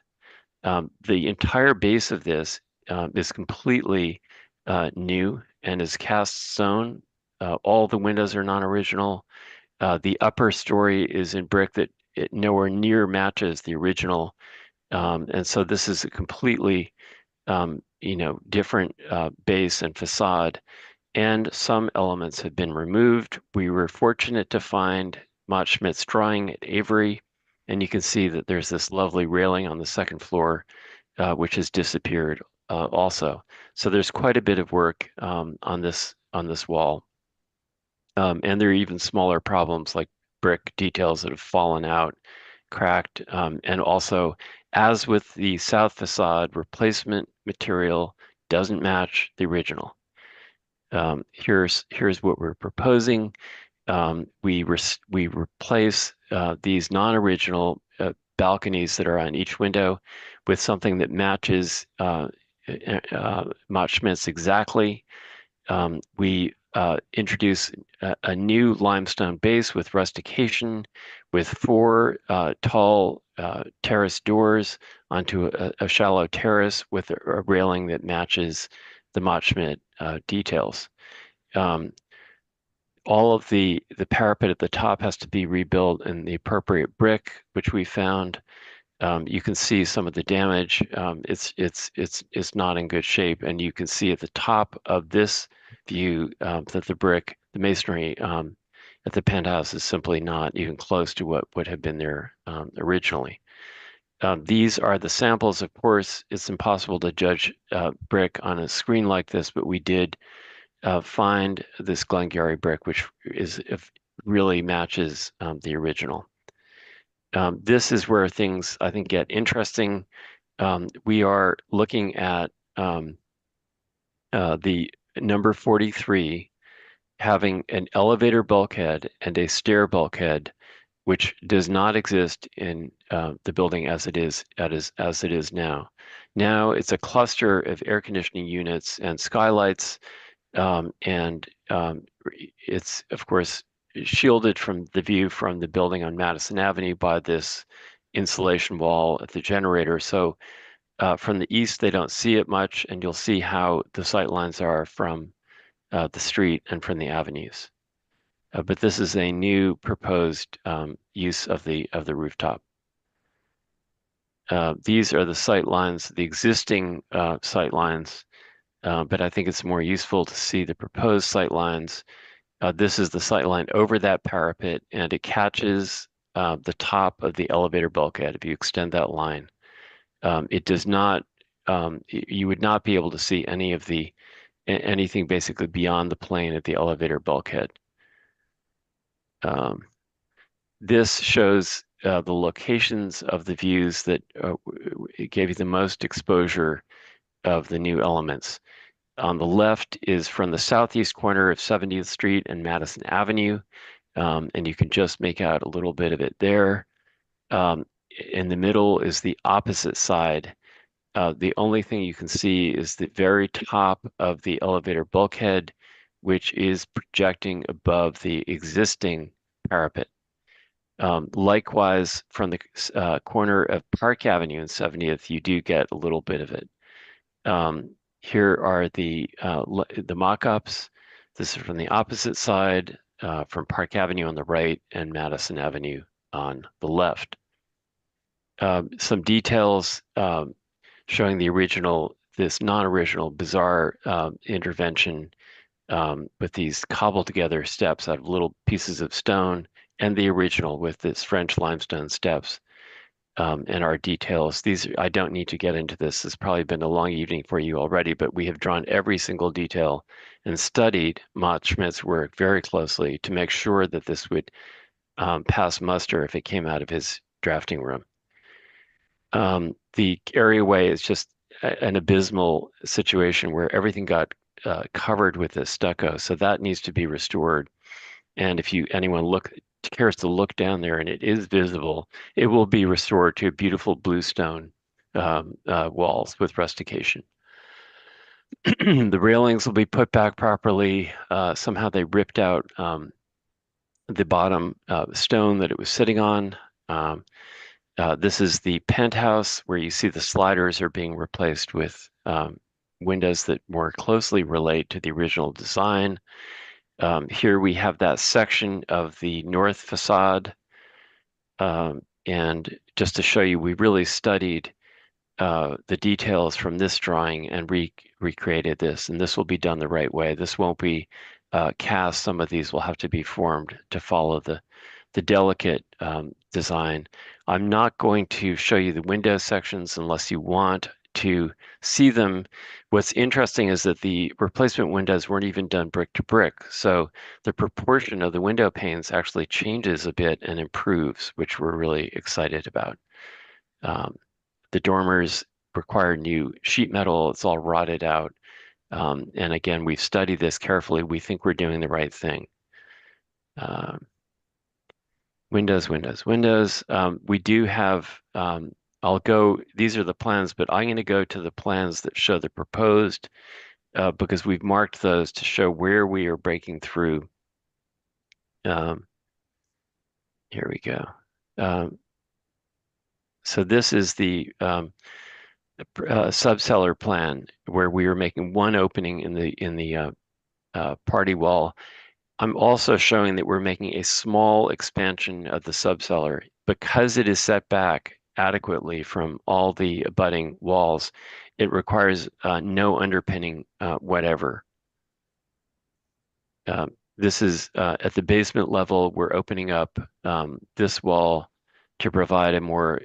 The entire base of this is completely new and is cast stone. All the windows are non-original. The upper story is in brick that it nowhere near matches the original. And so this is a completely different base and facade, and some elements have been removed. We were fortunate to find Mott Schmidt's drawing at Avery, and you can see that there's this lovely railing on the second floor, which has disappeared also. So there's quite a bit of work on this wall. And there are even smaller problems like brick details that have fallen out, cracked, and also, as with the south facade, replacement material doesn't match the original. Here's what we're proposing. We replace these non-original balconies that are on each window with something that matches Mott Schmidt's exactly. We introduce a new limestone base with rustication, with 4 tall terrace doors onto a shallow terrace with a railing that matches the Mott Schmidt details. All of the parapet at the top has to be rebuilt in the appropriate brick, which we found. You can see some of the damage. It's not in good shape, and you can see at the top of this view that the masonry at the penthouse is simply not even close to what would have been there originally. These are the samples. Of course, it's impossible to judge brick on a screen like this, but we did find this Glengarry brick, which really matches the original. This is where things, I think, get interesting. We are looking at the number 43 having an elevator bulkhead and a stair bulkhead, which does not exist in the building as it is now. Now it's a cluster of air conditioning units and skylights, and it's, of course, shielded from the view from the building on Madison Avenue by this insulation wall at the generator. So from the east, they don't see it much, and you'll see how the sight lines are from the street and from the avenues. But this is a new proposed use of the rooftop. These are the sight lines, the existing sight lines, but I think it's more useful to see the proposed sight lines. This is the sight line over that parapet, and it catches the top of the elevator bulkhead. If you extend that line, it does not. You would not be able to see anything basically beyond the plane at the elevator bulkhead. This shows the locations of the views that gave you the most exposure of the new elements. On the left is from the southeast corner of 70th Street and Madison Avenue, and you can just make out a little bit of it there. In the middle is the opposite side. The only thing you can see is the very top of the elevator bulkhead, which is projecting above the existing parapet. Likewise, from the corner of Park Avenue and 70th, you do get a little bit of it. Here are the mock-ups. This is from the opposite side, from Park Avenue on the right and Madison Avenue on the left. Some details showing the original, this non-original, bizarre intervention with these cobbled together steps out of little pieces of stone, and the original with its French limestone steps. And our details. I don't need to get into this. It's probably been a long evening for you already, but we have drawn every single detail and studied Mott Schmidt's work very closely to make sure that this would pass muster if it came out of his drafting room. The areaway is just an abysmal situation where everything got covered with this stucco, so that needs to be restored. And if anyone cares to look down there and it is visible, it will be restored to beautiful bluestone walls with rustication. The railings will be put back properly. Somehow they ripped out the bottom stone that it was sitting on. This is the penthouse where you see the sliders are being replaced with windows that more closely relate to the original design. Here we have that section of the north facade. And just to show you, we really studied the details from this drawing and recreated this, and this will be done the right way. This won't be cast. Some of these will have to be formed to follow the delicate design. I'm not going to show you the window sections unless you want to see them. What's interesting is that the replacement windows weren't even done brick to brick. So the proportion of the window panes actually changes a bit and improves, which we're really excited about. The dormers require new sheet metal. It's all rotted out. And again, we've studied this carefully. We think we're doing the right thing. Windows. We do have, these are the plans, but I'm going to go to the plans that show the proposed, because we've marked those to show where we are breaking through. Here we go. So this is the subcellar plan where we were making one opening in the party wall. I'm also showing that we're making a small expansion of the subcellar because it is set back adequately from all the abutting walls. It requires no underpinning whatever. This is at the basement level, we're opening up this wall to provide a more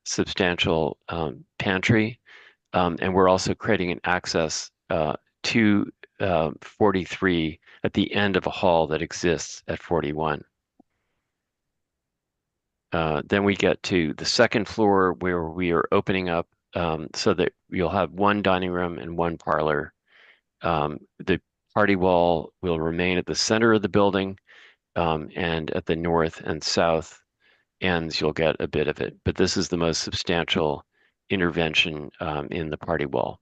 substantial pantry. And we're also creating an access to 43 at the end of a hall that exists at 41. Then we get to the second floor where we are opening up so that you'll have one dining room and one parlor. The party wall will remain at the center of the building, and at the north and south ends you'll get a bit of it. But this is the most substantial intervention in the party wall.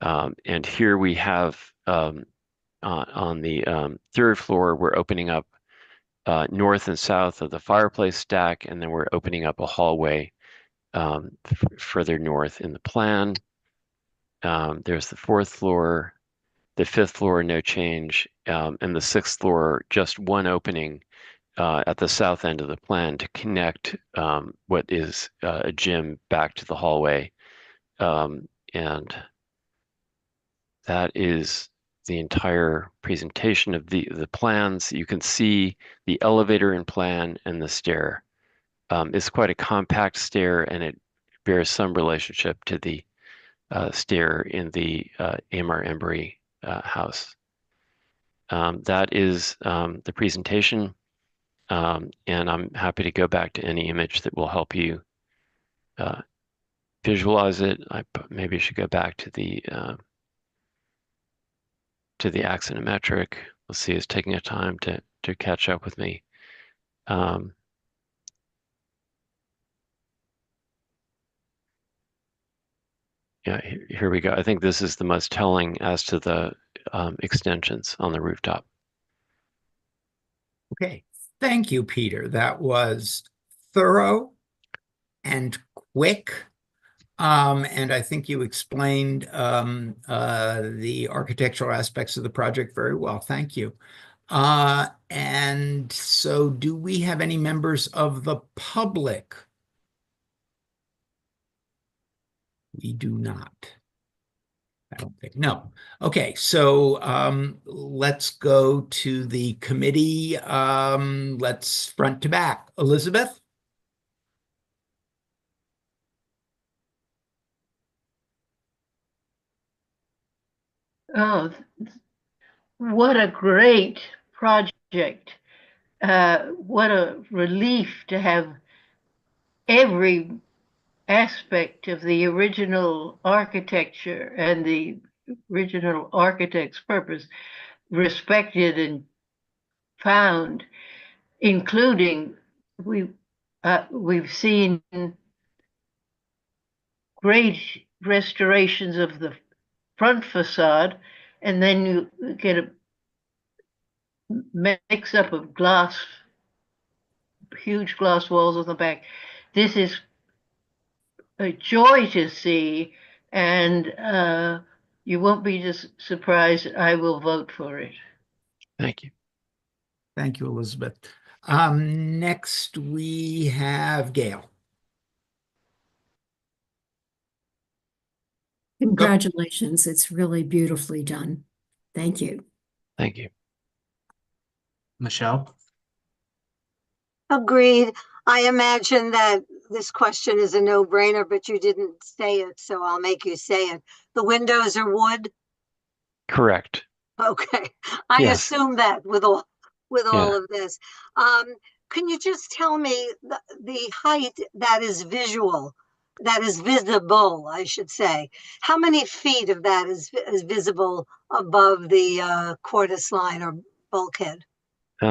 And here we have on the third floor, we're opening up north and south of the fireplace stack, and then we're opening up a hallway further north in the plan. There's the fourth floor, the fifth floor, no change, and the sixth floor, just one opening at the south end of the plan to connect what is a gym back to the hallway. And that is the entire presentation of the plans. You can see the elevator in plan and the stair. It's quite a compact stair, and it bears some relationship to the stair in the Amar Embry house. That is the presentation, and I'm happy to go back to any image that will help you visualize it. I maybe should go back to the axonometric. Let's see, it's taking a time to catch up with me. Yeah, here we go. I think this is the most telling as to the extensions on the rooftop. Okay, thank you, Peter. That was thorough and quick. And I think you explained the architectural aspects of the project very well. Thank you. And so do we have any members of the public? We do not. I don't think, no. Okay, so let's go to the committee. Let's front to back. Elizabeth? Oh, what a great project. What a relief to have every aspect of the original architecture and the original architect's purpose respected and found, including we've seen great restorations of the front facade, and then you get a mix up of glass, huge glass walls on the back. This is a joy to see, and you won't be just surprised. I will vote for it. Thank you. Thank you, Elizabeth. Next, we have Gail. Congratulations. It's really beautifully done. Thank you. Thank you. Michelle? Agreed. I imagine that this question is a no-brainer, but you didn't say it, so I'll make you say it. The windows are wood? Correct. Okay. I Yes. assume that with all Yeah. of this. Can you just tell me the height that is visible, I should say? How many feet of that is visible above the cornice line or bulkhead?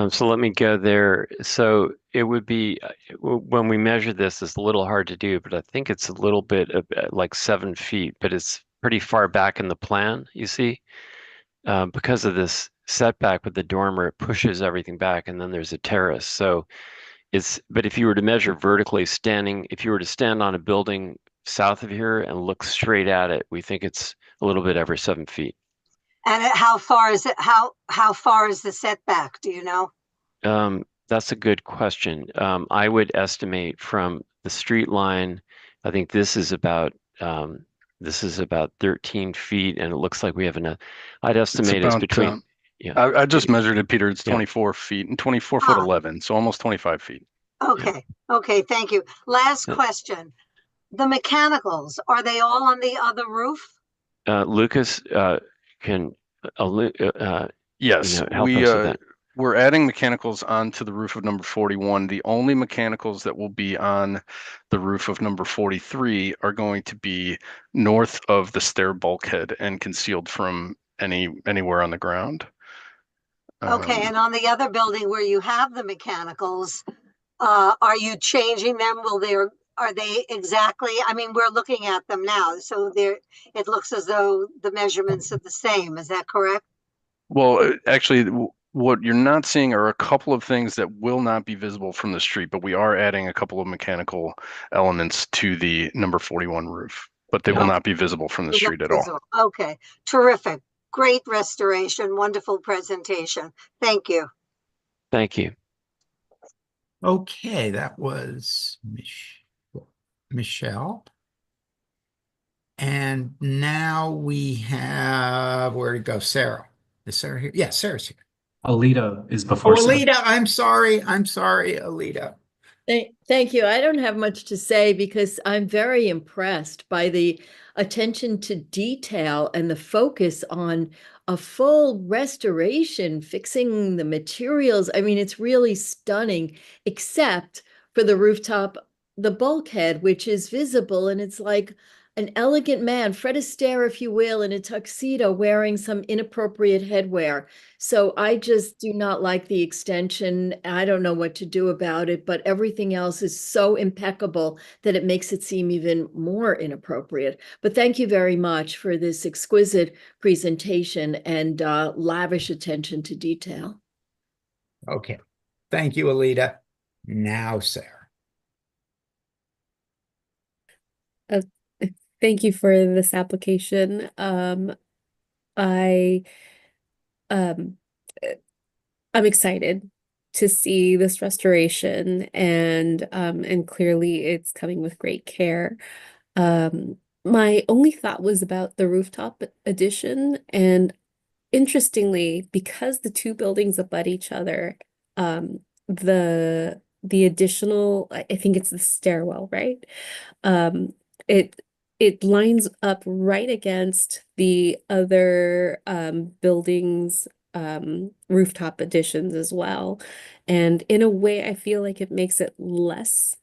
So let me go there. So it would be, when we measure this, it's a little hard to do, but I think it's a little bit of like 7 feet, but it's pretty far back in the plan, you see? Because of this setback with the dormer, it pushes everything back, and then there's a terrace. So but if you were to measure vertically if you were to stand on a building south of here and look straight at it, we think it's a little bit over 7 feet. And how far is it? How far is the setback? Do you know? That's a good question. I would estimate from the street line. I think this is about 13 feet, and it looks like we have enough. I'd estimate it's between. Yeah, I just measured it, Peter. It's Yeah. 24 feet and 24 foot 11, so almost 25 feet. Okay, okay, thank you. Last question. The mechanicals, are they all on the other roof? Lucas can Yes, help us with that. we're adding mechanicals onto the roof of number 41. The only mechanicals that will be on the roof of number 43 are going to be north of the stair bulkhead and concealed from anywhere on the ground. Okay, and on the other building where you have the mechanicals, are you changing them? Are they exactly, I mean, we're looking at them now, so it looks as though the measurements are the same. Is that correct? Well, actually, what you're not seeing are a couple of things that will not be visible from the street, but we are adding a couple of mechanical elements to the number 41 roof, but they will not be visible from the street at all. Okay, terrific. Great restoration, wonderful presentation. Thank you. Thank you. Okay, that was Michelle. And now we have, where to go? Sarah. Is Sarah here? Yeah, Sarah's here. Alita is before Sarah. Alita, I'm sorry, Alita. Thank you. I don't have much to say because I'm very impressed by the attention to detail and the focus on a full restoration, fixing the materials. I mean, it's really stunning, except for the rooftop, the bulkhead, which is visible, and it's like an elegant man, Fred Astaire, if you will, in a tuxedo wearing some inappropriate headwear. So I just do not like the extension. I don't know what to do about it, but everything else is so impeccable that it makes it seem even more inappropriate. But thank you very much for this exquisite presentation and lavish attention to detail. Okay, thank you, Alita. Now, Sarah. Thank you for this application. I'm excited to see this restoration, and clearly it's coming with great care. My only thought was about the rooftop addition, and interestingly, because the two buildings abut each other, the additional, I think it's the stairwell, right? It lines up right against the other buildings rooftop additions as well. And in a way, I feel like it makes it less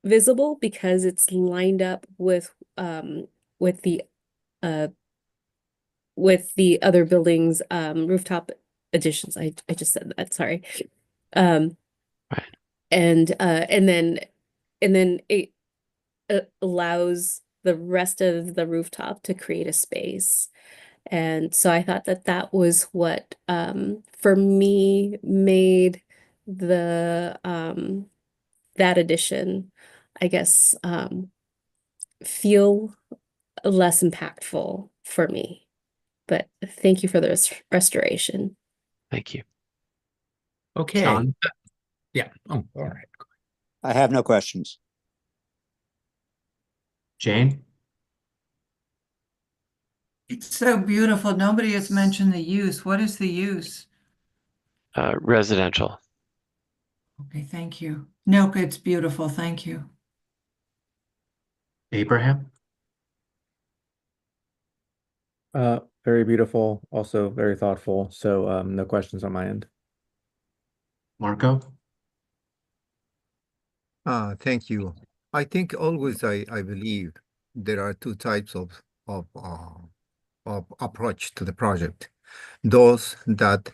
visible because it's lined up with the other buildings rooftop additions. I just said that, sorry. And then it allows the rest of the rooftop to create a space. And so I thought that was what for me made the that addition, I guess, feel less impactful for me. But thank you for the restoration. Thank you. Okay. John? Yeah. Oh, all right. I have no questions. Jane? It's so beautiful. Nobody has mentioned the use. What is the use? Residential. Okay, thank you. No, it's beautiful. Thank you. Abraham? Very beautiful, also very thoughtful. So no questions on my end. Marco? Thank you. I think always I believe there are two types of approach to the project. Those that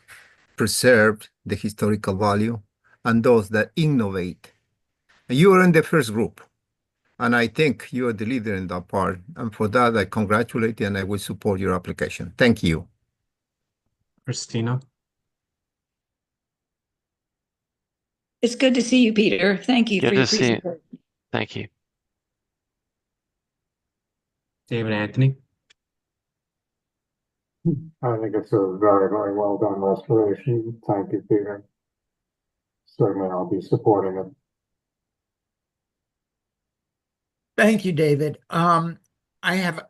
preserve the historical value and those that innovate. You are in the first group, and I think you are the leader in that part. And for that, I congratulate you and I will support your application. Thank you. Christina? It's good to see you, Peter. Thank you for Good your to see you. presentation. Thank you. David Anthony? I think it's a very, very well done restoration. Thank you, Peter. Certainly, I'll be supporting it. Thank you, David. I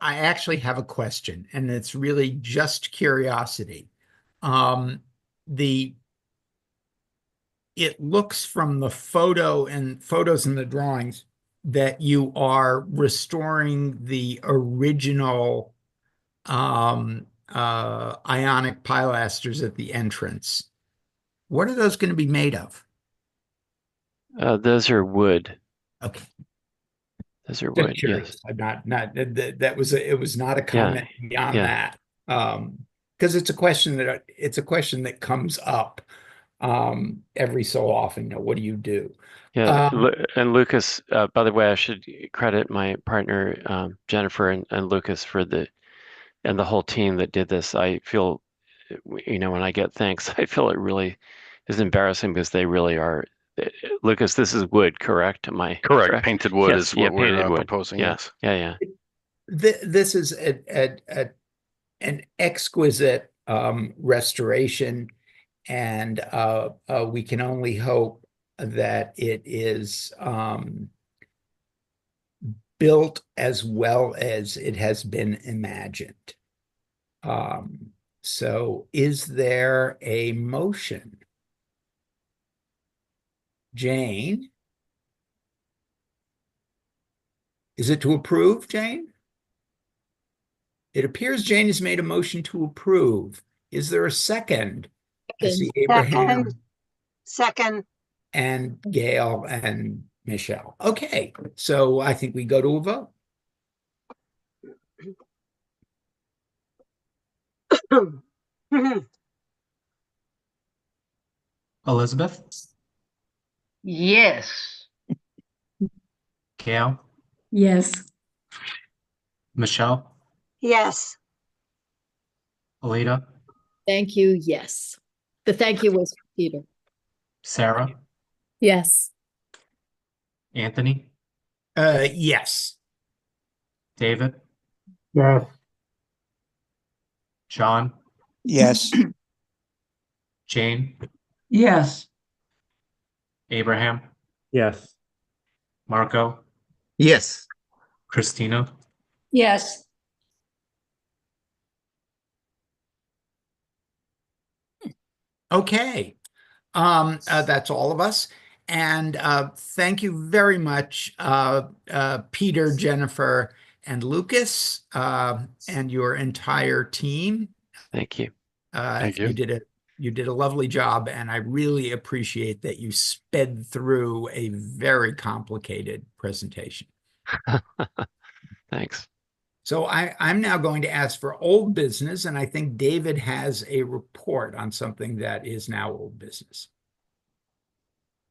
actually have a question, and it's really just curiosity. The It looks from the photos and the drawings that you are restoring the original ionic pilasters at the entrance. What are those going to be made of? Those are wood. Okay. Those are Just wood, curious. yes. I'm not that was it was not a comment beyond yeah. that. Because it's a question that comes up every so often. What do you do? Yeah, and Lucas, by the way, I should credit my partner, Jennifer and Lucas for the whole team that did this. I feel, when I get thanks, I feel it really is embarrassing because they really are. Lucas, this is wood, correct? Am I correct? Painted wood Yes, is what we're painted wood. proposing. Yeah, Yes. yeah. This is an exquisite restoration, and we can only hope that it is built as well as it has been imagined. So is there a motion? Jane? Is it to approve, Jane? It appears Jane has made a motion to approve. Is there a second? I see Abraham. Second. And Gail and Michelle. Okay, so I think we go to a vote. Elizabeth, Yes. Gail, Yes. Michelle, Yes. Alita, Thank you, yes. The thank you was for Peter. Sarah, Yes. Anthony, Yes. David, Yes. John, Yes. Jane, Yes. Abraham, Yes. Marco, Yes. Christina. Yes. Okay. That's all of us. And thank you very much, Peter, Jennifer, and Lucas, and your entire team. Thank you. Thank you. You did a lovely job, and I really appreciate that you sped through a very complicated presentation. Thanks. So I'm now going to ask for old business, and I think David has a report on something that is now old business.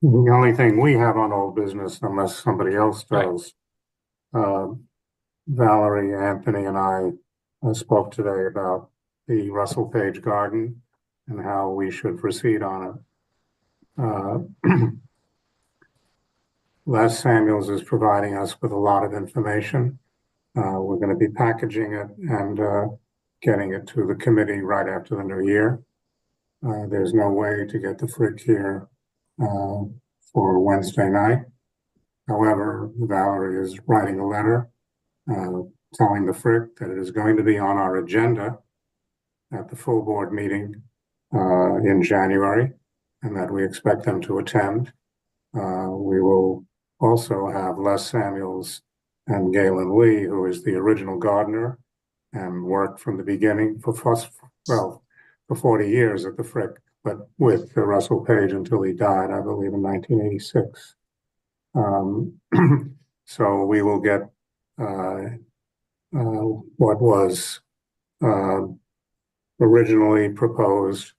The only thing we have on old business, unless somebody else does, Valerie, Anthony, and I spoke today about the Russell Page Garden and how we should proceed on it. Les Samuels is providing us with a lot of information. We're going to be packaging it and getting it to the committee right after the new year. There's no way to get the Frick here for Wednesday night. However, Valerie is writing a letter telling the Frick that it is going to be on our agenda at the full board meeting in January, and that we expect them to attend. We will also have Les Samuels and Galen Lee, who is the original gardener and worked from the beginning for 40 years at the Frick, but with Russell Page until he died, I believe, in 1986. So we will get what was originally proposed,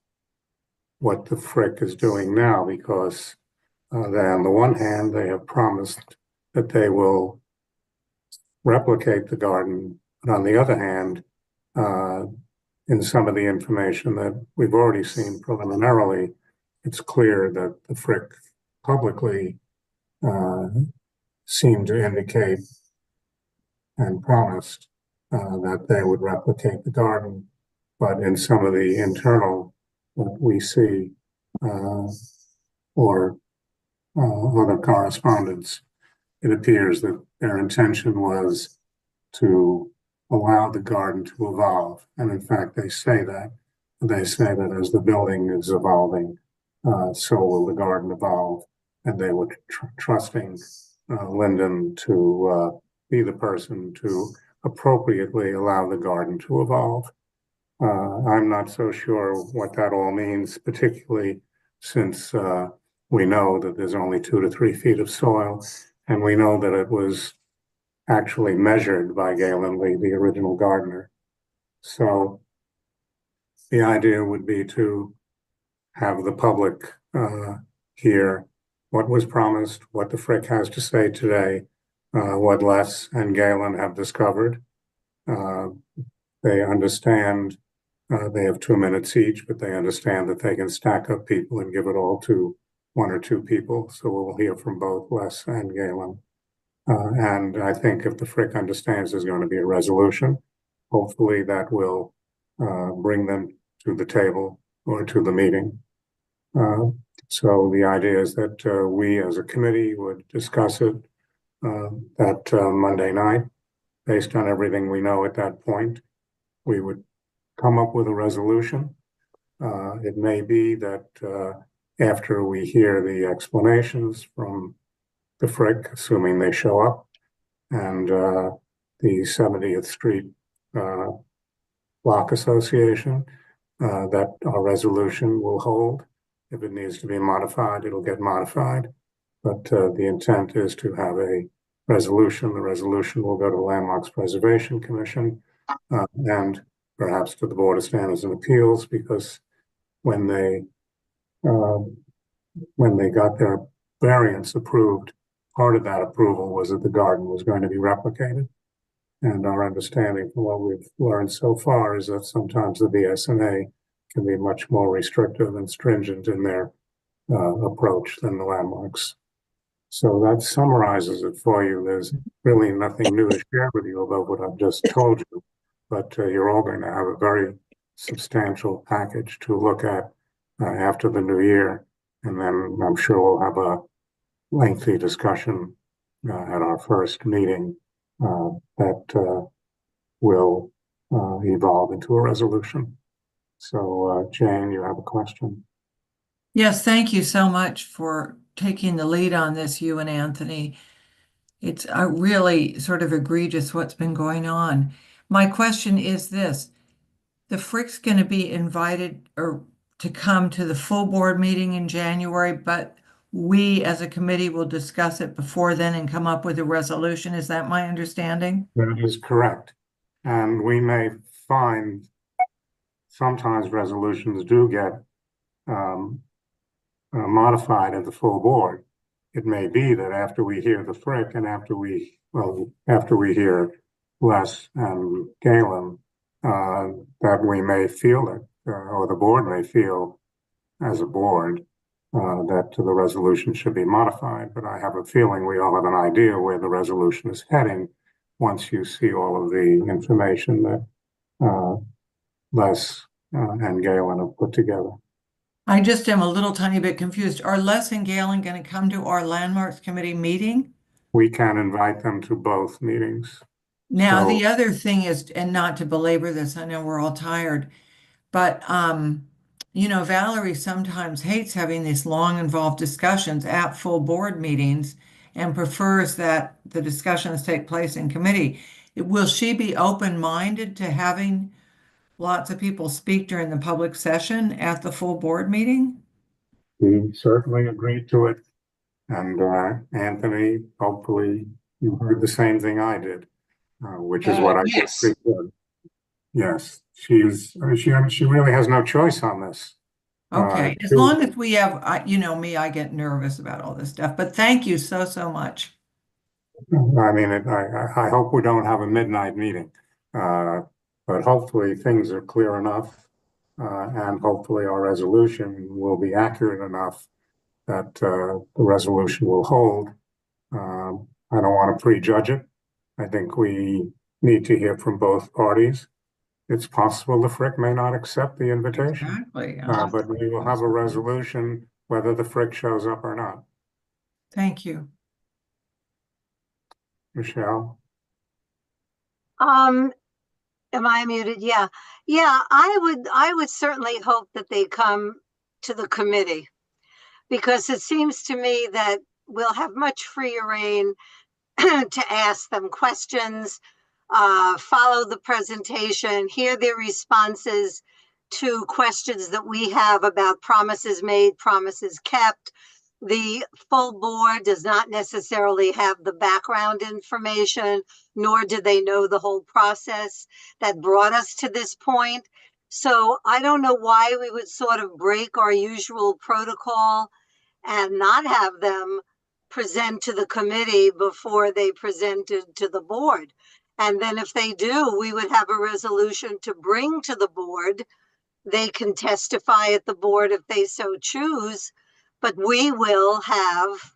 what the Frick is doing now, because on the one hand, they have promised that they will replicate the garden, but on the other hand, in some of the information that we've already seen preliminarily, it's clear that the Frick publicly seemed to indicate and promised that they would replicate the garden, but in some of the internal that we see or other correspondence, it appears that their intention was to allow the garden to evolve. And in fact, they say that. They say that as the building is evolving, so will the garden evolve. And they were trusting Lyndon to be the person to appropriately allow the garden to evolve. I'm not so sure what that all means, particularly since we know that there's only 2 to 3 feet of soil, and we know that it was actually measured by Galen Lee, the original gardener. So the idea would be to have the public hear what was promised, what the Frick has to say today, what Les and Galen have discovered. They understand they have 2 minutes each, but they understand that they can stack up people and give it all to 1 or 2 people. So we'll hear from both Les and Galen. And I think if the Frick understands there's going to be a resolution, hopefully that will bring them to the table or to the meeting. So the idea is that we as a committee would discuss it that Monday night. Based on everything we know at that point, we would come up with a resolution. It may be that after we hear the explanations from the Frick, assuming they show up, and the 70th Street Block Association, that our resolution will hold. If it needs to be modified, it'll get modified. But the intent is to have a resolution. The resolution will go to the Landmarks Preservation Commission and perhaps to the Board of Standards and Appeals, because when they got their variance approved, part of that approval was that the garden was going to be replicated. And our understanding from what we've learned so far is that sometimes the BSNA can be much more restrictive and stringent in their approach than the landmarks. So that summarizes it for you. There's really nothing new to share with you about what I've just told you, but you're all going to have a very substantial package to look at after the new year. And then I'm sure we'll have a lengthy discussion at our first meeting that will evolve into a resolution. So Jane, you have a question? Yes, thank you so much for taking the lead on this, you and Anthony. It's really sort of egregious what's been going on. My question is this: the Frick's going to be invited or to come to the full board meeting in January, but we as a committee will discuss it before then and come up with a resolution. Is that my understanding? That is correct. And we may find sometimes resolutions do get modified at the full board. It may be that after we hear the Frick and after we hear Les and Galen, that we may feel it, or the board may feel as a board that the resolution should be modified. But I have a feeling we all have an idea where the resolution is heading once you see all of the information that Les and Galen have put together. I just am a little tiny bit confused. Are Les and Galen going to come to our Landmarks Committee meeting? We can invite them to both meetings. Now, So, the other thing is, and not to belabor this, I know we're all tired, but you know, Valerie sometimes hates having these long, involved discussions at full board meetings and prefers that the discussions take place in committee. Will she be open-minded to having lots of people speak during the public session at the full board meeting? we certainly agreed to it. And Anthony, hopefully you heard the same thing I did, which is what I yes. did. Yes, she really has no choice on this. Okay, as long as we have, you know me, I get nervous about all this stuff, but thank you so, so much. I mean, I hope we don't have a midnight meeting, but hopefully things are clear enough, and hopefully our resolution will be accurate enough that the resolution will hold. I don't want to prejudge it. I think we need to hear from both parties. It's possible the Frick may not accept the invitation, Exactly. but we will have a resolution whether the Frick shows up or not. Thank you. Michelle? Am I muted? Yeah. Yeah, I would certainly hope that they come to the committee, because it seems to me that we'll have much freer reign to ask them questions, follow the presentation, hear their responses to questions that we have about promises made, promises kept. The full board does not necessarily have the background information, nor do they know the whole process that brought us to this point. So I don't know why we would sort of break our usual protocol and not have them present to the committee before they presented to the board. And then if they do, we would have a resolution to bring to the board. They can testify at the board if they so choose, but we will have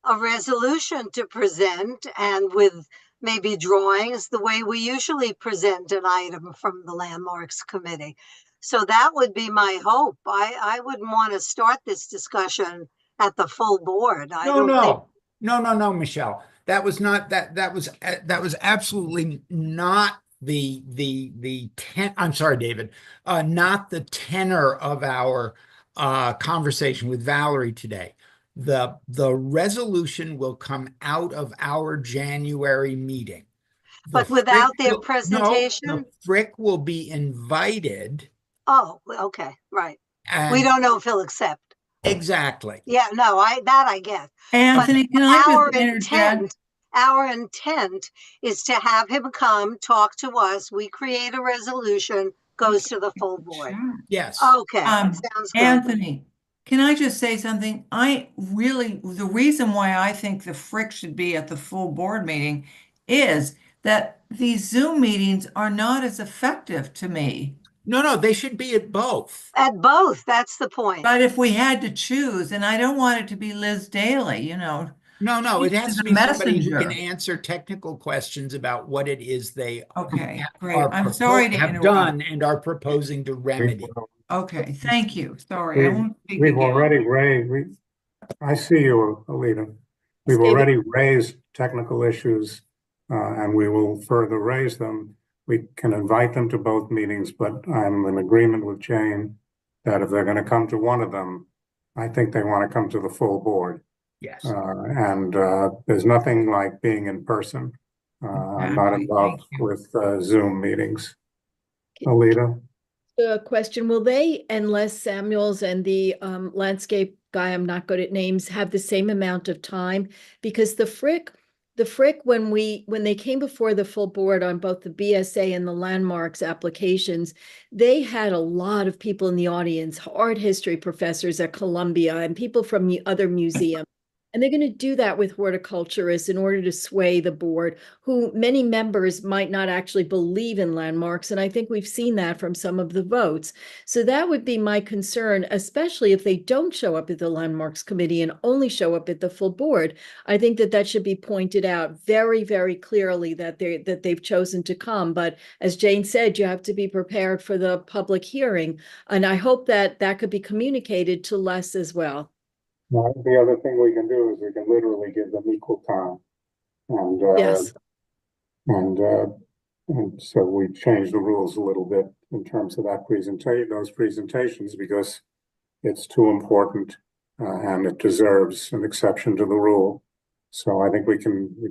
a resolution to present, and with maybe drawings the way we usually present an item from the Landmarks Committee. So that would be my hope. I wouldn't want to start this discussion at the full board. I don't think. No, Michelle. That was not that was absolutely not I'm sorry, David, not the tenor of our conversation with Valerie today. The resolution will come out of our January meeting. But without their presentation? No, Frick will be invited. Oh, okay, right. We And don't know if he'll accept. exactly. Yeah, no, I get. Anthony, can I just interject? Our intent is to have him come talk to us. We create a resolution, goes to the full board. Yes. Okay, sounds good. Anthony, can I just say something? The reason why I think the Frick should be at the full board meeting is that these Zoom meetings are not as effective to me. No, they should be at both. At both, that's the point. But if we had to choose, and I don't want it to be Liz Daly, you know. No, it has She's to a be somebody who can messenger. answer technical questions about what it is they Okay, great. I'm sorry to have interrupt. done and are proposing to remedy. Okay, thank you. Sorry, I won't speak We've again. already raised, I see you, Alita. We've David? already raised technical issues, and we will further raise them. We can invite them to both meetings, but I'm in agreement with Jane that if they're going to come to one of them, I think they want to come to the full board. Yes. And there's nothing like being in person. I'm not Exactly. involved with Zoom meetings. Alita? Question, will they and Les Samuels and the landscape guy, I'm not good at names, have the same amount of time? Because the Frick, when they came before the full board on both the BSA and the landmarks applications, they had a lot of people in the audience, art history professors at Columbia and people from the other museums. And they're going to do that with horticulturists in order to sway the board, who many members might not actually believe in landmarks. And I think we've seen that from some of the votes. So that would be my concern, especially if they don't show up at the landmarks committee and only show up at the full board. I think that should be pointed out very, very clearly that they've chosen to come. But as Jane said, you have to be prepared for the public hearing. And I hope that could be communicated to Les as well. Well, the other thing we can do is we can literally give them equal time. And Yes. And so we changed the rules a little bit in terms of those presentations, because it's too important and it deserves an exception to the rule. So I think we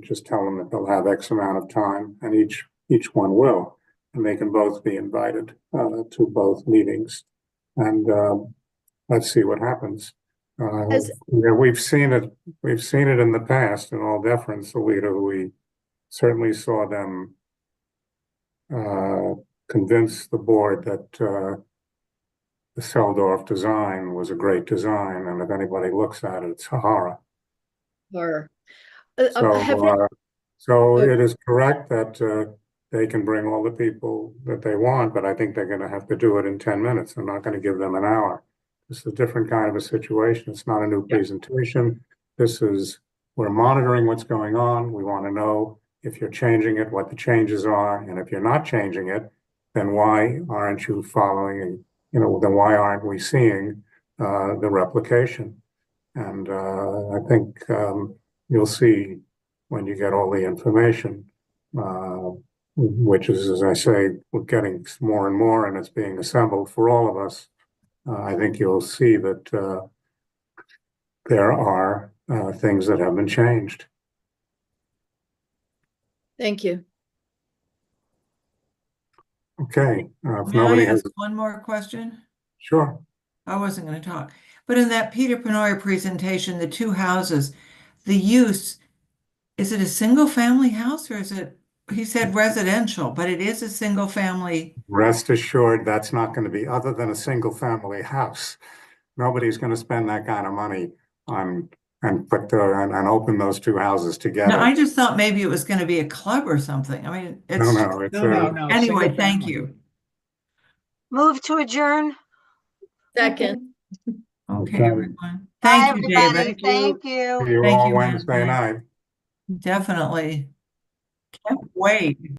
just tell them that they'll have X amount of time, and each one will, and they can both be invited to both meetings. And let's see what happens. We've seen it in the past, in all deference, Alita. We certainly saw them convince the board that the Seldorf design was a great design, and if anybody looks at it, it's a horror. Or So it is correct that they can bring all the people that they want, but I think they're going to have to do it in 10 minutes. They're not going to give them an hour. This is a different kind of a situation. It's not a new presentation. We're monitoring what's going on. We want to know if you're changing it, what the changes are. And if you're not changing it, then why aren't you following, then why aren't we seeing the replication? And I think you'll see when you get all the information, which is, as I say, we're getting more and more, and it's being assembled for all of us. I think you'll see that there are things that have been changed. Thank you. Okay, if May I nobody has, ask one more question? sure. I wasn't going to talk, but in that Peter Penoy presentation, the two houses, the use, is it a single family house or is it, he said residential, but it is a single family. Rest assured, that's not going to be other than a single family house. Nobody's going to spend that kind of money on and open those two houses together. No, I just thought maybe it was going to be a club or something. I mean, it's No, it's No. anyway, single thank family. you. Move to adjourn. Second. Okay, Okay. everyone. Bye, Thank you, everybody. David. Thank you. See you Thank all you, Wednesday Wednesday. night. Definitely. Can't wait.